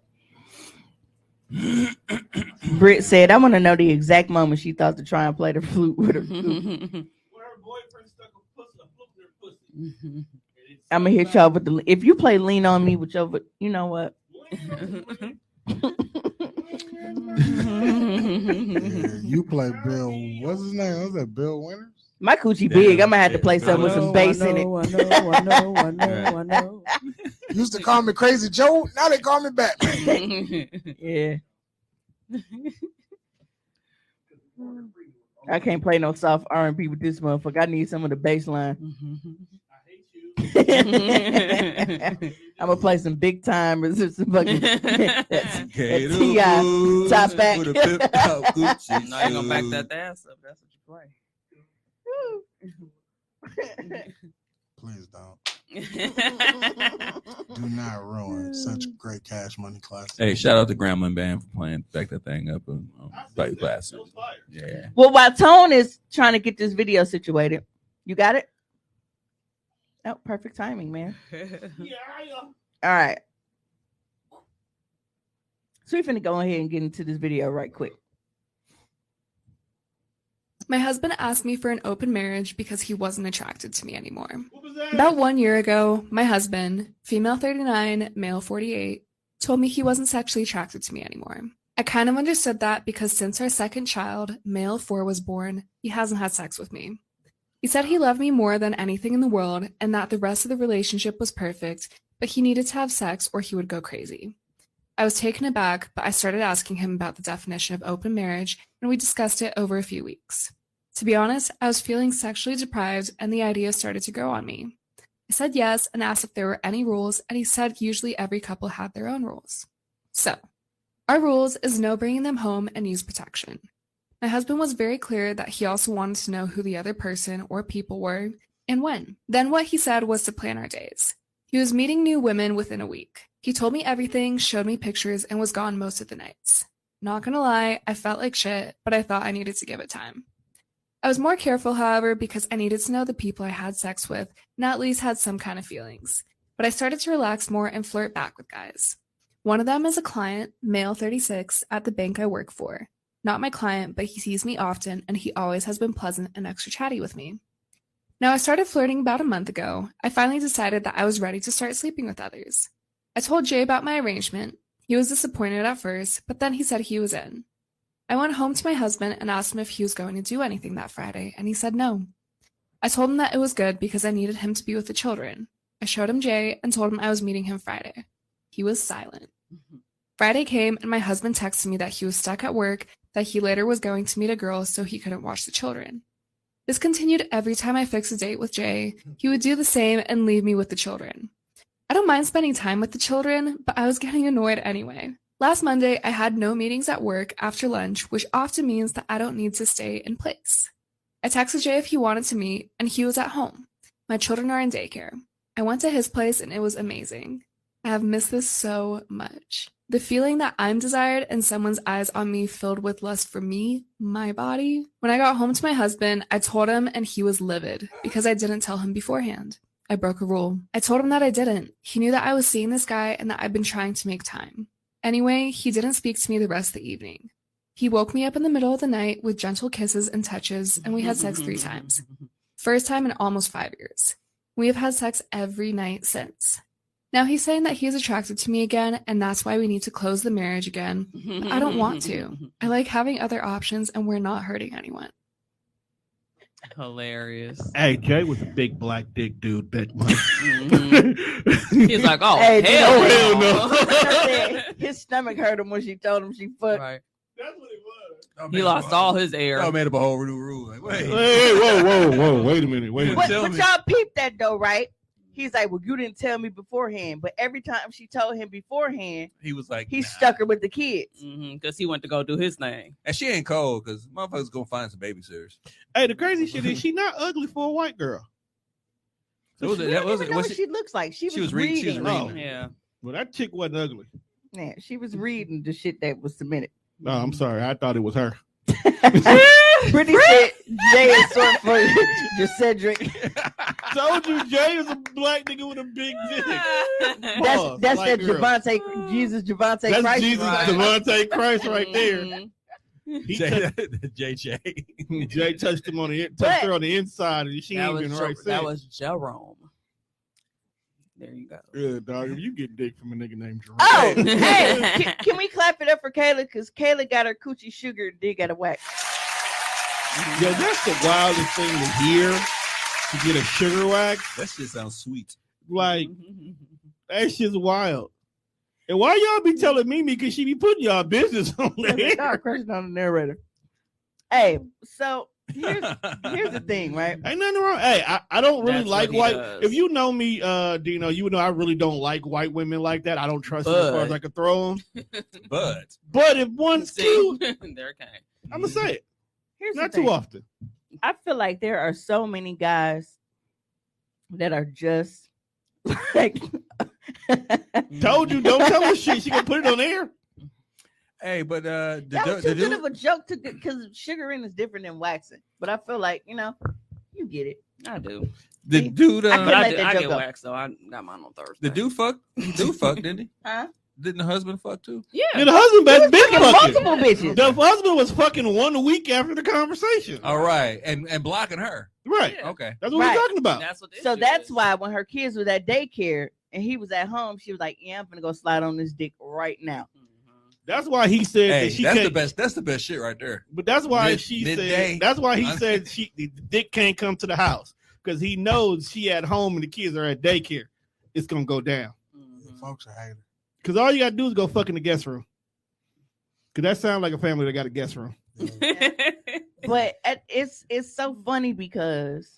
Britt said, "I want to know the exact moment she thought to try and play the flute with her." When her boyfriend stuck a flute in her pussy. I'm gonna hit y'all with the. If you play "Lean on Me" with your, you know what? You play Bill. What's his name? Was that Bill Winters? My coochie big. I'm gonna have to play something with some bass in it. I know. Used to call me Crazy Joe. Now they call me Batman. Yeah. I can't play no soft R&B with this motherfucker. I need some of the bass line. I'm gonna play some big time or some fucking that's T.I. top back. Now you're gonna back that ass up. That's what you play. Please don't. Do not ruin such great Cash Money classic. Hey, shout out to Gremlin Band for playing back that thing up on Fight Classic. Yeah. Well, while Tone is trying to get this video situated, you got it? Oh, perfect timing, man. All right. So we're finna go ahead and get into this video right quick. My husband asked me for an open marriage because he wasn't attracted to me anymore. About 1 year ago, my husband, female 39, male 48, told me he wasn't sexually attracted to me anymore. I kind of understood that because since our second child, male 4, was born, he hasn't had sex with me. He said he loved me more than anything in the world and that the rest of the relationship was perfect, but he needed to have sex or he would go crazy. I was taken aback, but I started asking him about the definition of open marriage, and we discussed it over a few weeks. To be honest, I was feeling sexually deprived and the idea started to grow on me. I said yes and asked if there were any rules, and he said usually every couple had their own rules. So, our rules is no bringing them home and use protection. My husband was very clear that he also wanted to know who the other person or people were and when. Then what he said was to plan our days. He was meeting new women within a week. He told me everything, showed me pictures, and was gone most of the nights. Not gonna lie, I felt like shit, but I thought I needed to give it time. I was more careful, however, because I needed to know the people I had sex with and at least had some kind of feelings. But I started to relax more and flirt back with guys. One of them is a client, male 36, at the bank I work for. Not my client, but he sees me often, and he always has been pleasant and extra chatty with me. Now, I started flirting about a month ago. I finally decided that I was ready to start sleeping with others. I told Jay about my arrangement. He was disappointed at first, but then he said he was in. I went home to my husband and asked him if he was going to do anything that Friday, and he said no. I told him that it was good because I needed him to be with the children. I showed him Jay and told him I was meeting him Friday. He was silent. Friday came, and my husband texted me that he was stuck at work, that he later was going to meet a girl so he couldn't watch the children. This continued every time I fixed a date with Jay. He would do the same and leave me with the children. I don't mind spending time with the children, but I was getting annoyed anyway. Last Monday, I had no meetings at work after lunch, which often means that I don't need to stay in place. I texted Jay if he wanted to meet, and he was at home. My children are in daycare. I went to his place, and it was amazing. I have missed this so much. The feeling that I'm desired and someone's eyes on me filled with lust for me, my body. When I got home to my husband, I told him and he was livid because I didn't tell him beforehand. I broke a rule. I told him that I didn't. He knew that I was seeing this guy and that I'd been trying to make time. Anyway, he didn't speak to me the rest of the evening. He woke me up in the middle of the night with gentle kisses and touches, and we had sex 3 times. First time in almost 5 years. We have had sex every night since. Now he's saying that he's attracted to me again, and that's why we need to close the marriage again. But I don't want to. I like having other options, and we're not hurting anyone. Hilarious. Hey, Jay was a big black dick dude back month. He's like, oh, Hey, hell no. no. His stomach hurt him when she told him she fucked. Right. That's what it was. He lost all his air. I made up a whole new rule. Like, wait. Hey, whoa. Wait a minute. But y'all peeped that though, right? He's like, well, you didn't tell me beforehand. But every time she told him beforehand, He was like, he nah. stuck her with the kids. Because he went to go do his thing. And she ain't cold because motherfuckers gonna find some babysitters. Hey, the crazy shit is she not ugly for a white girl. So We don't even know what she looks like. She was reading. She was reading. Yeah. Well, that chick wasn't ugly. Yeah, she was reading the shit that was submitted. No, I'm sorry. I thought it was her. Brittany said Jay is short for your Cedric. Told you Jay is a black nigga with a big dick. Pause. That's Black that girl. Javante, Jesus Javante That's Christ. Jesus Right. Devontae Christ right there. Mhm. He JJ. Jay touched him on touched her on the inside, and she That ain't was, been right that since. was Jerome. There you go. Yeah, dog. If you get dick from a nigga named Jerome. Oh, hey, can we clap it up for Kayla? Because Kayla got her coochie sugar and did got a wax. Yo, that's the wildest thing to hear. To get a sugar wax, That shit sounds sweet. like that shit's wild. And why y'all be telling Mimi? Because she be putting y'all business on there. Start crushing on the narrator. Hey, so here's the thing, right? Ain't nothing wrong. Hey, I don't really That's like what he white. does. If you know me, Dino, you would know I really don't like white women like that. I don't trust them as far as But- I can throw them. But But if one's See? cute, There came. I'm gonna say it. Here's Not the thing. too often. I feel like there are so many guys that are just like Told you, don't tell her shit. She gonna put it on air. hey, but that was too good of a joke to because sugaring is different than waxing. But I feel like you get it. I do. the dude I couldn't I, let do, that I joke get go. waxed, though. I got mine on Thursday. the dude fuck didn't he? Huh? Didn't the husband fuck too? Yeah. Yeah, the husband been Fucking fucking. multiple bitches. The husband was fucking 1 week after the conversation. All right, and blocking her. Right. Yeah. Okay. That's what Right. we're talking about. That's what the So issue that's is. why when her kids was at daycare and he was at home, she was like, "Yeah, I'm gonna go slide on this dick right now." Mhm. That's why he said Hey, that she that's can't. the best. That's the best shit right there. But that's why Midday. said. That's why he said the dick can't come to the house because he knows she at home and the kids are at daycare. It's gonna go down. Mhm. Folks are hating. Because all you gotta do is go fuck in the guest room. Because that sounds like a family that got a guest room. But it's so funny because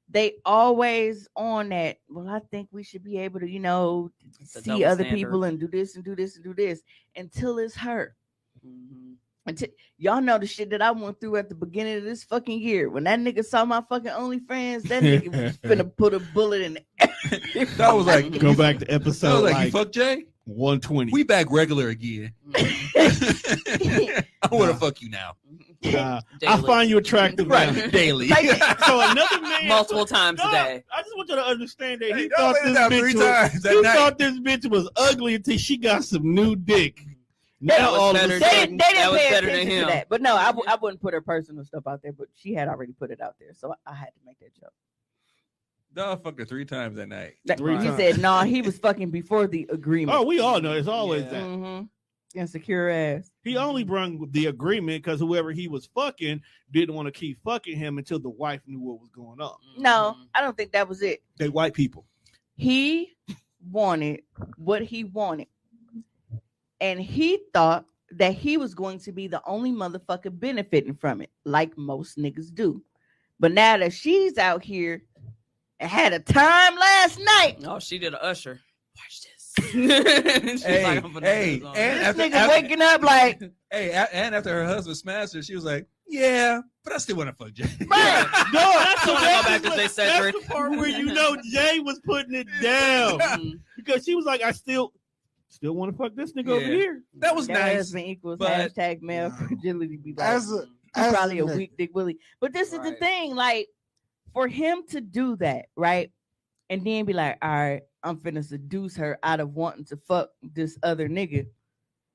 they always on that. Well, I think we should be able to, It's a see double other standard. people and do this and do this and do this until it's her. Mhm. Until y'all know the shit that I went through at the beginning of this fucking year. When that nigga saw my fucking OnlyFans, that nigga was finna put a bullet in That was like Go back to That was episode like, like you fuck Jay. 120. We back regular again. Mhm. I want to fuck you now. I Daily. find you attractive now. Right. Daily. So another man Multiple times a No, day. I just want you to understand that he Hey, thought y'all this made it out bitch 3 was, times that he night. thought this bitch was ugly until she got some new dick. That Now was all of better a They, sudden, they That didn't was pay better than attention to him. that. But no, I wouldn't put her personal stuff out there, but she had already put it out there. So I had to make that joke. Dog fucked her 3 times that night. Three he times. said, no, he was fucking before the agreement. oh, we all know it's always Yeah. that. Mm-hmm. Insecure ass. He only brung the agreement because whoever he was fucking didn't want to keep fucking him until the wife knew what was going on. No, Mhm. I don't think that was it. They white people. He wanted what he wanted. And he thought that he was going to be the only motherfucker benefiting from it, like most niggas do. But now that she's out here and had a time last night, Oh, she did a Usher. Watch this. She's Hey, like, I'm gonna hey, put this on. and this after- nigga after- waking up like, Hey, and after her husband smashed her, she was like, "Yeah, but I still want to fuck Jay." right. No, that's, I wanna go back to say that's Cedric. the part where you know Jay was putting it down Mhm. because she was like, I still want to fuck this nigga over Yeah. here. That was Your nice. husband equals but- hashtag male No. fragility. Be like, As a he's as probably a nigga, weak dick Willie. But this is the Right. thing, like, for him to do that, right? And then be like, all right, I'm finna seduce her out of wanting to fuck this other nigga.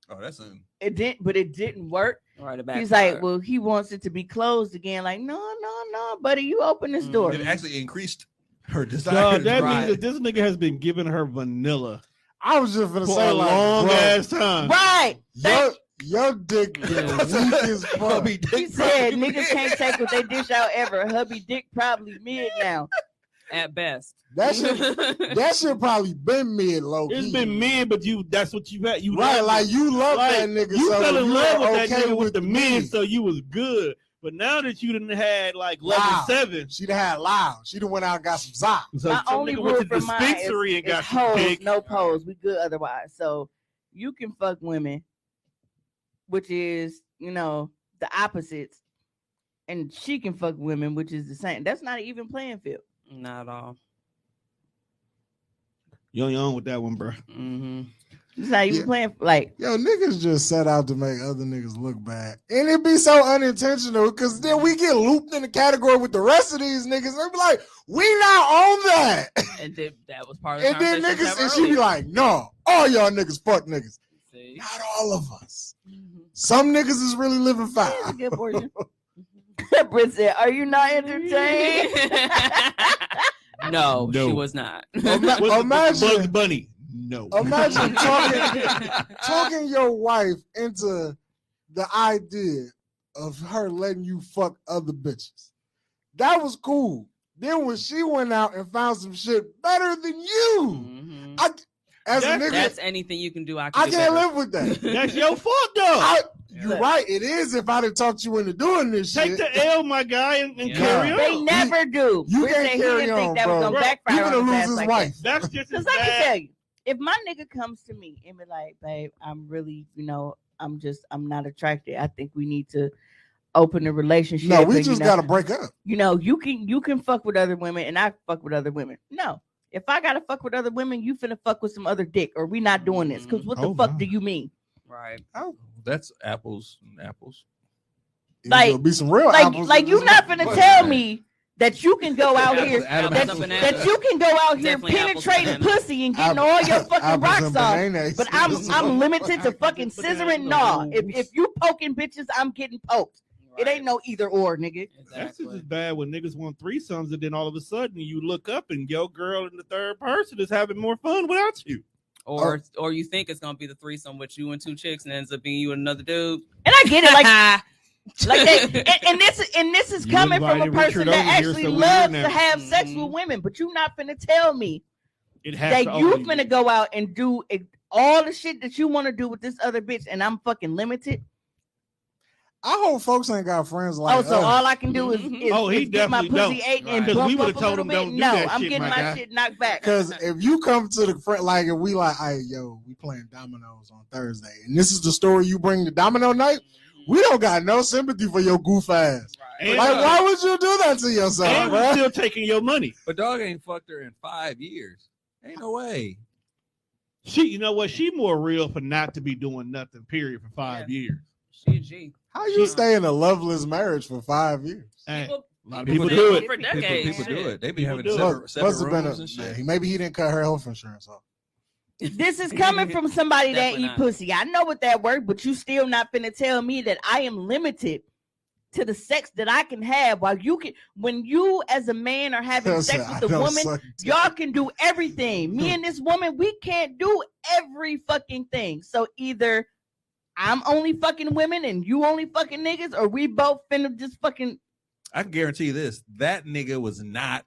Oh, that's a It didn't work. Right about He's like, well, he wants it to be closed again. Like, no, buddy, you open this door. it actually increased Her Dog, desire. that Right. means that this nigga has been giving her vanilla I was just gonna for say a like, long bro, ass time. Right. your dick is weak as fuck. Hubby He dick said probably niggas can't take what they dish out ever. Hubby dick probably mid now. At best. That shit probably been mid low. It's key. been mid, but that's what you had. You right, love like it. you love Like, that nigga. You so fell in you love were with that okay nigga with the men, mid. so you was good. But now that you done had like level Wow. 7, She done had loud. She done went out and got some Zop. so My some only nigga rule went to for mine is, dispensary and is got some hoes, dick. no pose. We good otherwise. So you can fuck women, which is, the opposites. And she can fuck women, which is the same. That's not an even playing field. Not at all. You're on with that one, bro. Mm-hmm. It's not even Yeah. playing. Like, Yo, niggas just set out to make other niggas look bad. And it be so unintentional because then we get looped in the category with the rest of these niggas. They be like, we not on that. And that was part of the And then conversation niggas, we and had she be earlier. like, no, all y'all niggas fuck niggas. See? Not all of us. Some niggas is really living that's a fine. good portion. Britt said, "Are you not entertained?" No, she No. was not. Imagine- Bugs Bunny. No. Imagine talking your wife into the idea of her letting you fuck other bitches. That was cool. Then when she went out and found some shit better than you, Mhm. as a nigga, That's anything you can do. I can I do can't better. live with that. That's your fault, though. You're right. It is if I didn't talk you into doing this Take shit. the L, my guy, and Yeah. carry on. They never do. You Britt can't said he carry didn't on, think that bro. was gonna Bro, backfire You're on gonna his lose ass his like wife. That's just as Because let me bad. tell you, if my nigga comes to me and be like, babe, I'm really, I'm not attracted. I think we need to open a relationship. No, we and, just gotta break up. you can fuck with other women and I fuck with other women. No. If I gotta fuck with other women, you finna fuck with some other dick, or we not doing this. Because what the Oh, fuck my. do you mean? Right. That's apples and apples. It's Like- gonna be some real Like apples in you this not motherfucker. finna tell me that you can go out here Adam- that, Apples and that bananas. you can go out here Definitely apples and penetrating bananas. pussy and getting all your fucking Apples rocks and off. bananas. But I'm limited to fucking scissoring. No, if you poking bitches, I'm getting poked. It ain't no either or, nigga. That's just Exactly. as bad when niggas want threesomes and then all of a sudden you look up and your girl in the third person is having more fun without you. Or you think it's gonna be the threesome with you and two chicks, and it ends up being you and another dude. And I get it, like that. And this is You coming from a invited person Richard that over here, actually so we loves here to now. have sex Mhm. with women. But you not finna tell me It has that to you only finna be. go out and do all the shit that you want to do with this other bitch, and I'm fucking limited. I hope folks ain't got friends like Oh, so us. all I can do is, Mhm. is, Oh, he is get my definitely pussy don't. ate and Right. 'Cause we bump would've up a told little him bit. don't do No, that I'm shit, getting my my guy. shit knocked back. Because if you come to the friend, like if we like, hey, yo, we playing dominoes on Thursday, and this is the story you bring to domino night, we don't got no sympathy for your goof ass. And, Like, why would you do that to yourself, and we're bro? still taking your money. But dog ain't fucked her in 5 years. Ain't no way. You know what? She more real for not to be doing nothing, period, for 5 years. She a G. How you stay in a loveless marriage for 5 years? Hey, People- a lot of people people do do it. it for decades. People do it. They be People having do it. separate Must have been rooms and shit. maybe he didn't cut her health insurance off. This is coming from somebody that Definitely eat not. pussy. I know what that work, but you still not finna tell me that I am limited to the sex that I can have. While you can, when you as a man are having sex I with a know woman, something. y'all can do everything. Me and this woman, we can't do every fucking thing. So either I'm only fucking women and you only fucking niggas, or we both finna just fucking. I can guarantee you this: that nigga was not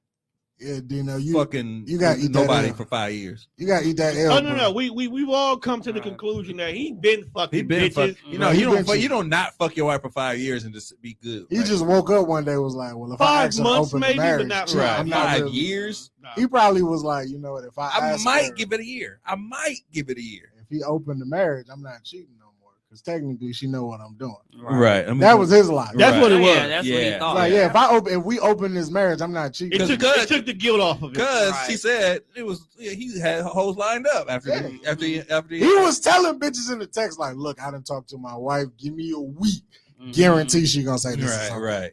Yeah, Dino, you fucking you gotta eat that nobody L. for 5 years. you gotta eat that L. Oh no, no, bro. we've all come to the conclusion that he been fucking He been bitches. fuck, you know, He you been don't fuck, cheating. you don't not fuck your wife for 5 years and just be good. He right? just woke up one day and was like, well, if I 5 ask her to months open maybe, the but marriage, not yeah, right. I'm not 5 really- years. Nah. He probably was like, you know what, if I I ask might her, give it a year. I might give it a year. if he opened the marriage, I'm not cheating no more. Because technically she know what I'm doing. Right. I mean, That was his logic. That's what it Oh, was. yeah, that's what he Yeah. thought. Like, if we open this marriage, I'm not cheating. It took the guilt off of it. because Right. she said it was. Yeah, he had hoes lined up after He was telling bitches in the text, like, look, I done talked to my wife. Give me a week. Mhm. Guarantee she gonna say this is right. something. Right.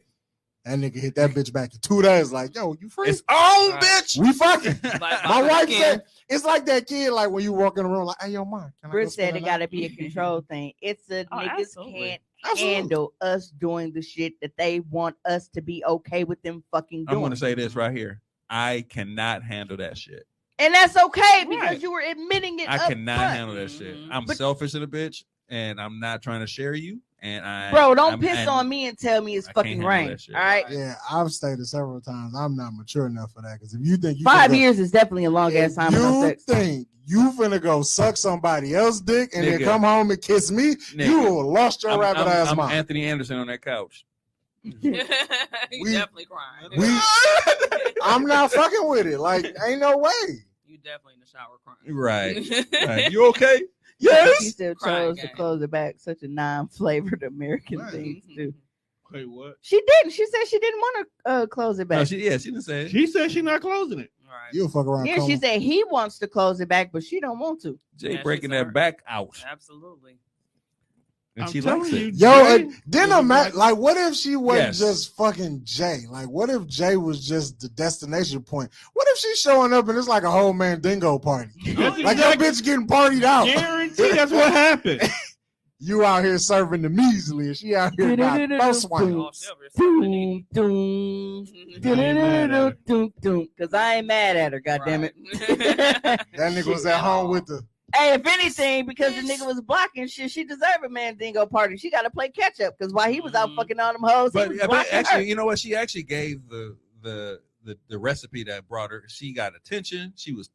That nigga hit that bitch back in 2 days. Like, yo, you free? It's on, Right. bitch. We fucking. Like, My like, wife again, said it's like that kid, like when you walk in the room, like, hey, yo, mom, can I go Britt spend said the it night? gotta be a control thing. It's a Oh, niggas absolutely. can't Absolutely. handle us doing the shit that they want us to be okay with them fucking doing. I'm going to say this right here. I cannot handle that shit. And that's okay because Right. you were admitting it. I up cannot front. handle that shit. I'm But- selfish in a bitch, and I'm not trying to share you. And Bro, don't I'm- piss and on me and tell me it's I can't fucking handle rain. that shit. All right. Yeah, I've stated several times I'm not mature enough for that. Because if you think you 5 finna- years is definitely a long ass if time for no you sex. think you finna go suck somebody else's dick and then Nigga. come home and kiss me, Nigga. you will lost your rabbit ass I'm mind. Anthony Anderson on that couch. you We- definitely crying. I'm not fucking with it. Like, ain't no way. You definitely in the shower crying. Right. Right. You okay? He Yes. still Crying chose to game. close it back. Such a non-flavored American Right. thing to do. Wait, what? She didn't. She said she didn't want to close it No, back. she didn't say it. She said she's not closing it. All right. You'll fuck around. Yeah, she said he wants to close it back, but she don't want to. Jay Yeah, breaking she's that hurt. back out, Absolutely. and I'm she telling likes you, it. Yo, Jay then was imagine, like, what if she wasn't Yes. just fucking Jay? Like, what if Jay was just the destination point? What if she's showing up and it's like a whole Mandingo party? That's Like, your exactly- bitch getting partied out. Guarantee that's what happened. You out here serving the measly, and she out here by first one. Oh, she'll be something to Doom, eat. doom. Because I ain't mad at her, goddammit. That nigga was at home with the. Hey, if anything, because the nigga was blocking shit, she deserved a Mandingo party. She got to play catch up because while he was out fucking all them hoes, he But, was but blocking actually, her. you know what? She actually gave the recipe that brought her. She got attention. She was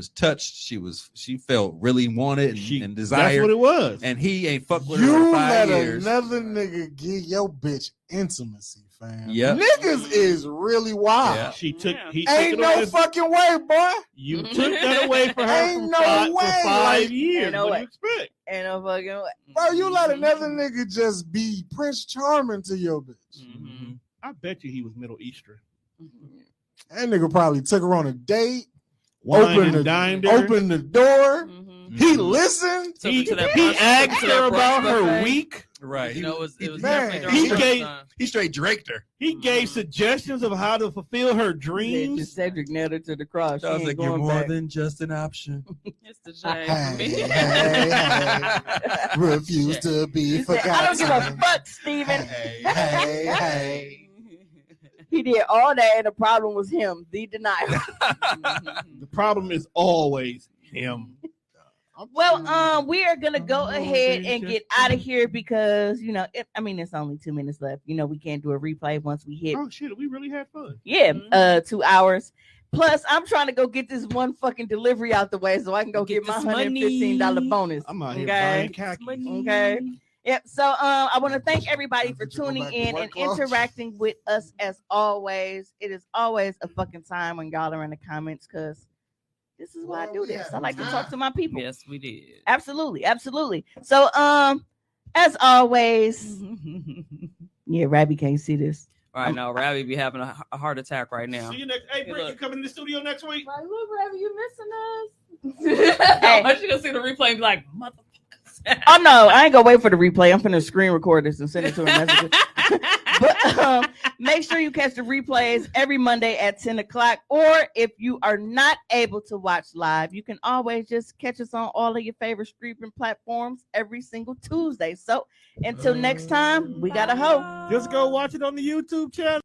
touched. She felt really wanted and That's desired. what it was. And he ain't fucked with her You in 5 let years. another nigga give your bitch intimacy, fam. Yep. Niggas is really wild. Yeah. She took. Yeah. He took Ain't it no away. fucking way, boy. You took that away from her Ain't from no five, way, for 5 like- years. Ain't no What way. do you expect? Ain't no fucking way. Bro, you let another nigga just be Prince Charming to your bitch. Mhm. I bet you he was Middle Eastern. That nigga probably took her on a date, Wine opened and dined her. opened the door. Mhm. He listened. Took He, her to that he brunch- asked to that her brunch about her buffet. week. Right. You know, it was man, definitely during he the gave- time. He straight draked her. He gave Mhm. suggestions of how to fulfill her Said dreams. just Cedric nailed her to the cross. She I was ain't like, you're going more back. than just an option. It's the J. Hey, refuse to be He said, I don't give a forgotten. fuck, Steven. Hey, hey, hey. He did all that, and the problem was him, the denial. The problem is always him. Well, we are gonna go ahead and get out of here because it's only 2 minutes left. We can't do a replay once we hit Oh shit, we really had fun. 2 hours. Plus, I'm trying to go get this one fucking delivery out the way so I can go get, Get my this $115 money. bonus. I'm out here Okay. buying khakis. Okay. Yep. So I want to thank everybody for Did you go tuning back to in work, and Claude? interacting with us as always. It is always a fucking time when y'all are in the comments because this is why I do this. I like to talk to my people. Yes, we did. Absolutely, absolutely. So as always, yeah, Rabbi can't see this. Right now, Ravi be having a heart attack right now. See you next. Hey, Britt, you look. coming in the studio next week? Like, look, Ravi, you missing us? Hey. How much you gonna see the replay and be like, motherfuckers? Oh no, I ain't gonna wait for the replay. I'm finna screen record this and send it to her messenger. But make sure you catch the replays every Monday at 10 o'clock. Or if you are not able to watch live, you can always just catch us on all of your favorite streaming platforms every single Tuesday. So until next time, we got a hoe. Just go watch it on the YouTube channel.